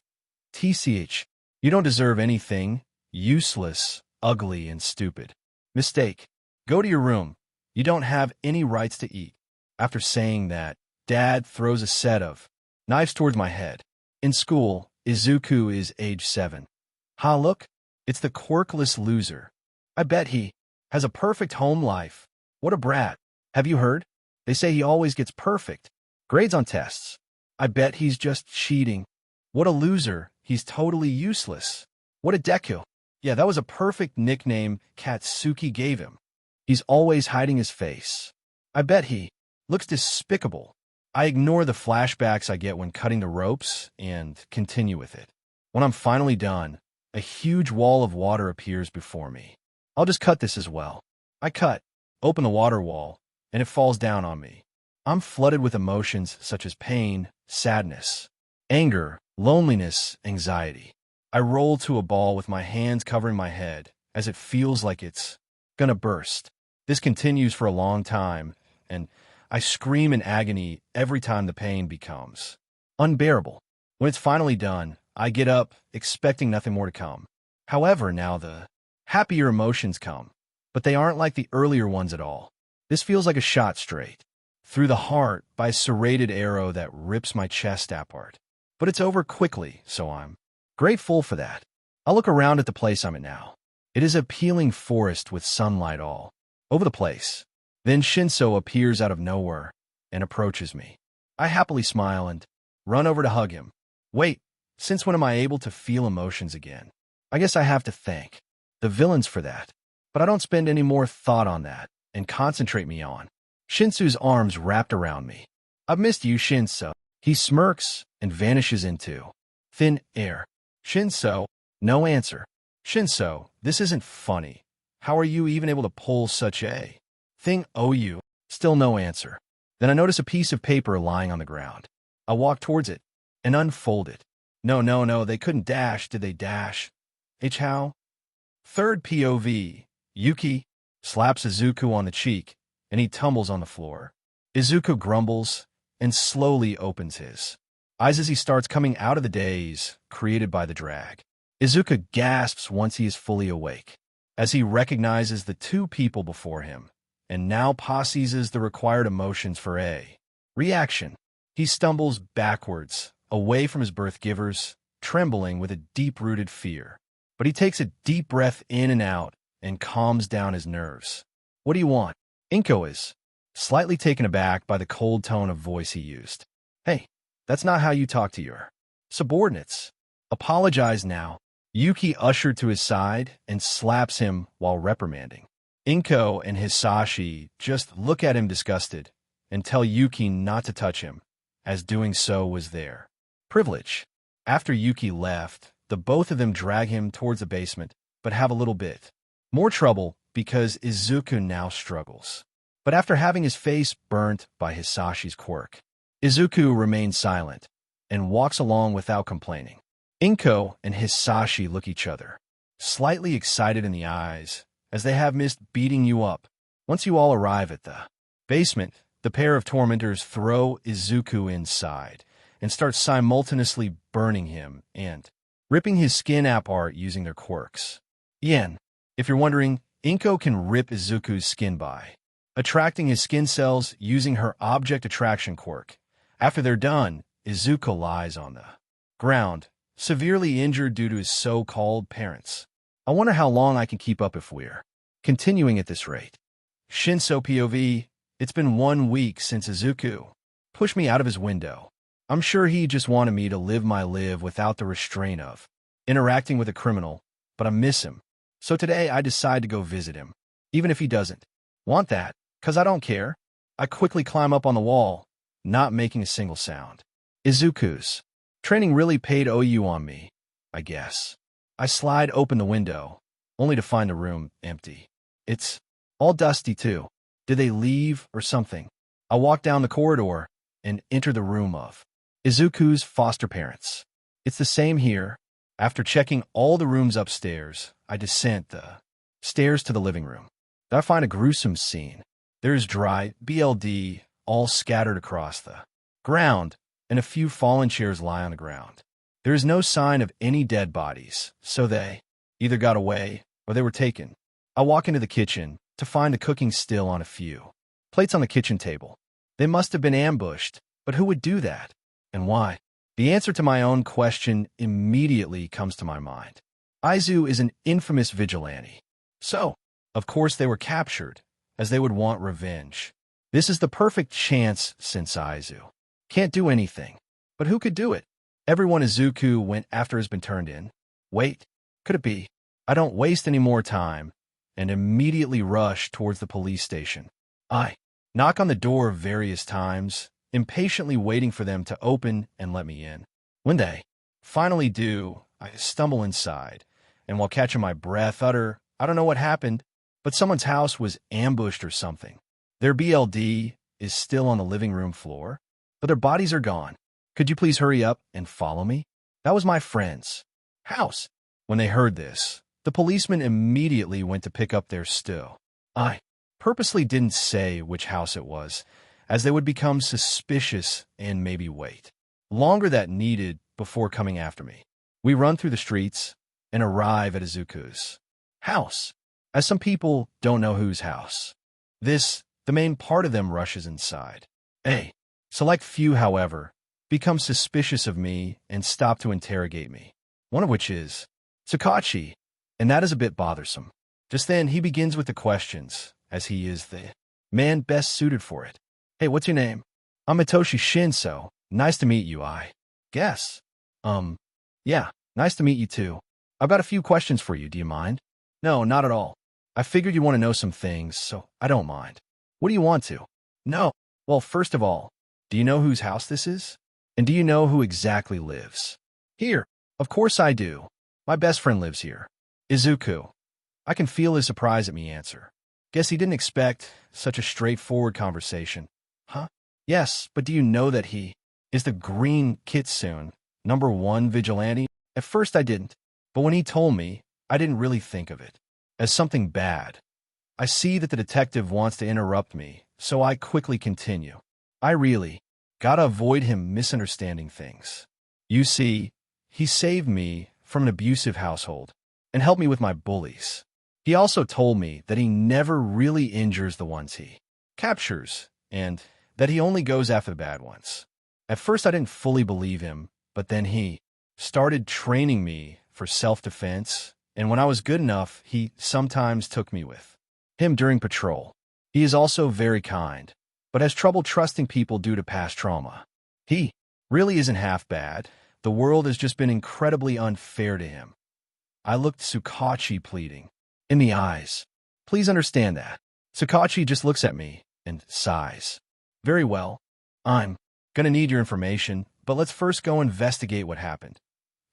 TCH. You don't deserve anything. Useless, ugly, and stupid. Mistake. Go to your room. You don't have any rights to eat. After saying that, Dad throws a set of knives towards my head. In school, Izuku is age 7. Ha, look. It's the quirkless loser. I bet he has a perfect home life. What a brat. Have you heard? They say he always gets perfect grades on tests. I bet he's just cheating. What a loser. He's totally useless. What a Deku. Yeah, that was a perfect nickname Katsuki gave him. He's always hiding his face. I bet he looks despicable. I ignore the flashbacks I get when cutting the ropes and continue with it. When I'm finally done, a huge wall of water appears before me. I'll just cut this as well. I cut, open the water wall, and it falls down on me. I'm flooded with emotions such as pain, sadness, anger, loneliness, anxiety. I roll to a ball with my hands covering my head as it feels like it's gonna burst. This continues for a long time, and I scream in agony every time the pain becomes unbearable. When it's finally done, I get up, expecting nothing more to come. However, now the happier emotions come, but they aren't like the earlier ones at all. This feels like a shot straight through the heart by a serrated arrow that rips my chest apart. But it's over quickly, so I'm grateful for that. I look around at the place I'm at now. It is a peeling forest with sunlight all over the place. Then Shinso appears out of nowhere and approaches me. I happily smile and run over to hug him. Wait, since when am I able to feel emotions again? I guess I have to thank the villains for that. But I don't spend any more thought on that and concentrate me on Shinsu's arms wrapped around me. I've missed you, Shinso. He smirks and vanishes into thin air. Shinso, no answer. Shinso, this isn't funny. How are you even able to pull such a thing? Oh, you. Still no answer. Then I notice a piece of paper lying on the ground. I walk towards it and unfold it. No, they couldn't dash. Did they dash? How? Third POV. Yuki slaps Izuku on the cheek, and he tumbles on the floor. Izuku grumbles and slowly opens his eyes as he starts coming out of the daze created by the drag. Izuku gasps once he is fully awake, as he recognizes the 2 people before him, and now possesses the required emotions for a reaction. He stumbles backwards, away from his birth givers, trembling with a deep-rooted fear. But he takes a deep breath in and out and calms down his nerves. What do you want? Inko is slightly taken aback by the cold tone of voice he used. Hey, that's not how you talk to your subordinates. Apologize now. Yuki ushered to his side and slaps him while reprimanding Inko and Hisashi just look at him disgusted and tell Yuki not to touch him, as doing so was their privilege. After Yuki left, the both of them drag him towards the basement, but have a little bit more trouble because Izuku now struggles. But after having his face burnt by Hisashi's quirk, Izuku remains silent and walks along without complaining. Inko and Hisashi look each other, slightly excited in the eyes, as they have missed beating you up. Once you all arrive at the basement, the pair of tormentors throw Izuku inside and start simultaneously burning him and ripping his skin apart using their quirks. If you're wondering, Inko can rip Izuku's skin by attracting his skin cells using her object attraction quirk. After they're done, Izuku lies on the ground, severely injured due to his so-called parents. I wonder how long I can keep up if we're continuing at this rate. Shinso POV, it's been 1 week since Izuku pushed me out of his window. I'm sure he just wanted me to live my life without the restraint of interacting with a criminal, but I miss him. So today I decide to go visit him, even if he doesn't want that, 'cause I don't care. I quickly climb up on the wall, not making a single sound. Izuku's training really paid OU on me, I guess. I slide open the window, only to find the room empty. It's all dusty too. Did they leave or something? I walk down the corridor and enter the room of Izuku's foster parents. It's the same here. After checking all the rooms upstairs, I descend the stairs to the living room. I find a gruesome scene. There's dry BLD all scattered across the ground, and a few fallen chairs lie on the ground. There is no sign of any dead bodies, so they either got away or they were taken. I walk into the kitchen to find the cooking still on a few plates on the kitchen table. They must have been ambushed, but who would do that? And why? The answer to my own question immediately comes to my mind. Izu is an infamous vigilante. So, of course they were captured, as they would want revenge. This is the perfect chance since Izu can't do anything. But who could do it? Everyone Izuku went after has been turned in. Wait, could it be? I don't waste any more time and immediately rush towards the police station. I knock on the door various times, impatiently waiting for them to open and let me in. When they finally do, I stumble inside, and while catching my breath, utter, I don't know what happened, but someone's house was ambushed or something. Their BLD is still on the living room floor, but their bodies are gone. Could you please hurry up and follow me? That was my friend's house. When they heard this, the policeman immediately went to pick up their still. I purposely didn't say which house it was, as they would become suspicious and maybe wait longer than needed before coming after me. We run through the streets and arrive at Izuku's house, as some people don't know whose house. The main part of them rushes inside. A select few, however, become suspicious of me and stop to interrogate me, one of which is Tsukachi, and that is a bit bothersome. Just then, he begins with the questions, as he is the man best suited for it. Hey, what's your name? I'm Mitoshi Shinso. Nice to meet you, I guess. Yeah, nice to meet you too. I've got a few questions for you, do you mind? No, not at all. I figured you want to know some things, so I don't mind. What do you want to? No. Well, first of all, do you know whose house this is? And do you know who exactly lives here? Of course I do. My best friend lives here. Izuku. I can feel his surprise at me answer. Guess he didn't expect such a straightforward conversation. Huh? Yes, but do you know that he is the Green Kitsune, #1 vigilante? At first I didn't, but when he told me, I didn't really think of it as something bad. I see that the detective wants to interrupt me, so I quickly continue. I really gotta avoid him misunderstanding things. You see, he saved me from an abusive household and helped me with my bullies. He also told me that he never really injures the ones he captures, and that he only goes after the bad ones. At first I didn't fully believe him, but then he started training me for self-defense, and when I was good enough, he sometimes took me with him during patrol. He is also very kind, but has trouble trusting people due to past trauma. He really isn't half bad. The world has just been incredibly unfair to him. I looked Tsukachi pleading in the eyes. Please understand that. Sakachi just looks at me and sighs. Very well. I'm gonna need your information, but let's first go investigate what happened.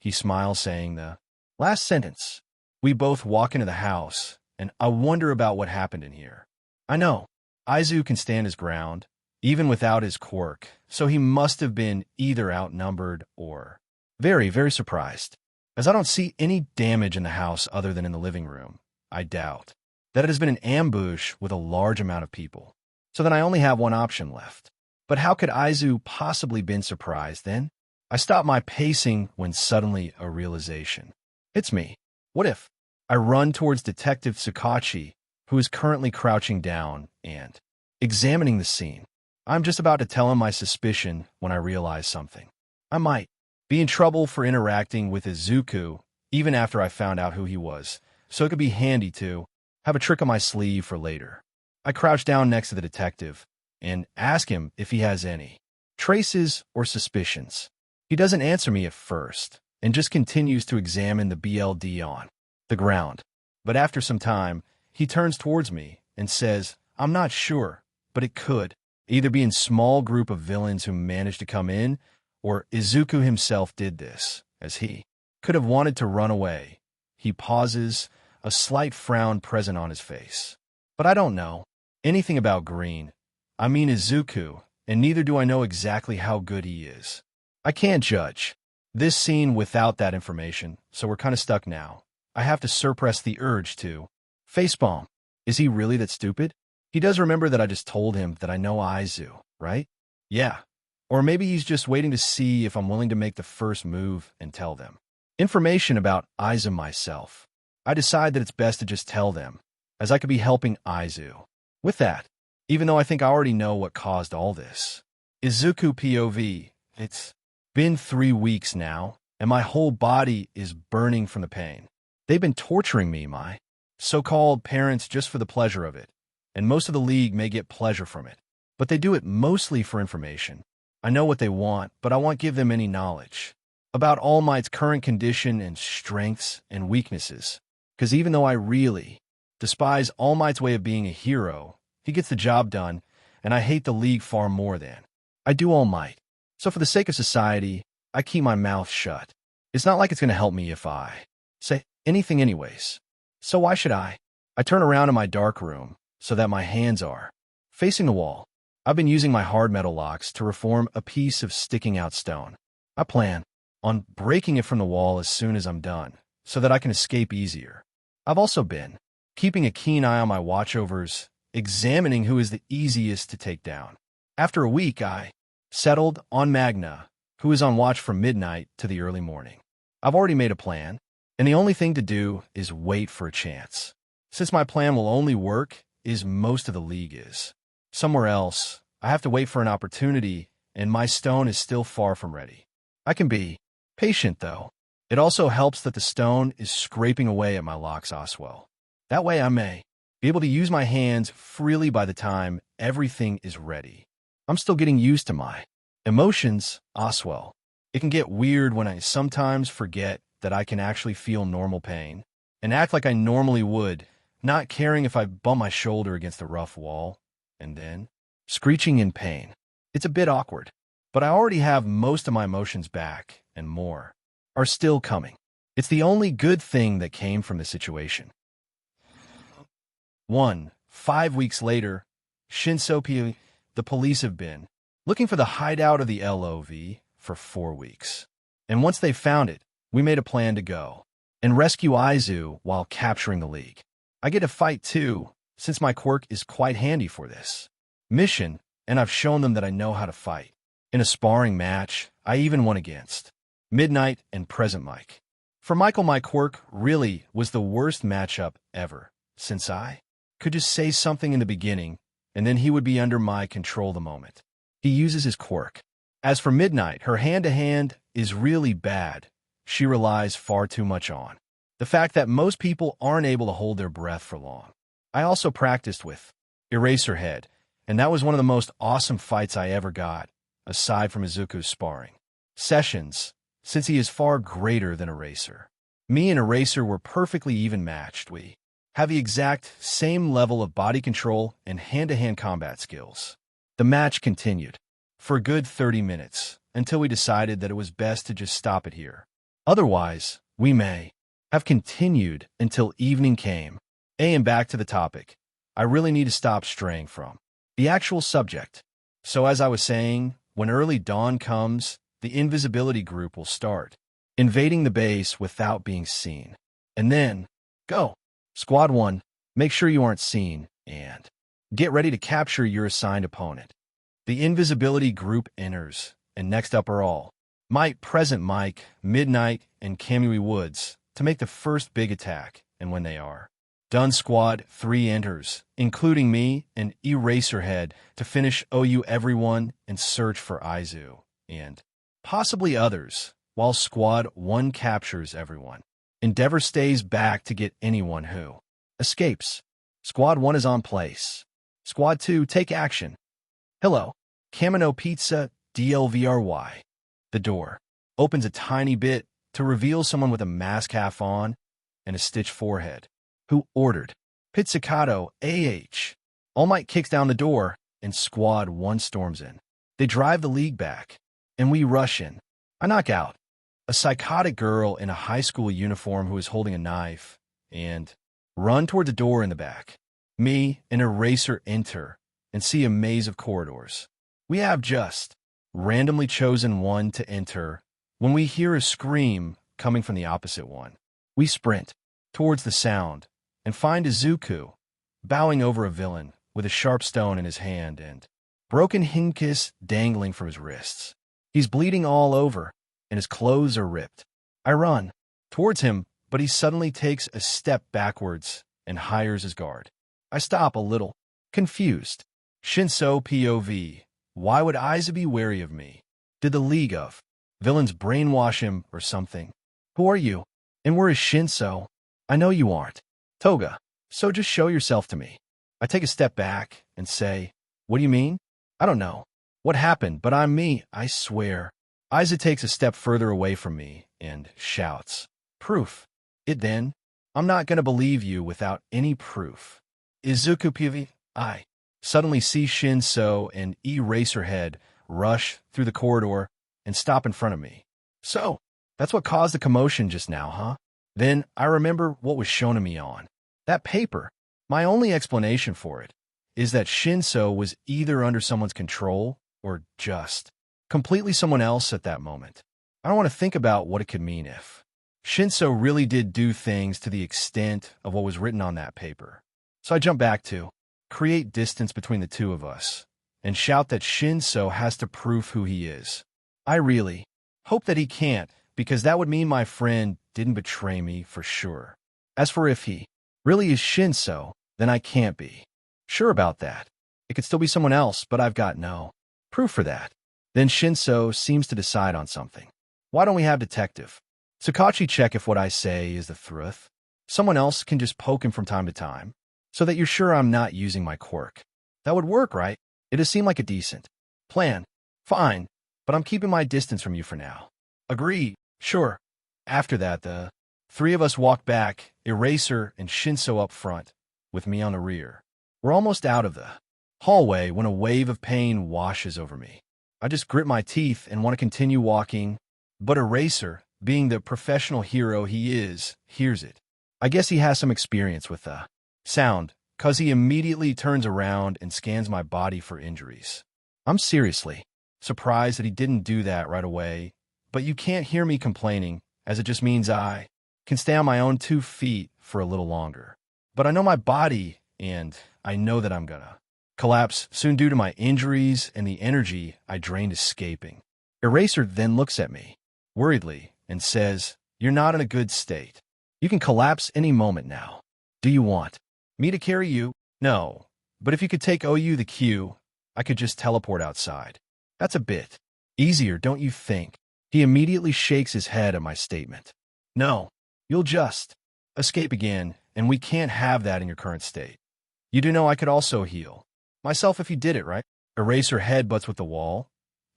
He smiles, saying the last sentence. We both walk into the house, and I wonder about what happened in here. I know. Izuku can stand his ground, even without his quirk, so he must have been either outnumbered or very, very surprised. As I don't see any damage in the house other than in the living room, I doubt that it has been an ambush with a large amount of people. So then I only have one option left. But how could Izuku possibly been surprised then? I stop my pacing when suddenly a realization. It's me. What if? I run towards Detective Sakachi, who is currently crouching down and examining the scene. I'm just about to tell him my suspicion when I realize something. I might be in trouble for interacting with Izuku even after I found out who he was, so it could be handy to have a trick on my sleeve for later. I crouch down next to the detective and ask him if he has any traces or suspicions. He doesn't answer me at first and just continues to examine the BLD on the ground. But after some time, he turns towards me and says, I'm not sure, but it could either be a small group of villains who managed to come in, or Izuku himself did this, as he could have wanted to run away. He pauses, a slight frown present on his face. But I don't know anything about Green. I mean Izuku, and neither do I know exactly how good he is. I can't judge this scene without that information, so we're kind of stuck now. I have to suppress the urge to facepalm. Is he really that stupid? He does remember that I just told him that I know Izuku, right? Yeah. Or maybe he's just waiting to see if I'm willing to make the first move and tell them information about Izuku myself. I decide that it's best to just tell them, as I could be helping Izuku with that, even though I think I already know what caused all this. Izuku POV, it's been 3 weeks now, and my whole body is burning from the pain. They've been torturing me, my so-called parents, just for the pleasure of it, and most of the league may get pleasure from it, but they do it mostly for information. I know what they want, but I won't give them any knowledge about All Might's current condition and strengths and weaknesses, because even though I really despise All Might's way of being a hero, he gets the job done, and I hate the league far more than I do All Might. So for the sake of society, I keep my mouth shut. It's not like it's going to help me if I say anything anyways. So why should I? I turn around in my dark room so that my hands are facing the wall. I've been using my hard metal locks to reform a piece of sticking out stone. I plan on breaking it from the wall as soon as I'm done so that I can escape easier. I've also been keeping a keen eye on my watchovers, examining who is the easiest to take down. After a week, I settled on Magna, who is on watch from midnight to the early morning. I've already made a plan, and the only thing to do is wait for a chance. Since my plan will only work as most of the league is somewhere else, I have to wait for an opportunity, and my stone is still far from ready. I can be patient, though. It also helps that the stone is scraping away at my locks as well. That way I may be able to use my hands freely by the time everything is ready. I'm still getting used to my emotions as well. It can get weird when I sometimes forget that I can actually feel normal pain and act like I normally would, not caring if I bump my shoulder against a rough wall and then screeching in pain. It's a bit awkward, but I already have most of my emotions back, and more are still coming. It's the only good thing that came from the situation. 5 weeks later, Shinsopi, the police have been looking for the hideout of the LOV for 4 weeks. And once they found it, we made a plan to go and rescue Izuku while capturing the league. I get to fight too, since my quirk is quite handy for this mission, and I've shown them that I know how to fight. In a sparring match, I even won against Midnight and Present Mike. For Michael, my quirk really was the worst matchup ever, since I could just say something in the beginning, and then he would be under my control the moment he uses his quirk. As for Midnight, her hand-to-hand is really bad. She relies far too much on the fact that most people aren't able to hold their breath for long. I also practiced with Eraserhead, and that was one of the most awesome fights I ever got, aside from Izuku's sparring sessions, since he is far greater than Eraser. Me and Eraser were perfectly even matched. We have the exact same level of body control and hand-to-hand combat skills. The match continued for a good 30 minutes until we decided that it was best to just stop it here. Otherwise, we may have continued until evening came. And back to the topic. I really need to stop straying from the actual subject. So as I was saying, when early dawn comes, the invisibility group will start invading the base without being seen. And then, go. Squad 1, make sure you aren't seen, and get ready to capture your assigned opponent. The invisibility group enters, and next up are all Might, Present Mike, Midnight, and Kamui Woods to make the first big attack, and when they are done, Squad 3 enters, including me and Eraserhead, to finish OU everyone and search for Izu, and possibly others, while Squad 1 captures everyone. Endeavor stays back to get anyone who escapes. Squad 1 is on place. Squad 2, take action. Hello. Kamino Pizza, DLVRY. The door opens a tiny bit to reveal someone with a mask half on and a stitched forehead. Who ordered? Pizzicato, AH. All Might kicks down the door, and Squad 1 storms in. They drive the league back, and we rush in. I knock out a psychotic girl in a high school uniform who is holding a knife, and run toward the door in the back. Me and Eraser enter and see a maze of corridors. We have just randomly chosen one to enter when we hear a scream coming from the opposite one. We sprint towards the sound and find Izuku bowing over a villain with a sharp stone in his hand and broken hinkiss dangling from his wrists. He's bleeding all over, and his clothes are ripped. I run towards him, but he suddenly takes a step backwards and hires his guard. I stop a little, confused. Shinso POV. Why would Izu be wary of me? Did the League of Villains brainwash him or something? Who are you? And where is Shinso? I know you aren't Toga, so just show yourself to me. I take a step back and say, what do you mean? I don't know what happened, but I'm me, I swear. Izu takes a step further away from me and shouts, proof. Then, I'm not going to believe you without any proof. Izuku PV, I suddenly see Shinso and Eraserhead rush through the corridor and stop in front of me. So, that's what caused the commotion just now, huh? Then I remember what was shown to me on that paper. My only explanation for it is that Shinso was either under someone's control or just completely someone else at that moment. I don't want to think about what it could mean if Shinso really did do things to the extent of what was written on that paper. So I jump back to create distance between the two of us and shout that Shinso has to prove who he is. I really hope that he can't, because that would mean my friend didn't betray me for sure. As for if he really is Shinso, then I can't be sure about that. It could still be someone else, but I've got no proof for that. Then Shinso seems to decide on something. Why don't we have detective Sakachi check if what I say is the truth? Someone else can just poke him from time to time, so that you're sure I'm not using my quirk. That would work, right? It does seem like a decent plan. Fine, but I'm keeping my distance from you for now. Agree, sure. After that, the three of us walk back, Eraser and Shinso up front, with me on the rear. We're almost out of the hallway when a wave of pain washes over me. I just grit my teeth and want to continue walking, but Eraser, being the professional hero he is, hears it. I guess he has some experience with the sound, 'cause he immediately turns around and scans my body for injuries. I'm seriously surprised that he didn't do that right away, but you can't hear me complaining, as it just means I can stay on my own 2 feet for a little longer. But I know my body, and I know that I'm gonna collapse soon due to my injuries and the energy I drained escaping. Eraser then looks at me worriedly and says, you're not in a good state. You can collapse any moment now. Do you want me to carry you? No, but if you could take OU the queue, I could just teleport outside. That's a bit easier, don't you think? He immediately shakes his head at my statement. No, you'll just escape again, and we can't have that in your current state. You do know I could also heal myself if you did it, right? Eraser headbutts with the wall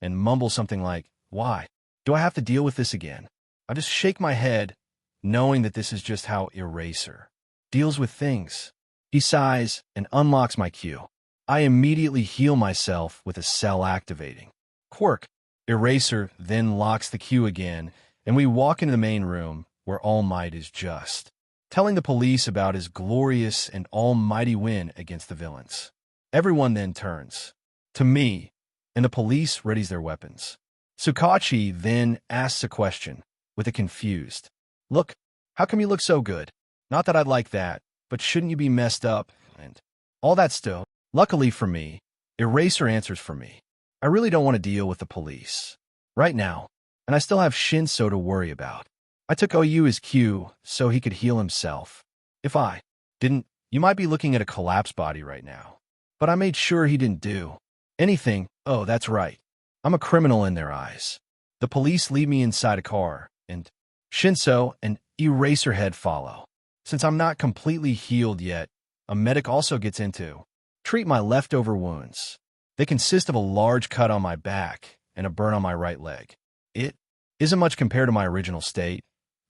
and mumbles something like, why do I have to deal with this again? I just shake my head, knowing that this is just how Eraser deals with things. He sighs and unlocks my queue. I immediately heal myself with a cell-activating quirk. Eraser then locks the queue again, and we walk into the main room where All Might is just telling the police about his glorious and almighty win against the villains. Everyone then turns to me, and the police readies their weapons. Tsukachi then asks a question with a confused look. How come you look so good? Not that I'd like that, but shouldn't you be messed up? And all that still. Luckily for me, Eraser answers for me. I really don't want to deal with the police right now, and I still have Shinso to worry about. I took OU as cue so he could heal himself. If I didn't, you might be looking at a collapsed body right now. But I made sure he didn't do anything. Oh, that's right. I'm a criminal in their eyes. The police leave me inside a car, and Shinso and Eraserhead follow. Since I'm not completely healed yet, a medic also gets into treat my leftover wounds. They consist of a large cut on my back and a burn on my right leg. It isn't much compared to my original state,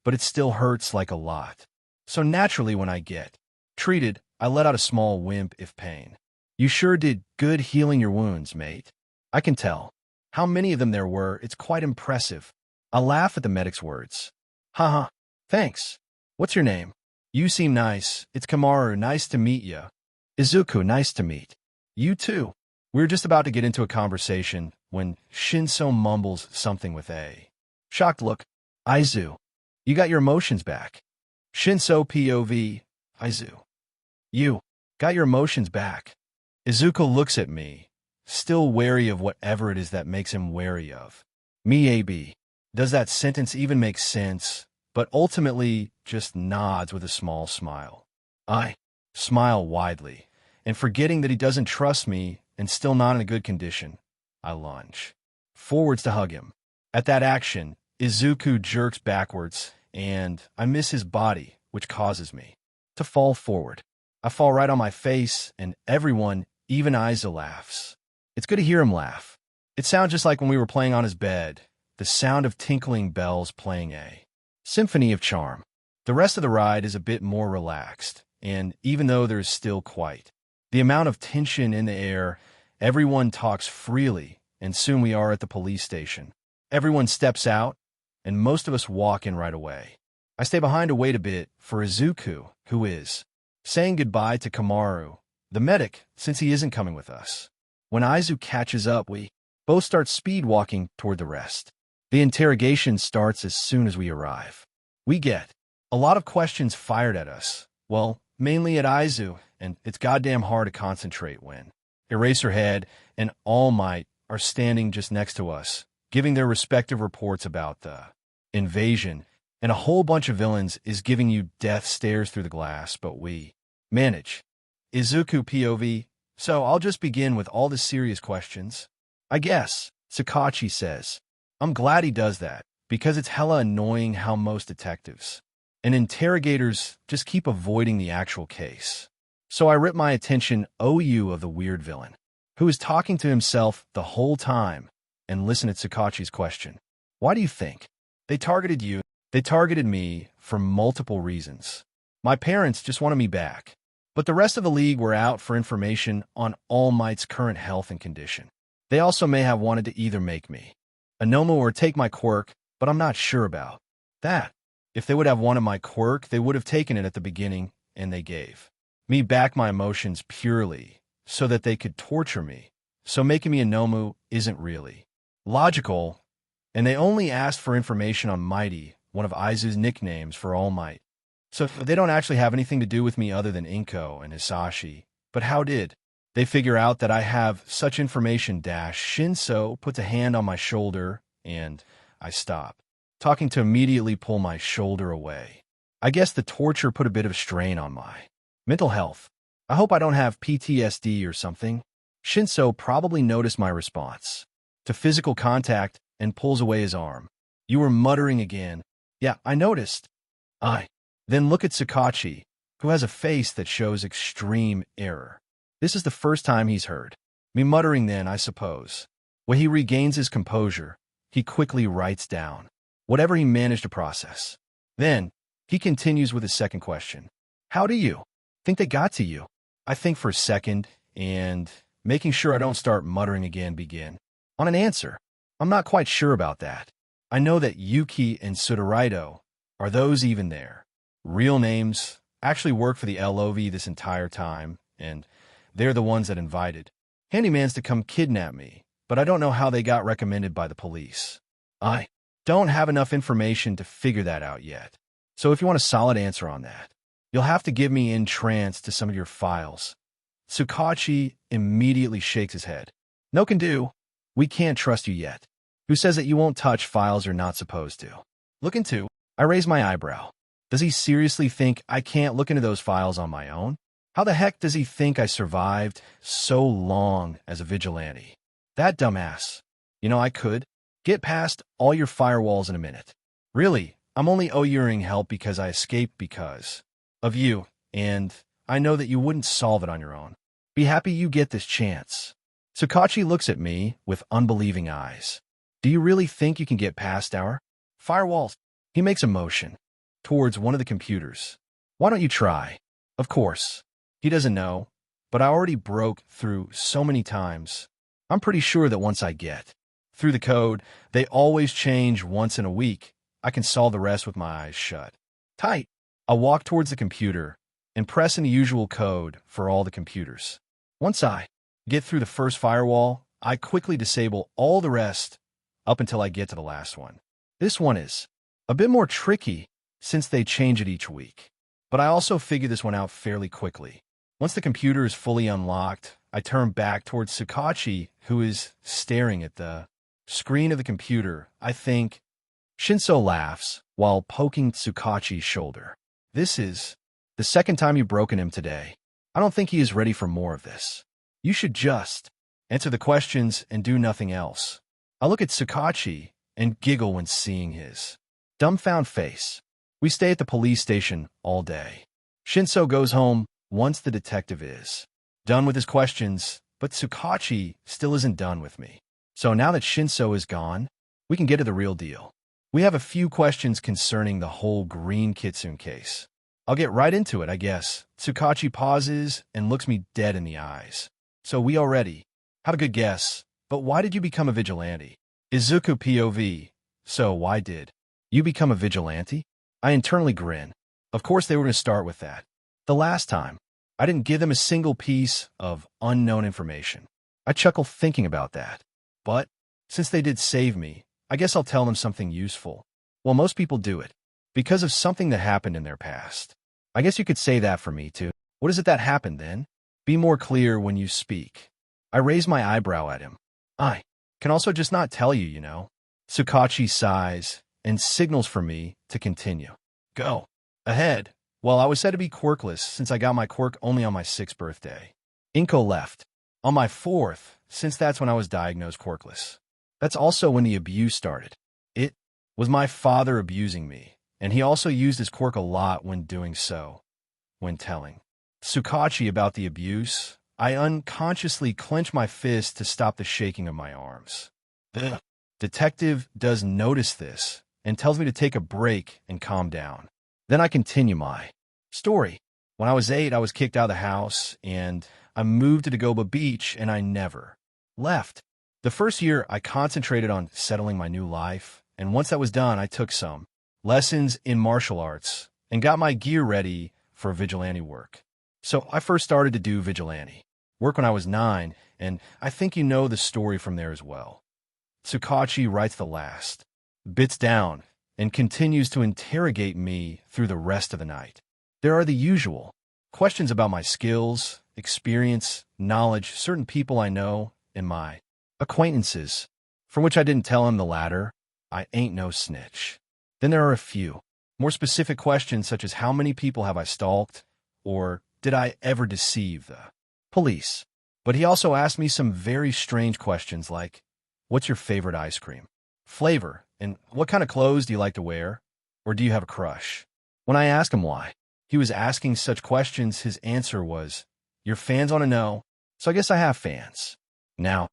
but it still hurts like a lot. So naturally when I get treated, I let out a small wimp if pain. You sure did good healing your wounds, mate. I can tell. How many of them there were, it's quite impressive. I laugh at the medic's words. Haha, thanks. What's your name? You seem nice. It's Kamaru, nice to meet ya. Izuku, nice to meet you too. We were just about to get into a conversation when Shinso mumbles something with a shocked look. Izu, you got your emotions back. Shinso POV, Izu. You got your emotions back. Izuku looks at me, still wary of whatever it is that makes him wary of me. AB. Does that sentence even make sense? But ultimately just nods with a small smile. I smile widely, and forgetting that he doesn't trust me and still not in a good condition, I lunge forwards to hug him. At that action, Izuku jerks backwards, and I miss his body, which causes me to fall forward. I fall right on my face, and everyone, even Izu, laughs. It's good to hear him laugh. It sounds just like when we were playing on his bed, the sound of tinkling bells playing a symphony of charm. The rest of the ride is a bit more relaxed, and even though there's still quite the amount of tension in the air, everyone talks freely, and soon we are at the police station. Everyone steps out, and most of us walk in right away. I stay behind to wait a bit for Izuku, who is saying goodbye to Kamaru, the medic, since he isn't coming with us. When Izu catches up, we both start speed walking toward the rest. The interrogation starts as soon as we arrive. We get a lot of questions fired at us. Well, mainly at Izu, and it's goddamn hard to concentrate when Eraserhead and All Might are standing just next to us, giving their respective reports about the invasion, and a whole bunch of villains is giving you death stares through the glass, but we manage. Izuku POV, so I'll just begin with all the serious questions. I guess, Tsukachi says. I'm glad he does that, because it's hella annoying how most detectives and interrogators just keep avoiding the actual case. So I rip my attention OU of the weird villain, who is talking to himself the whole time, and listen to Tsukachi's question. Why do you think they targeted you? They targeted me for multiple reasons. My parents just wanted me back, but the rest of the league were out for information on All Might's current health and condition. They also may have wanted to either make me a Nomu or take my quirk, but I'm not sure about that. If they would have wanted my quirk, they would have taken it at the beginning, and they gave me back my emotions purely so that they could torture me. So making me a Nomu isn't really logical, and they only asked for information on Mighty, one of Izu's nicknames for All Might. So they don't actually have anything to do with me other than Inko and Hisashi. But how did they figure out that I have such information? Shinso puts a hand on my shoulder, and I stop talking to immediately pull my shoulder away. I guess the torture put a bit of strain on my mental health. I hope I don't have PTSD or something. Shinso probably noticed my response to physical contact and pulls away his arm. You were muttering again. Yeah, I noticed. I then look at Tsukachi, who has a face that shows extreme error. This is the first time he's heard me muttering then, I suppose. When he regains his composure, he quickly writes down whatever he managed to process. Then, he continues with his second question. How do you think they got to you? I think for a second, and making sure I don't start muttering again begin. On an answer, I'm not quite sure about that. I know that Yuki and Sudaraito, are those even there? Real names, actually work for the LOV this entire time, and they're the ones that invited handymans to come kidnap me, but I don't know how they got recommended by the police. I don't have enough information to figure that out yet. So if you want a solid answer on that, you'll have to give me in trance to some of your files. Tsukachi immediately shakes his head. No can do. We can't trust you yet. Who says that you won't touch files you're not supposed to? Look into. I raise my eyebrow. Does he seriously think I can't look into those files on my own? How the heck does he think I survived so long as a vigilante? That dumbass. You know, I could get past all your firewalls in a minute. Really, I'm only owing help because I escaped because of you, and I know that you wouldn't solve it on your own. Be happy you get this chance. Tsukachi looks at me with unbelieving eyes. Do you really think you can get past our firewalls? He makes a motion towards one of the computers. Why don't you try? Of course. He doesn't know, but I already broke through so many times. I'm pretty sure that once I get through the code, they always change once in a week. I can solve the rest with my eyes shut. Tight. I walk towards the computer and press in the usual code for all the computers. Once I get through the first firewall, I quickly disable all the rest up until I get to the last one. This one is a bit more tricky since they change it each week, but I also figure this one out fairly quickly. Once the computer is fully unlocked, I turn back towards Tsukachi, who is staring at the screen of the computer. I think Shinso laughs while poking Tsukachi's shoulder. This is the second time you've broken him today. I don't think he is ready for more of this. You should just answer the questions and do nothing else. I look at Tsukachi and giggle when seeing his dumbfound face. We stay at the police station all day. Shinso goes home once the detective is done with his questions, but Tsukachi still isn't done with me. So now that Shinso is gone, we can get to the real deal. We have a few questions concerning the whole Green Kitsune case. I'll get right into it, I guess. Tsukachi pauses and looks me dead in the eyes. So we already had a good guess, but why did you become a vigilante? Izuku POV. So why did you become a vigilante? I internally grin. Of course they were going to start with that. The last time, I didn't give them a single piece of unknown information. I chuckle thinking about that. But since they did save me, I guess I'll tell them something useful. Well, most people do it because of something that happened in their past. I guess you could say that for me, too. What is it that happened, then? Be more clear when you speak. I raise my eyebrow at him. I can also just not tell you, you know. Tsukachi sighs and signals for me to continue. Go ahead. Well, I was said to be quirkless since I got my quirk only on my 6th birthday. Inko left on my 4th, since that's when I was diagnosed quirkless. That's also when the abuse started. It was my father abusing me, and he also used his quirk a lot when doing so. When telling Tsukachi about the abuse, I unconsciously clench my fist to stop the shaking of my arms. The detective does notice this and tells me to take a break and calm down. Then I continue my story. When I was 8, I was kicked out of the house, and I moved to Dagoba Beach, and I never left. The first year, I concentrated on settling my new life, and once that was done, I took some lessons in martial arts and got my gear ready for vigilante work. So I first started to do vigilante work when I was 9, and I think you know the story from there as well. Tsukachi writes the last bits down and continues to interrogate me through the rest of the night. There are the usual questions about my skills, experience, knowledge, certain people I know, and my acquaintances, from which I didn't tell him the latter. I ain't no snitch. Then there are a few more specific questions such as how many people have I stalked, or did I ever deceive the police? But he also asked me some very strange questions like, what's your favorite ice cream flavor, and what kind of clothes do you like to wear, or do you have a crush? When I asked him why he was asking such questions, his answer was, your fans want to know, so I guess I have fans. Now,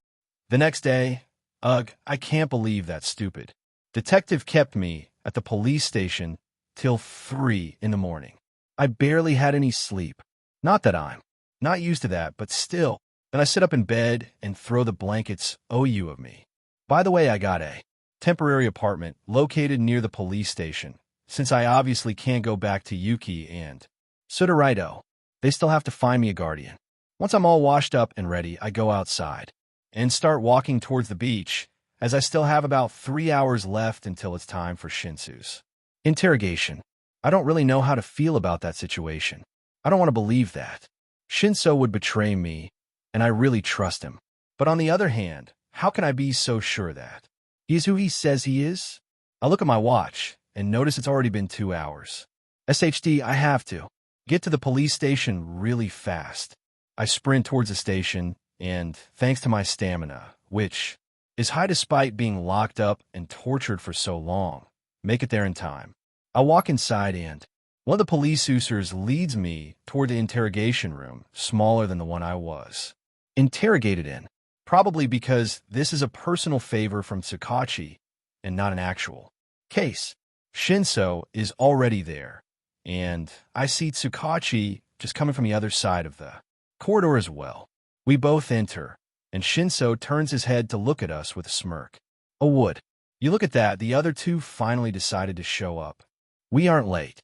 the next day, ugh, I can't believe that stupid detective kept me at the police station till 3 in the morning. I barely had any sleep. Not that I'm not used to that, but still. Then I sit up in bed and throw the blankets OU of me. By the way, I got a temporary apartment located near the police station, since I obviously can't go back to Yuki and Sudorito. They still have to find me a guardian. Once I'm all washed up and ready, I go outside and start walking towards the beach, as I still have about 3 hours left until it's time for Shinsu's interrogation. I don't really know how to feel about that situation. I don't want to believe that Shinso would betray me, and I really trust him. But on the other hand, how can I be so sure that he's who he says he is? I look at my watch and notice it's already been 2 hours. SHD, I have to get to the police station really fast. I sprint towards the station, and thanks to my stamina, which is high despite being locked up and tortured for so long, make it there in time. I walk inside and one of the police officers leads me toward the interrogation room, smaller than the one I was interrogated in, probably because this is a personal favor from Tsukauchi and not an actual case. Shinso is already there, and I see Tsukauchi just coming from the other side of the corridor as well. We both enter, and Shinso turns his head to look at us with a smirk. Oh, would you look at that? The other two finally decided to show up. We aren't late.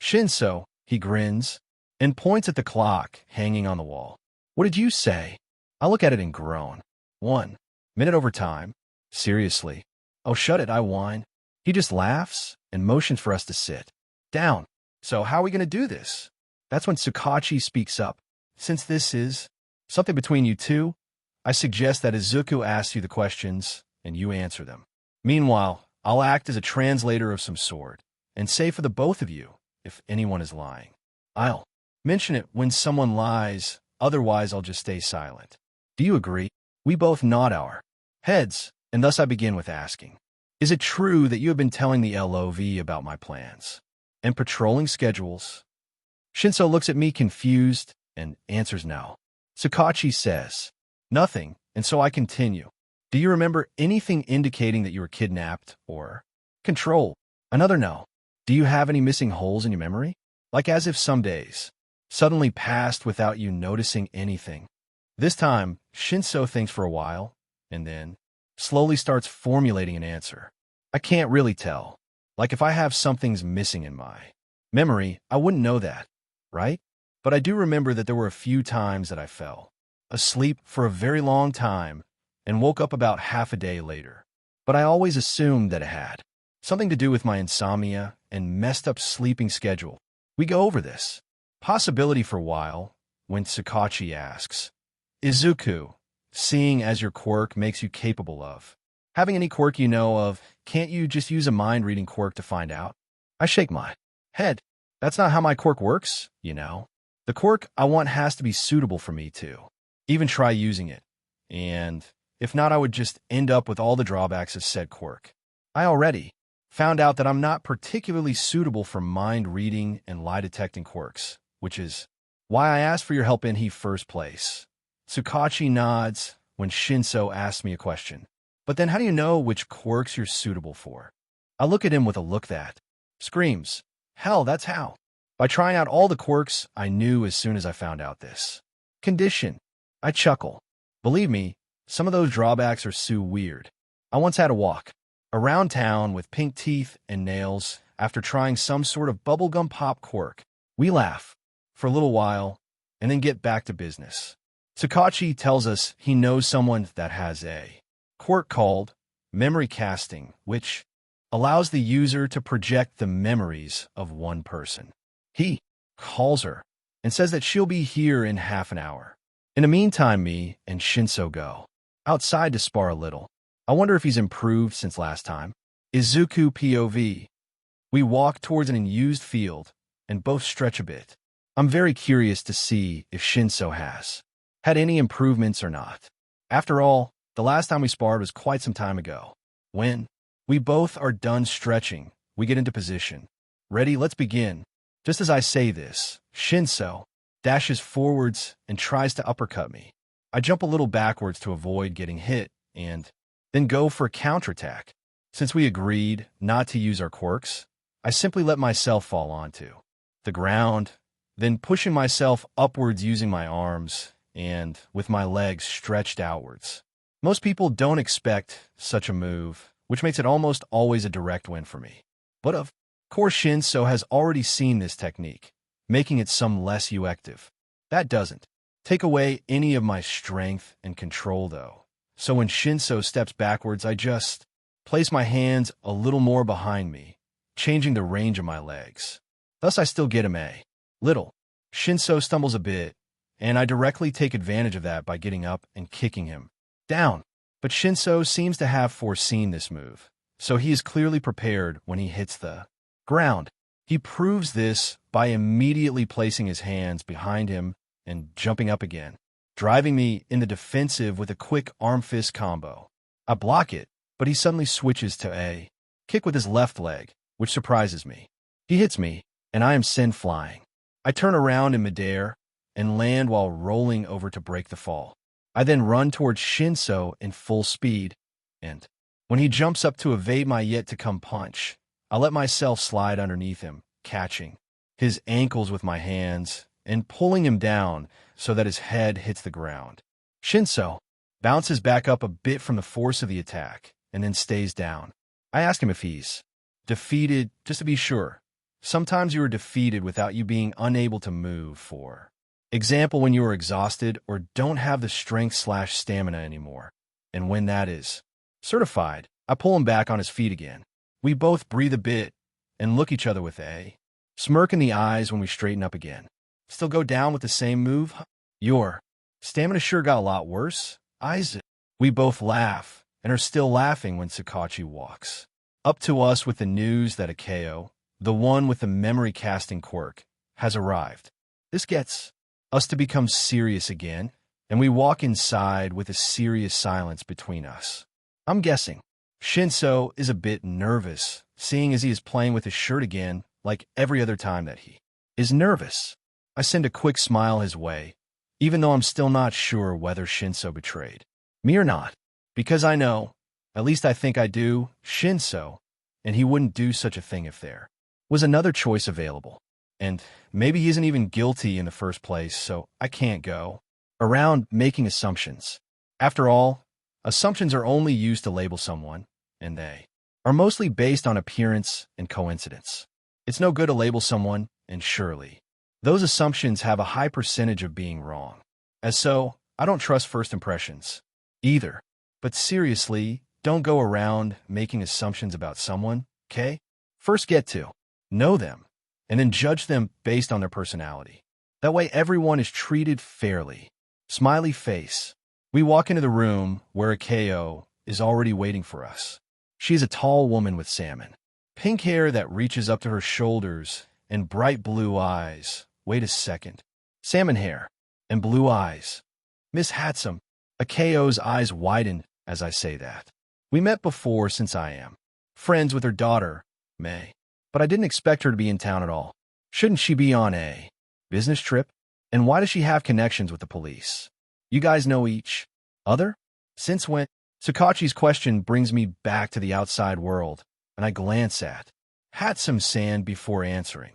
Shinso, he grins, and points at the clock hanging on the wall. What did you say? I look at it and groan. 1 minute over time. Seriously. Oh, shut it, I whine. He just laughs and motions for us to sit down. So how are we going to do this? That's when Tsukauchi speaks up. Since this is something between you two, I suggest that Izuku asks you the questions and you answer them. Meanwhile, I'll act as a translator of some sort and say for the both of you if anyone is lying. I'll mention it when someone lies, otherwise I'll just stay silent. Do you agree? We both nod our heads, and thus I begin with asking, is it true that you have been telling the LOV about my plans and patrolling schedules? Shinso looks at me confused and answers no. Tsukauchi says nothing, and so I continue. Do you remember anything indicating that you were kidnapped or controlled? Another no. Do you have any missing holes in your memory? Like as if some days suddenly passed without you noticing anything. This time, Shinso thinks for a while, and then slowly starts formulating an answer. I can't really tell. Like if I have something's missing in my memory, I wouldn't know that, right? But I do remember that there were a few times that I fell asleep for a very long time and woke up about half a day later. But I always assumed that it had something to do with my insomnia and messed up sleeping schedule. We go over this possibility for a while when Tsukauchi asks, Izuku, seeing as your quirk makes you capable of having any quirk you know of, can't you just use a mind-reading quirk to find out? I shake my head. That's not how my quirk works, you know. The quirk I want has to be suitable for me to even try using it. And if not, I would just end up with all the drawbacks of said quirk. I already found out that I'm not particularly suitable for mind-reading and lie-detecting quirks, which is why I asked for your help in the first place. Tsukauchi nods when Shinso asks me a question. But then how do you know which quirks you're suitable for? I look at him with a look that screams, hell, that's how. By trying out all the quirks I knew as soon as I found out this condition. I chuckle. Believe me, some of those drawbacks are so weird. I once had to walk around town with pink teeth and nails after trying some sort of bubblegum pop quirk. We laugh for a little while and then get back to business. Tsukauchi tells us he knows someone that has a quirk called memory casting, which allows the user to project the memories of one person. He calls her and says that she'll be here in half an hour. In the meantime, me and Shinso go outside to spar a little. I wonder if he's improved since last time. Izuku POV. We walk towards an unused field and both stretch a bit. I'm very curious to see if Shinso has had any improvements or not. After all, the last time we sparred was quite some time ago. When we both are done stretching, we get into position. Ready? Let's begin. Just as I say this, Shinso dashes forwards and tries to uppercut me. I jump a little backwards to avoid getting hit and then go for a counterattack. Since we agreed not to use our quirks, I simply let myself fall onto the ground, then pushing myself upwards using my arms and with my legs stretched outwards. Most people don't expect such a move, which makes it almost always a direct win for me. But of course Shinso has already seen this technique, making it some less effective. That doesn't take away any of my strength and control though. So when Shinso steps backwards, I just place my hands a little more behind me, changing the range of my legs. Thus I still get him a little. Shinso stumbles a bit, and I directly take advantage of that by getting up and kicking him down. But Shinso seems to have foreseen this move, so he is clearly prepared when he hits the ground. He proves this by immediately placing his hands behind him and jumping up again, driving me in the defensive with a quick arm-fist combo. I block it, but he suddenly switches to a kick with his left leg, which surprises me. He hits me, and I am sent flying. I turn around in midair and land while rolling over to break the fall. I then run towards Shinso in full speed, and when he jumps up to evade my yet-to-come punch, I let myself slide underneath him, catching his ankles with my hands and pulling him down so that his head hits the ground. Shinso bounces back up a bit from the force of the attack and then stays down. I ask him if he's defeated, just to be sure. Sometimes you are defeated without you being unable to move, for example, when you are exhausted or don't have the strength/stamina anymore. And when that is certified, I pull him back on his feet again. We both breathe a bit and look each other with a smirk in the eyes when we straighten up again. Still go down with the same move? Your stamina sure got a lot worse, Izuku. We both laugh and are still laughing when Sakachi walks up to us with the news that Akeo, the one with the memory casting quirk, has arrived. This gets us to become serious again, and we walk inside with a serious silence between us. I'm guessing Shinso is a bit nervous, seeing as he is playing with his shirt again like every other time that he is nervous. I send a quick smile his way, even though I'm still not sure whether Shinso betrayed me or not, because I know, at least I think I do, Shinso, and he wouldn't do such a thing if there was another choice available. And maybe he isn't even guilty in the first place, so I can't go around making assumptions. After all, assumptions are only used to label someone, and they are mostly based on appearance and coincidence. It's no good to label someone, and surely those assumptions have a high percentage of being wrong. As so, I don't trust first impressions either. But seriously, don't go around making assumptions about someone, okay? First get to know them, and then judge them based on their personality. That way everyone is treated fairly. Smiley face. We walk into the room where Akeo is already waiting for us. She is a tall woman with salmon pink hair that reaches up to her shoulders and bright blue eyes. Wait a second. Salmon hair and blue eyes. Miss Hatsum. Akeo's eyes widen as I say that. We met before since I am friends with her daughter, May. But I didn't expect her to be in town at all. Shouldn't she be on a business trip? And why does she have connections with the police? You guys know each other? Since when? Sakachi's question brings me back to the outside world, and I glance at Hatsum-san before answering.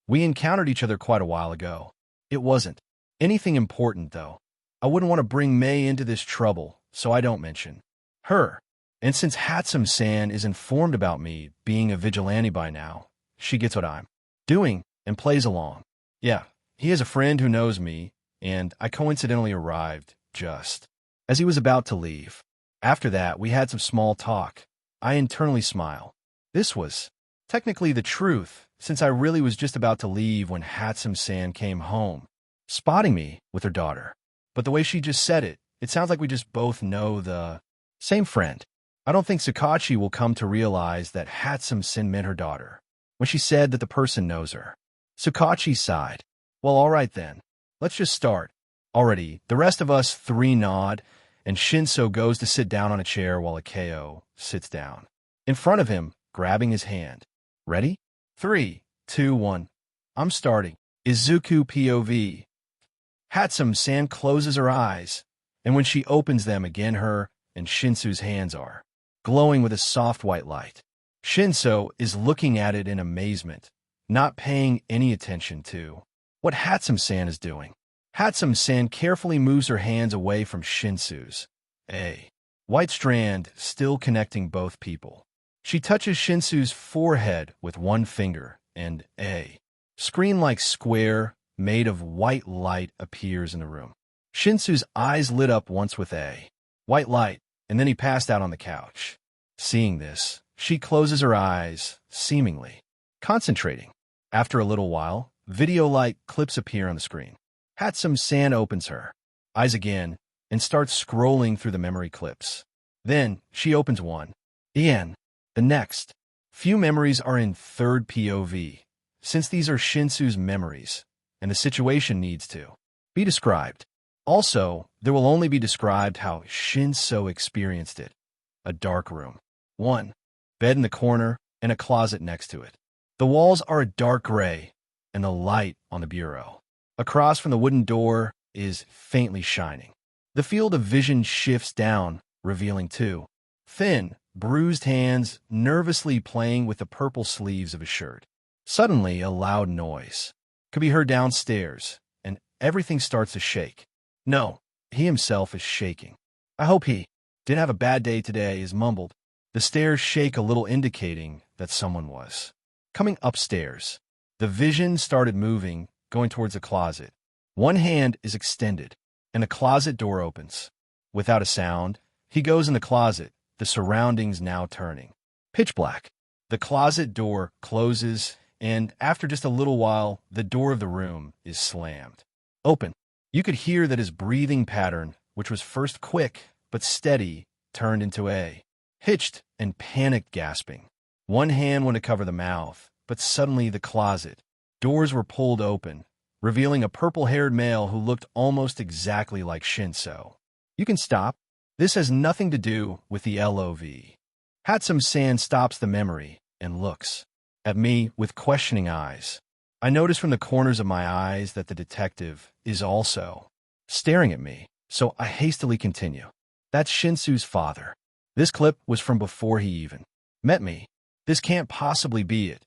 We encountered each other quite a while ago. It wasn't anything important, though. I wouldn't want to bring May into this trouble, so I don't mention her. And since Hatsum-san is informed about me being a vigilante by now, she gets what I'm doing and plays along. Yeah, he has a friend who knows me, and I coincidentally arrived just as he was about to leave. After that, we had some small talk. I internally smile. This was technically the truth, since I really was just about to leave when Hatsum-san came home, spotting me with her daughter. But the way she just said it, it sounds like we just both know the same friend. I don't think Sakachi will come to realize that Hatsum-san meant her daughter when she said that the person knows her. Sakachi sighed. Well, all right then. Let's just start. Already, the rest of us three nod, and Shinso goes to sit down on a chair while Akeo sits down in front of him, grabbing his hand. Ready? 3, 2, 1. I'm starting. Izuku POV. Hatsum-san closes her eyes, and when she opens them again, her and Shinsu's hands are glowing with a soft white light. Shinso is looking at it in amazement, not paying any attention to what Hatsum-san is doing. Hatsum-san carefully moves her hands away from Shinsu's a white strand still connecting both people. She touches Shinsu's forehead with one finger, and a screen-like square made of white light appears in the room. Shinsu's eyes lit up once with a white light, and then he passed out on the couch. Seeing this, she closes her eyes, seemingly concentrating. After a little while, video-like clips appear on the screen. Hatsum-san opens her eyes again and starts scrolling through the memory clips. Then, she opens one. The next. Few memories are in third POV, since these are Shinsu's memories, and the situation needs to be described. Also, there will only be described how Shinsu experienced it. A dark room. 1. Bed in the corner and a closet next to it. The walls are a dark gray, and the light on the bureau across from the wooden door is faintly shining. The field of vision shifts down, revealing two thin, bruised hands nervously playing with the purple sleeves of his shirt. Suddenly, a loud noise could be heard downstairs, and everything starts to shake. No, he himself is shaking. I hope he didn't have a bad day today, is mumbled. The stairs shake a little, indicating that someone was coming upstairs. The vision started moving, going towards the closet. One hand is extended, and the closet door opens. Without a sound, he goes in the closet, the surroundings now turning pitch black. The closet door closes, and after just a little while, the door of the room is slammed open. You could hear that his breathing pattern, which was first quick but steady, turned into a hitched and panicked gasping. One hand went to cover the mouth, but suddenly the closet doors were pulled open, revealing a purple-haired male who looked almost exactly like Shinsu. You can stop. This has nothing to do with the LOV. Hatsum-san stops the memory and looks at me with questioning eyes. I notice from the corners of my eyes that the detective is also staring at me, so I hastily continue. That's Shinsu's father. This clip was from before he even met me. This can't possibly be it.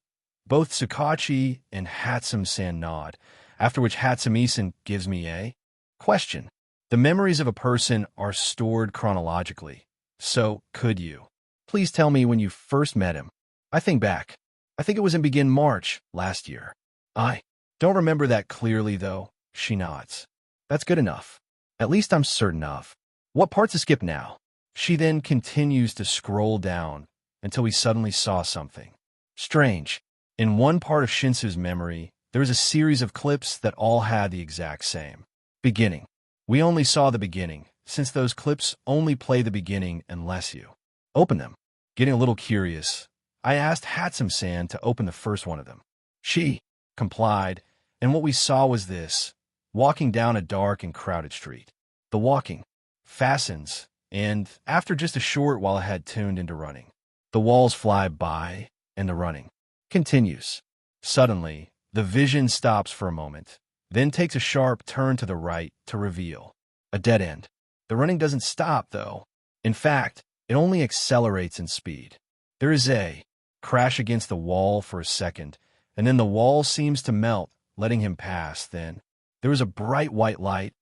Both Tsukachi and Hatsum-san nod, after which Hatsumi-san gives me a question. The memories of a person are stored chronologically, so could you please tell me when you first met him? I think back. I think it was in March last year. I don't remember that clearly, though. She nods. That's good enough. At least I'm certain of. What part to skip now? She then continues to scroll down until we suddenly saw something strange. In one part of Shinsu's memory, there was a series of clips that all had the exact same beginning. We only saw the beginning, since those clips only play the beginning unless you open them. Getting a little curious, I asked Hatsum-san to open the first one of them. She complied, and what we saw was this: walking down a dark and crowded street. The walking fastens, and after just a short while it had tuned into running. The walls fly by, and the running continues. Suddenly, the vision stops for a moment, then takes a sharp turn to the right to reveal a dead end. The running doesn't stop, though. In fact, it only accelerates in speed. There is a crash against the wall for a second, and then the wall seems to melt, letting him pass. Then there was a bright white light,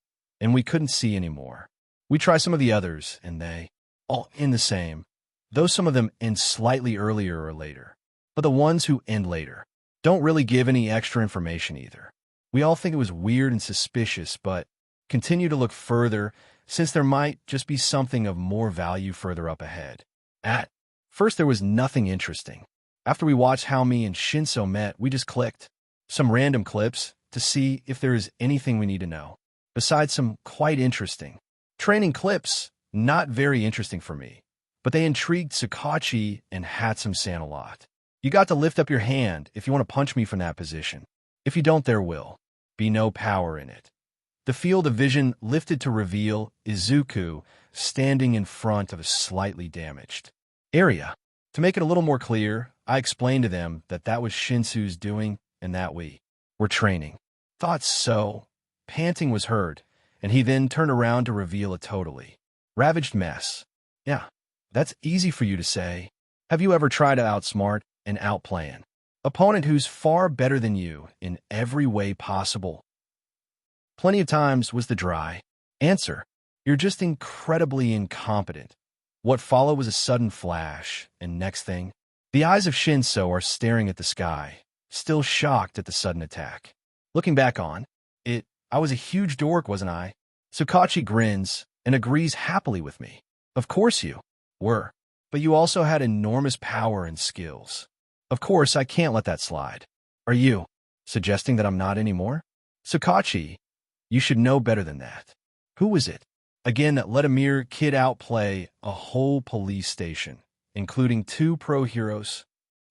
and we couldn't see anymore. We try some of the others, and they all end the same, though some of them end slightly earlier or later. But the ones who end later don't really give any extra information either. We all think it was weird and suspicious, but continue to look further, since there might just be something of more value further up ahead. At first, there was nothing interesting. After we watched how me and Shinsu met, we just clicked some random clips to see if there is anything we need to know, besides some quite interesting training clips. Not very interesting for me, but they intrigued Tsukachi and Hatsum-san a lot. You got to lift up your hand if you want to punch me from that position. If you don't, there will be no power in it. The field of vision lifted to reveal Izuku standing in front of a slightly damaged area. To make it a little more clear, I explained to them that that was Shinsu's doing and that we were training. Thought so. Panting was heard, and he then turned around to reveal a totally ravaged mess. Yeah, that's easy for you to say. Have you ever tried to outsmart and outplan Opponent who's far better than you in every way possible. Plenty of times was the dry answer. You're just incredibly incompetent. What followed was a sudden flash, and next thing, the eyes of Shinso are staring at the sky, still shocked at the sudden attack. Looking back on it, I was a huge dork, wasn't I? Sukachi grins and agrees happily with me. Of course you were, but you also had enormous power and skills. Of course, I can't let that slide. Are you suggesting that I'm not anymore? Sukachi, you should know better than that. Who was it? Again, that let a mere kid outplay a whole police station, including 2 pro heroes?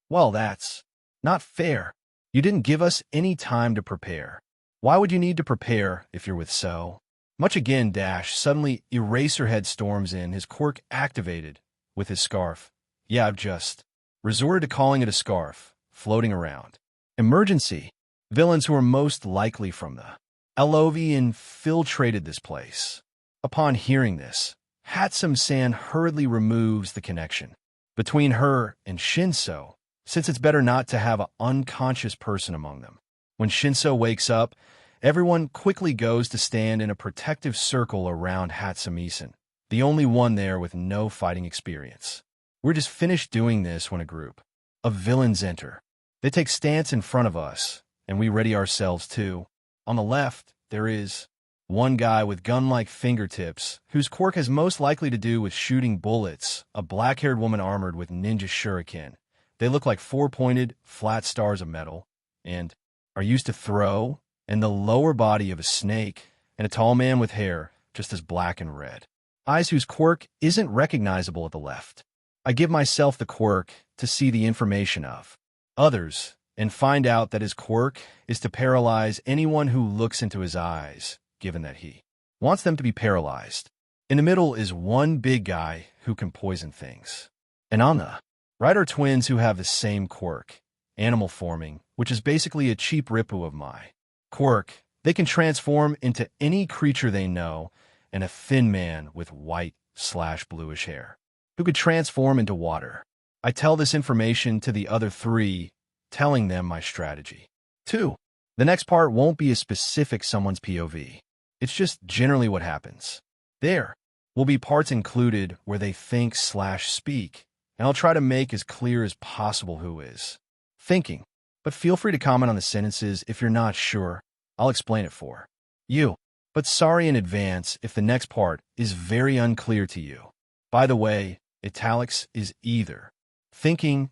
Well, that's not fair. You didn't give us any time to prepare. Why would you need to prepare if you're with so much again? Suddenly, Eraserhead storms in, his quirk activated with his scarf. Yeah, I've just resorted to calling it a scarf, floating around. Emergency. Villains who are most likely from the LOV infiltrated this place. Upon hearing this, Hatsum-san hurriedly removes the connection between her and Shinso, since it's better not to have an unconscious person among them. When Shinso wakes up, everyone quickly goes to stand in a protective circle around Hatsumi-san, the only one there with no fighting experience. We're just finished doing this when a group of villains enter. They take stance in front of us, and we ready ourselves too. On the left, there is one guy with gun-like fingertips, whose quirk has most likely to do with shooting bullets, a black-haired woman armored with ninja shuriken. They look like 4-pointed, flat stars of metal, and are used to throw, and the lower body of a snake, and a tall man with hair, just as black and red. Eyes whose quirk isn't recognizable at the left. I give myself the quirk to see the information of others, and find out that his quirk is to paralyze anyone who looks into his eyes, given that he wants them to be paralyzed. In the middle is one big guy who can poison things. And on the right are twins who have the same quirk, animal forming, which is basically a cheap ripoff of my quirk. They can transform into any creature they know, and a thin man with white/bluish hair, who could transform into water. I tell this information to the other 3, telling them my strategy. 2. The next part won't be a specific someone's POV. It's just generally what happens. There will be parts included where they think/speak, and I'll try to make as clear as possible who is thinking. But feel free to comment on the sentences if you're not sure. I'll explain it for you. But sorry in advance if the next part is very unclear to you. By the way, italics is either thinking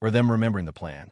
or them remembering the plan.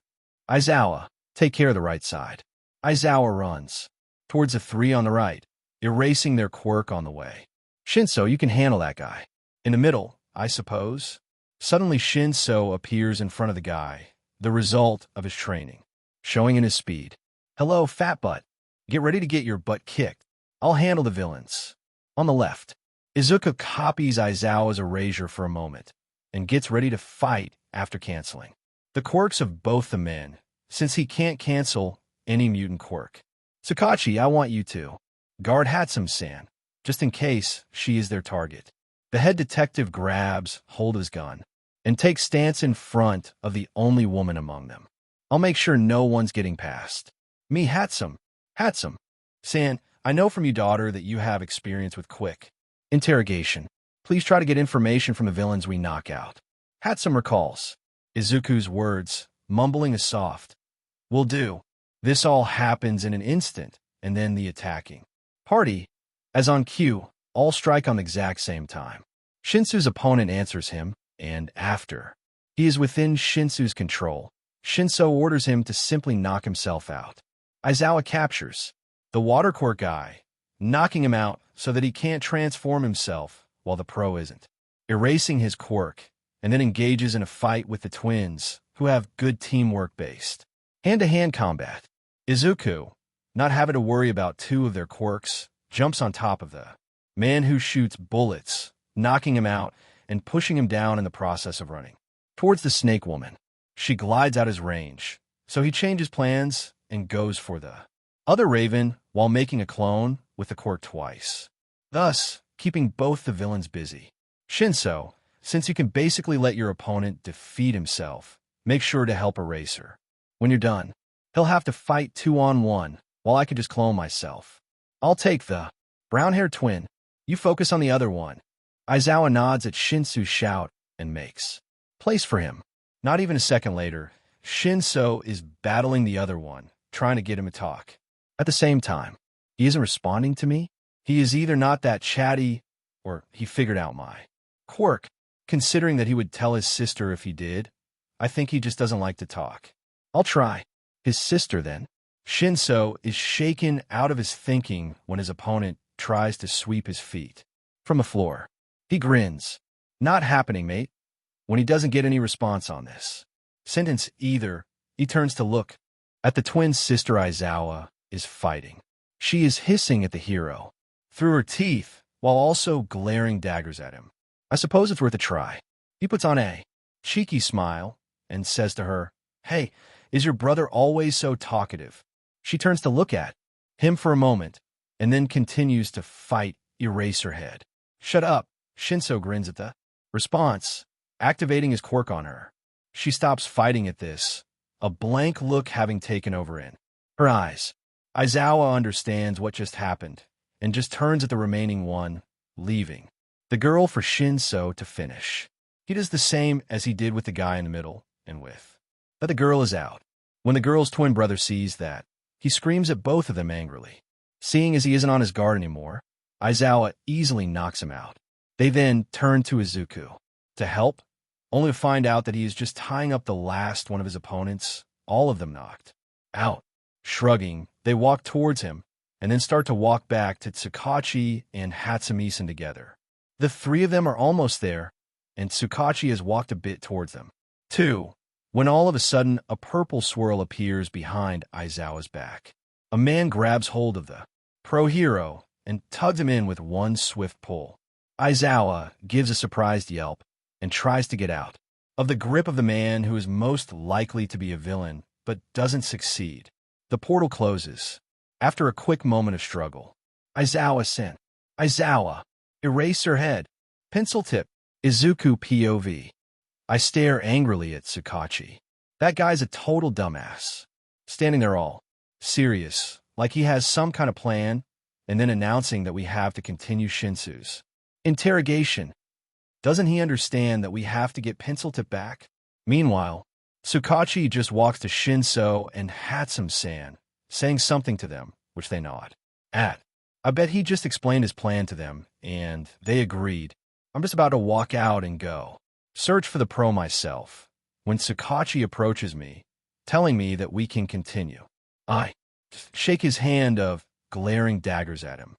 Aizawa, take care of the right side. Aizawa runs towards the 3 on the right, erasing their quirk on the way. Shinso, you can handle that guy. In the middle, I suppose. Suddenly Shinso appears in front of the guy, the result of his training, showing in his speed. Hello, fat butt. Get ready to get your butt kicked. I'll handle the villains. On the left, Izuku copies Aizawa's erasure for a moment, and gets ready to fight after canceling the quirks of both the men, since he can't cancel any mutant quirk. Sukachi, I want you to guard Hatsum-san, just in case she is their target. The head detective grabs hold of his gun and takes stance in front of the only woman among them. I'll make sure no one's getting past me. Hatsum-san, I know from you, daughter, that you have experience with quick interrogation. Please try to get information from the villains we knock out. Hatsum recalls Izuku's words, mumbling a soft, "Will do." This all happens in an instant, and then the attacking party, as on cue, all strike on the exact same time. Shinsu's opponent answers him, and after he is within Shinsu's control, Shinso orders him to simply knock himself out. Aizawa captures the water quirk guy, knocking him out so that he can't transform himself while the pro isn't, erasing his quirk, and then engages in a fight with the twins, who have good teamwork based hand-to-hand combat. Izuku, not having to worry about 2 of their quirks, jumps on top of the man who shoots bullets, knocking him out and pushing him down in the process of running towards the snake woman. She glides out his range, so he changes plans and goes for the other raven while making a clone with the quirk twice, thus keeping both the villains busy. Shinso, since you can basically let your opponent defeat himself, make sure to help Eraser. When you're done, he'll have to fight 2-on-1, while I could just clone myself. I'll take the brown-haired twin. You focus on the other one. Aizawa nods at Shinsu's shout and makes place for him. Not even a second later, Shinso is battling the other one, trying to get him to talk. At the same time, he isn't responding to me. He is either not that chatty, or he figured out my quirk. Considering that he would tell his sister if he did, I think he just doesn't like to talk. I'll try. His sister, then. Shinso is shaken out of his thinking when his opponent tries to sweep his feet from the floor. He grins. Not happening, mate. When he doesn't get any response on this sentence either, he turns to look at the twin sister Aizawa is fighting. She is hissing at the hero through her teeth while also glaring daggers at him. I suppose it's worth a try. He puts on a cheeky smile and says to her, "Hey, is your brother always so talkative?" She turns to look at him for a moment and then continues to fight Eraserhead. "Shut up." Shinso grins at the response, activating his quirk on her. She stops fighting at this, a blank look having taken over in her eyes. Aizawa understands what just happened and just turns at the remaining one, leaving the girl for Shinso to finish. He does the same as he did with the guy in the middle, and with that the girl is out. When the girl's twin brother sees that, he screams at both of them angrily. Seeing as he isn't on his guard anymore, Aizawa easily knocks him out. They then turn to Izuku to help, only to find out that he is just tying up the last one of his opponents, all of them knocked out. Shrugging, they walk towards him, and then start to walk back to Tsukachi and Hatsumi-san together. The three of them are almost there, and Tsukachi has walked a bit towards them, too, when all of a sudden a purple swirl appears behind Aizawa's back. A man grabs hold of the pro-hero and tugs him in with one swift pull. Aizawa gives a surprised yelp and tries to get out of the grip of the man who is most likely to be a villain, but doesn't succeed. The portal closes. After a quick moment of struggle, Aizawa-san. Aizawa. Eraserhead. Pencil tip. Izuku POV. I stare angrily at Tsukachi. That guy's a total dumbass. Standing there all serious, like he has some kind of plan, and then announcing that we have to continue Shinsu's interrogation. Doesn't he understand that we have to get Pencil Tip back? Meanwhile, Tsukachi just walks to Shinso and Hatsumi-san, saying something to them, which they nod at. I bet he just explained his plan to them, and they agreed. I'm just about to walk out and go search for the pro myself, when Tsukachi approaches me, telling me that we can continue. I shake his hand of glaring daggers at him.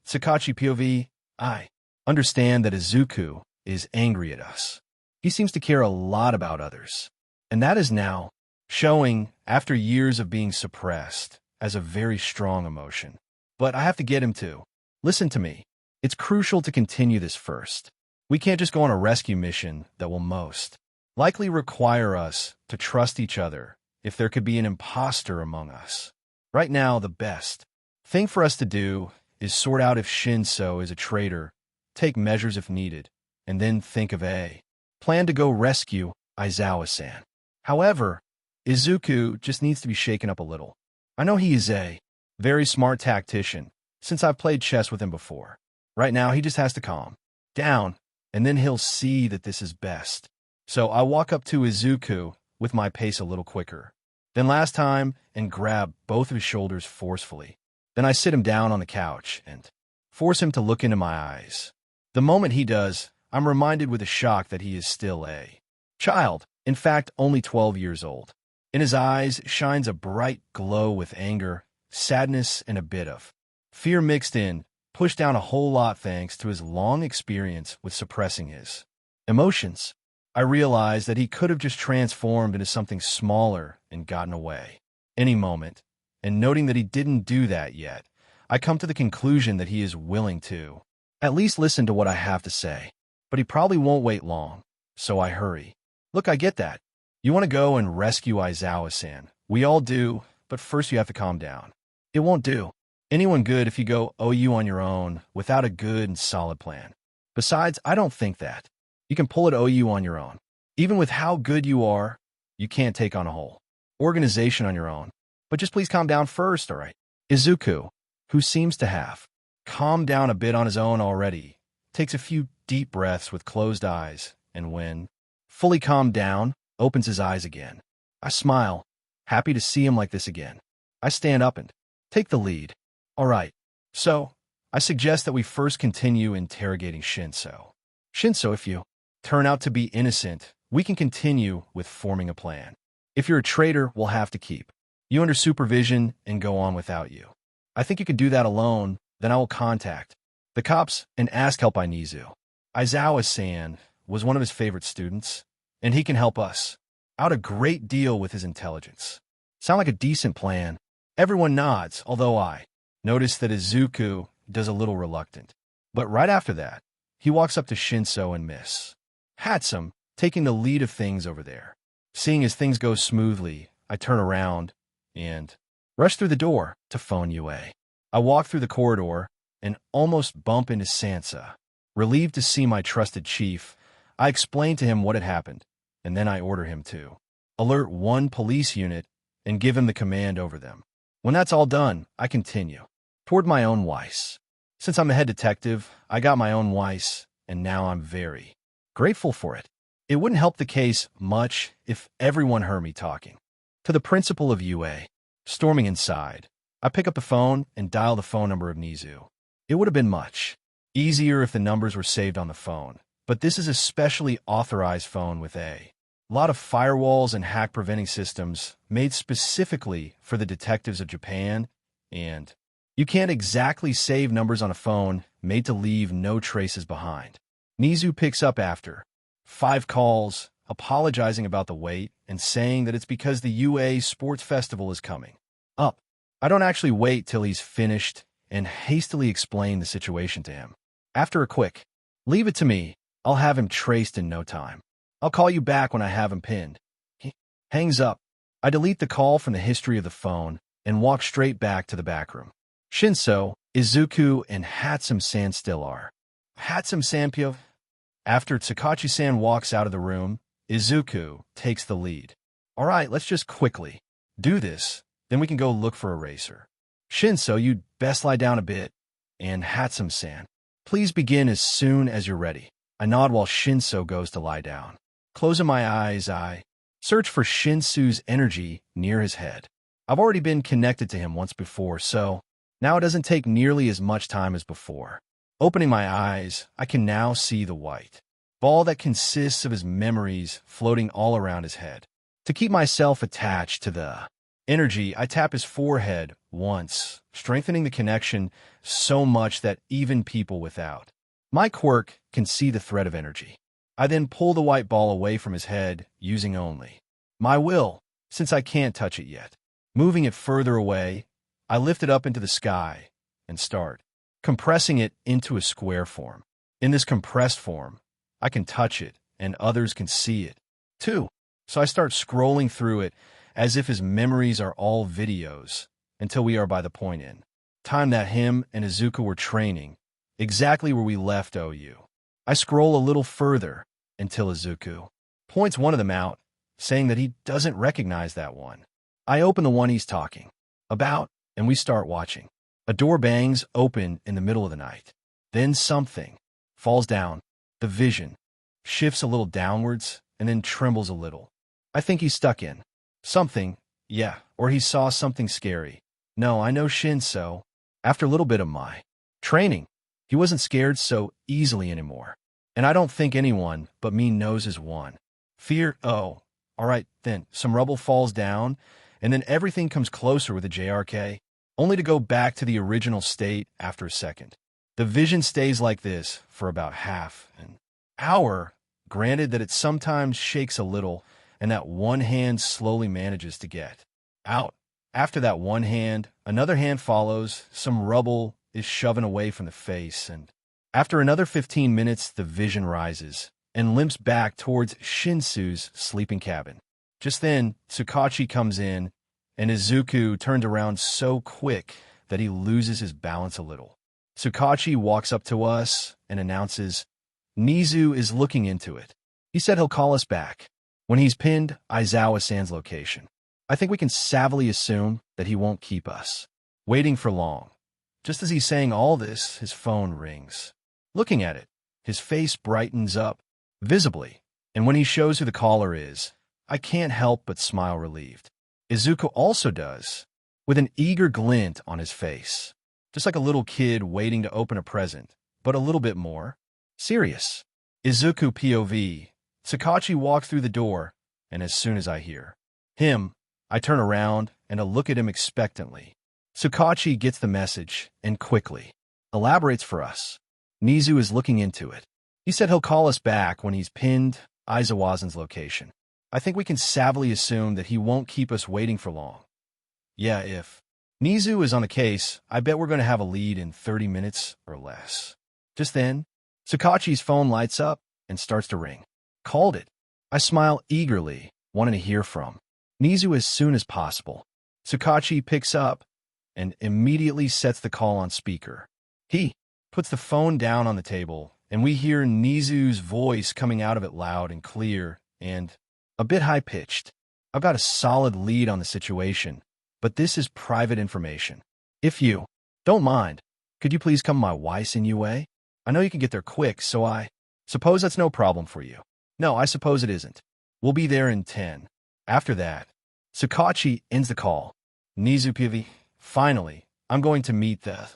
Tsukachi POV, I understand that Izuku is angry at us. He seems to care a lot about others, and that is now showing, after years of being suppressed, as a very strong emotion. But I have to get him to listen to me. It's crucial to continue this first. We can't just go on a rescue mission that will most likely require us to trust each other if there could be an imposter among us. Right now, the best thing for us to do is sort out if Shinso is a traitor, take measures if needed, and then think of a plan to go rescue Aizawa-san. However, Izuku just needs to be shaken up a little. I know he is a very smart tactician, since I've played chess with him before. Right now, he just has to calm down, and then he'll see that this is best. So I walk up to Izuku with my pace a little quicker than last time and grab both of his shoulders forcefully. Then I sit him down on the couch and force him to look into my eyes. The moment he does, I'm reminded with a shock that he is still a child, in fact, only 12 years old. In his eyes shines a bright glow with anger, sadness, and a bit of fear mixed in, pushed down a whole lot thanks to his long experience with suppressing his emotions. I realize that he could have just transformed into something smaller and gotten away any moment, and noting that he didn't do that yet, I come to the conclusion that he is willing to at least listen to what I have to say. But he probably won't wait long, so I hurry. Look, I get that. You want to go and rescue Aizawa-san. We all do, but first you have to calm down. It won't do anyone good if you go OU on your own without a good and solid plan. Besides, I don't think that you can pull it OU on your own. Even with how good you are, you can't take on a whole organization on your own. But just please calm down first, all right? Izuku, who seems to have calmed down a bit on his own already, takes a few deep breaths with closed eyes, and when fully calmed down, opens his eyes again. I smile, happy to see him like this again. I stand up and take the lead. All right, so I suggest that we first continue interrogating Shinso. Shinso, if you turn out to be innocent, we can continue with forming a plan. If you're a traitor, we'll have to keep you under supervision and go on without you. I think you could do that alone, then I will contact the cops and ask help by Nizu. Aizawa-san was one of his favorite students, and he can help us out a great deal with his intelligence. Sound like a decent plan? Everyone nods, although I notice that Izuku does a little reluctant. But right after that, he walks up to Shinso and Miss Hatsum, taking the lead of things over there. Seeing as things go smoothly, I turn around and rush through the door to phone UA. I walk through the corridor and almost bump into Sansa. Relieved to see my trusted chief, I explain to him what had happened, and then I order him to alert one police unit and give him the command over them. When that's all done, I continue toward my own Weiss. Since I'm a head detective, I got my own Weiss, and now I'm very grateful for it. It wouldn't help the case much if everyone heard me talking to the principal of UA. Storming inside, I pick up the phone and dial the phone number of Nizu. It would have been much easier if the numbers were saved on the phone, but this is a specially authorized phone with a lot of firewalls and hack-preventing systems made specifically for the detectives of Japan, and you can't exactly save numbers on a phone made to leave no traces behind. Nizu picks up after 5 calls, apologizing about the wait and saying that it's because the UA Sports Festival is coming up. I don't actually wait till he's finished and hastily explain the situation to him. After a quick, "Leave it to me, I'll have him traced in no time. I'll call you back when I have him pinned," he hangs up. I delete the call from the history of the phone and walk straight back to the back room. Shinso, Izuku, and Hatsum-san still are. Hatsum-san Pyo. After Tsukachi-san walks out of the room, Izuku takes the lead. All right, let's just quickly do this, then we can go look for a racer. Shinso, you'd best lie down a bit. And Hatsum-san, please begin as soon as you're ready. I nod while Shinso goes to lie down. Closing my eyes, I search for Shinsu's energy near his head. I've already been connected to him once before, so now it doesn't take nearly as much time as before. Opening my eyes, I can now see the white ball that consists of his memories floating all around his head. To keep myself attached to the energy, I tap his forehead once, strengthening the connection so much that even people without my quirk can see the thread of energy. I then pull the white ball away from his head using only my will, since I can't touch it yet. Moving it further away, I lift it up into the sky and start compressing it into a square form. In this compressed form, I can touch it and others can see it too. So I start scrolling through it as if his memories are all videos until we are by the point in time that him and Izuku were training, exactly where we left OU. I scroll a little further until Izuku points one of them out, saying that he doesn't recognize that one. I open the one he's talking about, and we start watching. A door bangs open in the middle of the night. Then something falls down. The vision shifts a little downwards and then trembles a little. I think he's stuck in something, yeah, or he saw something scary. No, I know Shinso. After a little bit of my training, he wasn't scared so easily anymore. And I don't think anyone but me knows his one fear. Oh, all right, then some rubble falls down, and then everything comes closer with a JRK, only to go back to the original state after a second. The vision stays like this for about half an hour, granted that it sometimes shakes a little, and that one hand slowly manages to get out. After that one hand, another hand follows, some rubble is shoving away from the face, and after another 15 minutes, the vision rises and limps back towards Shinsu's sleeping cabin. Just then, Tsukachi comes in, and Izuku turns around so quick that he loses his balance a little. Tsukachi walks up to us and announces, "Nizu is looking into it. He said he'll call us back when he's pinned Aizawa-san's location." I think we can savvily assume that he won't keep us waiting for long. Just as he's saying all this, his phone rings. Looking at it, his face brightens up visibly, and when he shows who the caller is, I can't help but smile relieved. Izuku also does, with an eager glint on his face, just like a little kid waiting to open a present, but a little bit more serious. Izuku POV. Sakachi walks through the door, and as soon as I hear him, I turn around and look at him expectantly. Sakachi gets the message and quickly elaborates for us. Nizu is looking into it. He said he'll call us back when he's pinned Aizawazen's location. I think we can savvily assume that he won't keep us waiting for long. Yeah, if Nizu is on the case, I bet we're going to have a lead in 30 minutes or less. Just then, Sakachi's phone lights up and starts to ring. Called it. I smile eagerly, wanting to hear from Nizu as soon as possible. Sakachi picks up and immediately sets the call on speaker. He puts the phone down on the table, and we hear Nizu's voice coming out of it loud and clear and a bit high-pitched. I've got a solid lead on the situation, but this is private information. If you don't mind, could you please come my wife's in UA? I know you can get there quick, so I suppose that's no problem for you. No, I suppose it isn't. We'll be there in 10. After that, Sakachi ends the call. Nizu PV. Finally, I'm going to meet the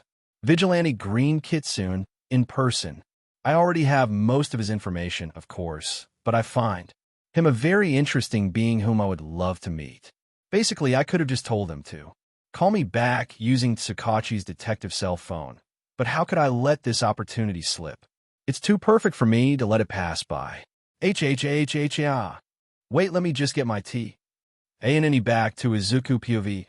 vigilante Green Kitsune in person. I already have most of his information, of course, but I find him a very interesting being whom I would love to meet. Basically, I could have just told him to call me back using Sakachi's detective cell phone, but how could I let this opportunity slip? It's too perfect for me to let it pass by. Wait, let me just get my tea. A&N back to Izuku POV.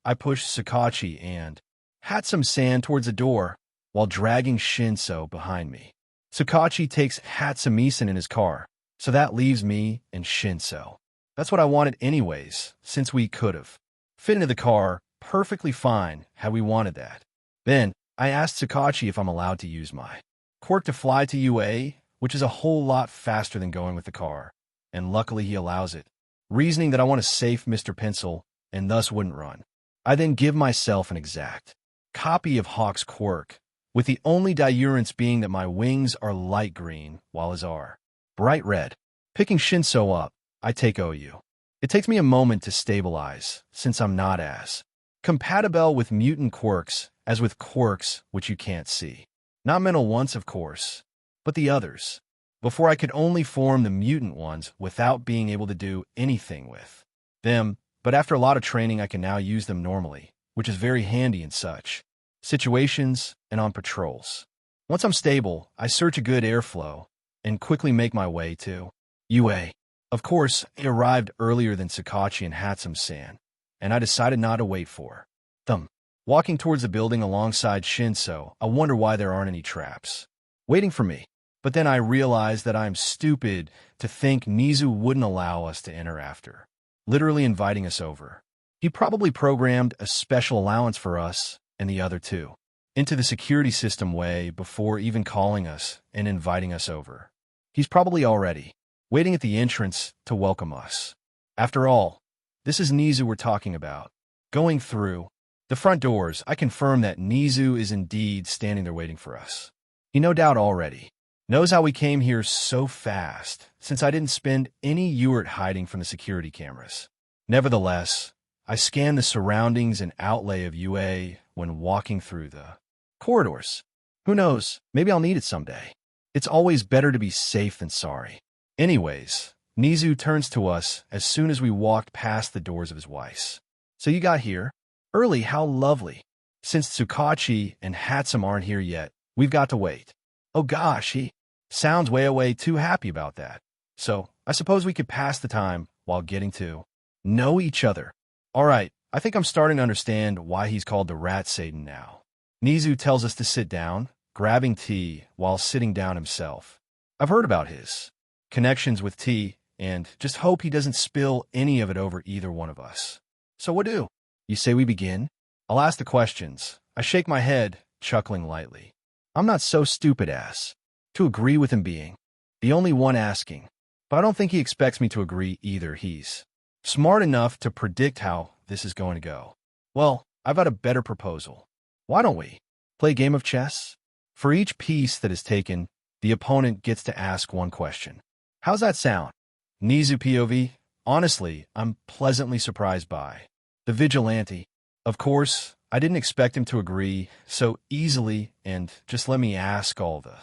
I push Sakachi and hat some sand towards the door while dragging Shinso behind me. Sakachi takes Hatsumisen in his car, so that leaves me and Shinso. That's what I wanted anyways, since we could have fit into the car perfectly fine had we wanted that. Then, I asked Sakachi if I'm allowed to use my quirk to fly to UA, which is a whole lot faster than going with the car, and luckily he allows it, reasoning that I want to save Mr. Pencil and thus wouldn't run. I then give myself an exact copy of Hawk's quirk, with the only diurence being that my wings are light green, while his are bright red. Picking Shinso up, I take OU. It takes me a moment to stabilize, since I'm not as compatible with mutant quirks as with quirks which you can't see. Not mental ones, of course, but the others. Before I could only form the mutant ones without being able to do anything with them, but after a lot of training I can now use them normally, which is very handy in such situations and on patrols. Once I'm stable, I search a good airflow and quickly make my way to UA. Of course, I arrived earlier than Sakachi and Hatsum-san, and I decided not to wait for them. Walking towards the building alongside Shinso, I wonder why there aren't any traps waiting for me. But then I realize that I'm stupid to think Nizu wouldn't allow us to enter after literally inviting us over. He probably programmed a special allowance for us and the other two into the security system way before even calling us and inviting us over. He's probably already waiting at the entrance to welcome us. After all, this is Nizu we're talking about. Going through the front doors, I confirm that Nizu is indeed standing there waiting for us. He no doubt already knows how we came here so fast, since I didn't spend any yurt hiding from the security cameras. Nevertheless, I scan the surroundings and outlay of UA when walking through the corridors. Who knows, maybe I'll need it someday. It's always better to be safe than sorry. Anyways, Nizu turns to us as soon as we walked past the doors of his wife's. So you got here? Early, how lovely. Since Sakachi and Hatsum aren't here yet, we've got to wait. Oh gosh, he sounds way too happy about that. So, I suppose we could pass the time while getting to know each other. Alright, I think I'm starting to understand why he's called the Rat Satan now. Nizu tells us to sit down, grabbing tea while sitting down himself. I've heard about his connections with tea, and just hope he doesn't spill any of it over either one of us. So what do? You say we begin? I'll ask the questions. I shake my head, chuckling lightly. I'm not so stupid as to agree with him being the only one asking, but I don't think he expects me to agree either. He's Smart enough to predict how this is going to go. Well, I've got a better proposal. Why don't we play a game of chess? For each piece that is taken, the opponent gets to ask one question. How's that sound? Nizu POV, honestly, I'm pleasantly surprised by the vigilante. Of course, I didn't expect him to agree so easily and just let me ask all the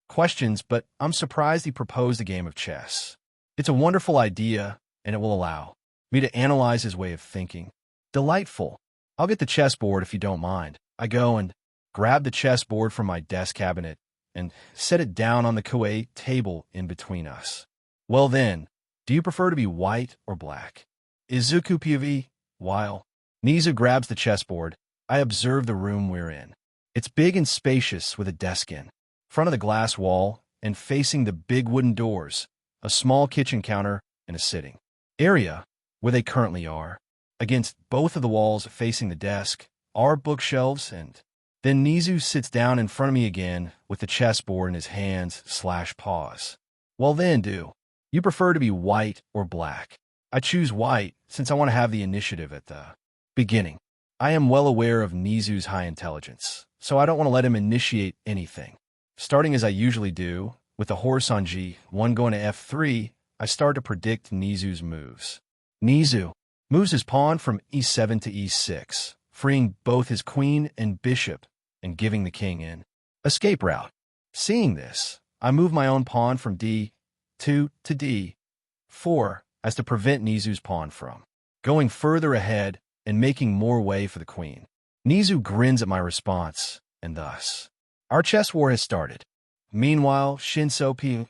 questions, but I'm surprised he proposed a game of chess. It's a wonderful idea, and it will allow me to analyze his way of thinking. Delightful. I'll get the chessboard if you don't mind. I go and grab the chessboard from my desk cabinet and set it down on the Koei table in between us. Well then, do you prefer to be white or black? Izuku POV, while Nizu grabs the chessboard, I observe the room we're in. It's big and spacious with a desk in front of the glass wall and facing the big wooden doors, a small kitchen counter, and a sitting area where they currently are. Against both of the walls facing the desk are bookshelves, and then Nizu sits down in front of me again with the chessboard in his hands/paws. Well then, do you prefer to be white or black? I choose white since I want to have the initiative at the beginning. I am well aware of Nizu's high intelligence, so I don't want to let him initiate anything. Starting as I usually do, with the horse on G1 going to F3, I start to predict Nizu's moves. Nizu moves his pawn from E7 to E6, freeing both his queen and bishop and giving the king an escape route. Seeing this, I move my own pawn from D2 to D4 as to prevent Nizu's pawn from going further ahead and making more way for the queen. Nizu grins at my response, and thus our chess war has started. Meanwhile, Shinso P.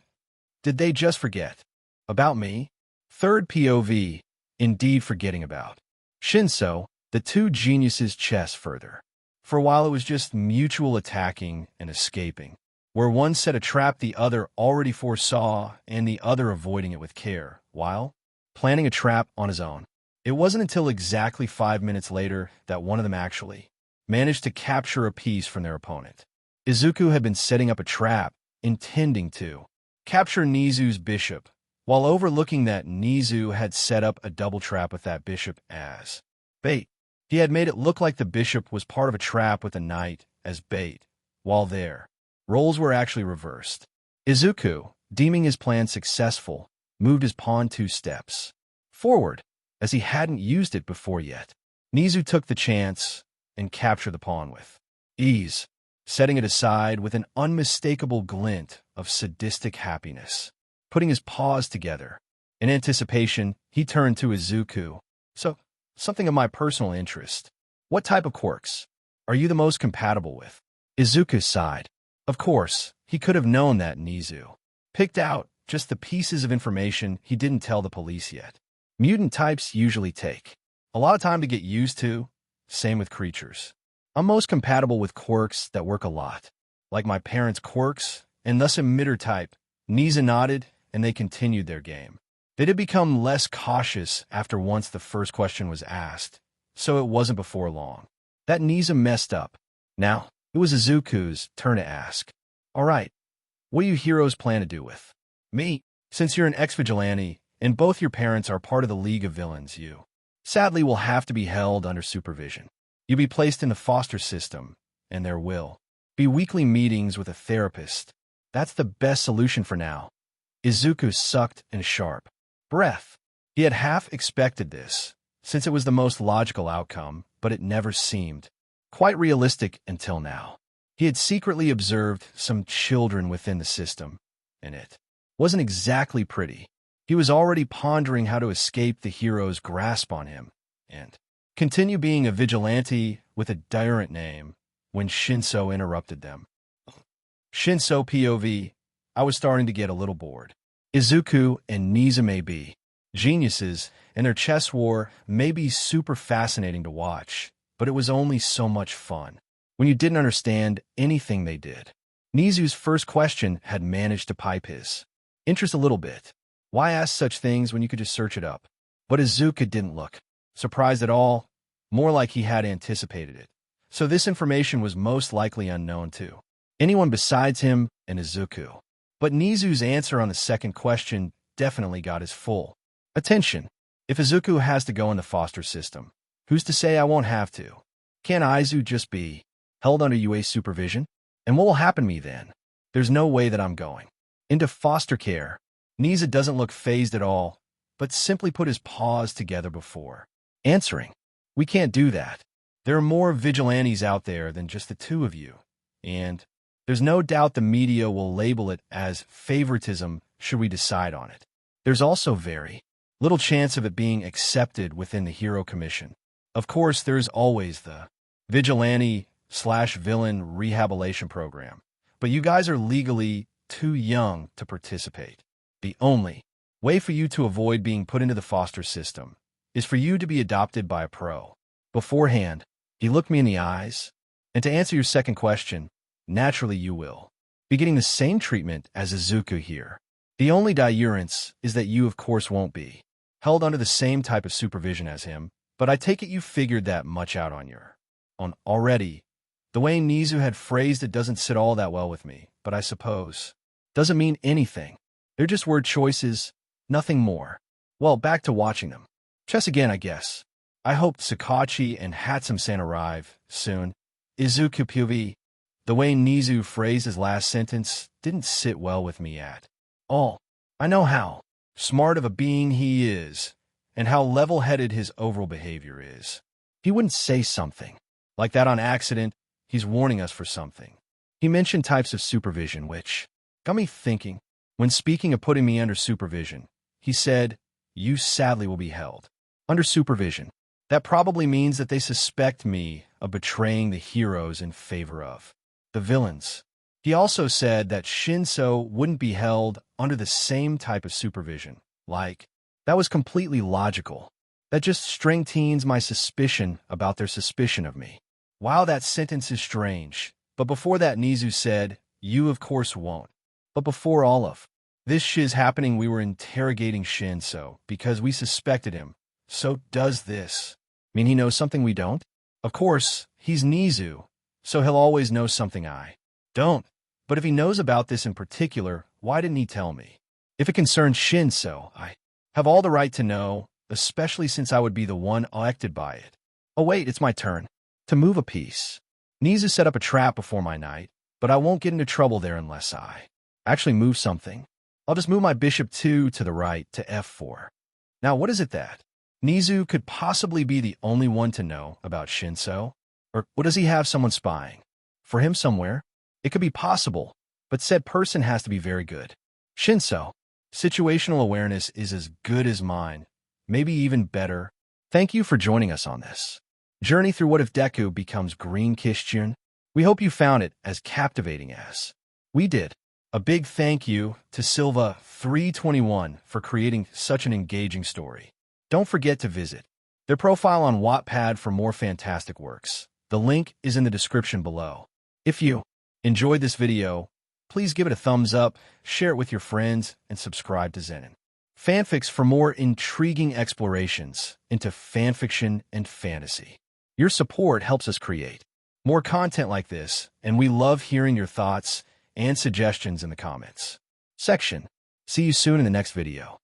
Did they just forget about me? Third POV, indeed forgetting about Shinso, the two geniuses chess further. For a while it was just mutual attacking and escaping, where one set a trap the other already foresaw and the other avoiding it with care, while planning a trap on his own. It wasn't until exactly 5 minutes later that one of them actually managed to capture a piece from their opponent. Izuku had been setting up a trap, intending to capture Nizu's bishop, while overlooking that Nizu had set up a double trap with that bishop as bait. He had made it look like the bishop was part of a trap with the knight as bait, while their roles were actually reversed. Izuku, deeming his plan successful, moved his pawn 2 steps forward, as he hadn't used it before yet. Nizu took the chance and captured the pawn with ease, setting it aside with an unmistakable glint of sadistic happiness. Putting his paws together. In anticipation, he turned to Izuku. So, something of my personal interest. What type of quirks are you the most compatible with? Izuku sighed. Of course, he could have known that Nizu picked out just the pieces of information he didn't tell the police yet. Mutant types usually take a lot of time to get used to, same with creatures. I'm most compatible with quirks that work a lot, like my parents' quirks, and thus emitter type. Nizu nodded, and they continued their game. They did become less cautious after once the first question was asked, so it wasn't before long that Nizu messed up. Now, it was Izuku's turn to ask. All right, what do you heroes plan to do with me? Since you're an ex-vigilante, and both your parents are part of the League of Villains, you sadly will have to be held under supervision. You'll be placed in the foster system, and there will be weekly meetings with a therapist. That's the best solution for now. Izuku sucked in a sharp breath. He had half expected this, since it was the most logical outcome, but it never seemed quite realistic until now. He had secretly observed some children within the system, and it wasn't exactly pretty. He was already pondering how to escape the hero's grasp on him, and continue being a vigilante with a different name, when Shinso interrupted them. Shinso POV, I was starting to get a little bored. Izuku and Nizu may be geniuses, and their chess war may be super fascinating to watch, but it was only so much fun when you didn't understand anything they did. Nizu's first question had managed to pipe his interest a little bit. Why ask such things when you could just search it up? But Izuku didn't look surprised at all, more like he had anticipated it. So this information was most likely unknown to anyone besides him and Izuku. But Nizu's answer on the second question definitely got his full attention. If Izuku has to go in the foster system, who's to say I won't have to? Can't Izu just be held under UA supervision? And what will happen to me then? There's no way that I'm going into foster care. Nizu doesn't look phased at all, but simply put his paws together before answering. We can't do that. There are more vigilantes out there than just the two of you, and there's no doubt the media will label it as favoritism should we decide on it. There's also very little chance of it being accepted within the Hero Commission. Of course, there's always the vigilante/villain rehabilitation program, but you guys are legally too young to participate. The only way for you to avoid being put into the foster system is for you to be adopted by a pro. Beforehand, he looked me in the eyes, and to answer your second question, naturally you will be getting the same treatment as Izuku here. The only difference is that you, of course, won't be held under the same type of supervision as him, but I take it you figured that much out on your own already. The way Nizu had phrased it doesn't sit all that well with me, but I suppose doesn't mean anything. They're just word choices, nothing more. Well, back to watching them. Chess again, I guess. I hope Sakachi and Hatsum-san arrive soon. Izuku POV. The way Nizu phrased his last sentence didn't sit well with me at all. I know how smart of a being he is, and how level-headed his overall behavior is. He wouldn't say something like that on accident. He's warning us for something. He mentioned types of supervision, which got me thinking. When speaking of putting me under supervision, he said, you sadly will be held under supervision. That probably means that they suspect me of betraying the heroes in favor of the villains. He also said that Shinso wouldn't be held under the same type of supervision. That was completely logical. That just strengthens my suspicion about their suspicion of me. Wow, that sentence is strange. But before that, Nizu said, you of course won't. But before all of this shiz happening, we were interrogating Shinso because we suspected him. So does this mean he knows something we don't? Of course, he's Nizu, so he'll always know something I don't. But if he knows about this in particular, why didn't he tell me? If it concerns Shinso, I have all the right to know, especially since I would be the one elected by it. Oh wait, it's my turn to move a piece. Nizu set up a trap before my knight, but I won't get into trouble there unless I actually move something. I'll just move my bishop 2 to the right to f4. Now what is it that Nizu could possibly be the only one to know about Shinso? Or what, does he have someone spying for him somewhere? It could be possible, but said person has to be very good. Shinso, situational awareness is as good as mine, maybe even better. Thank you for joining us on this journey through What If Deku Becomes Green Kitsune. We hope you found it as captivating as we did. A big thank you to Silva321 for creating such an engaging story. Don't forget to visit their profile on Wattpad for more fantastic works. The link is in the description below. If you enjoyed this video, please give it a thumbs up, share it with your friends, and subscribe to Zenin Fanfics for more intriguing explorations into fanfiction and fantasy. Your support helps us create more content like this, and we love hearing your thoughts and suggestions in the comments section. See you soon in the next video.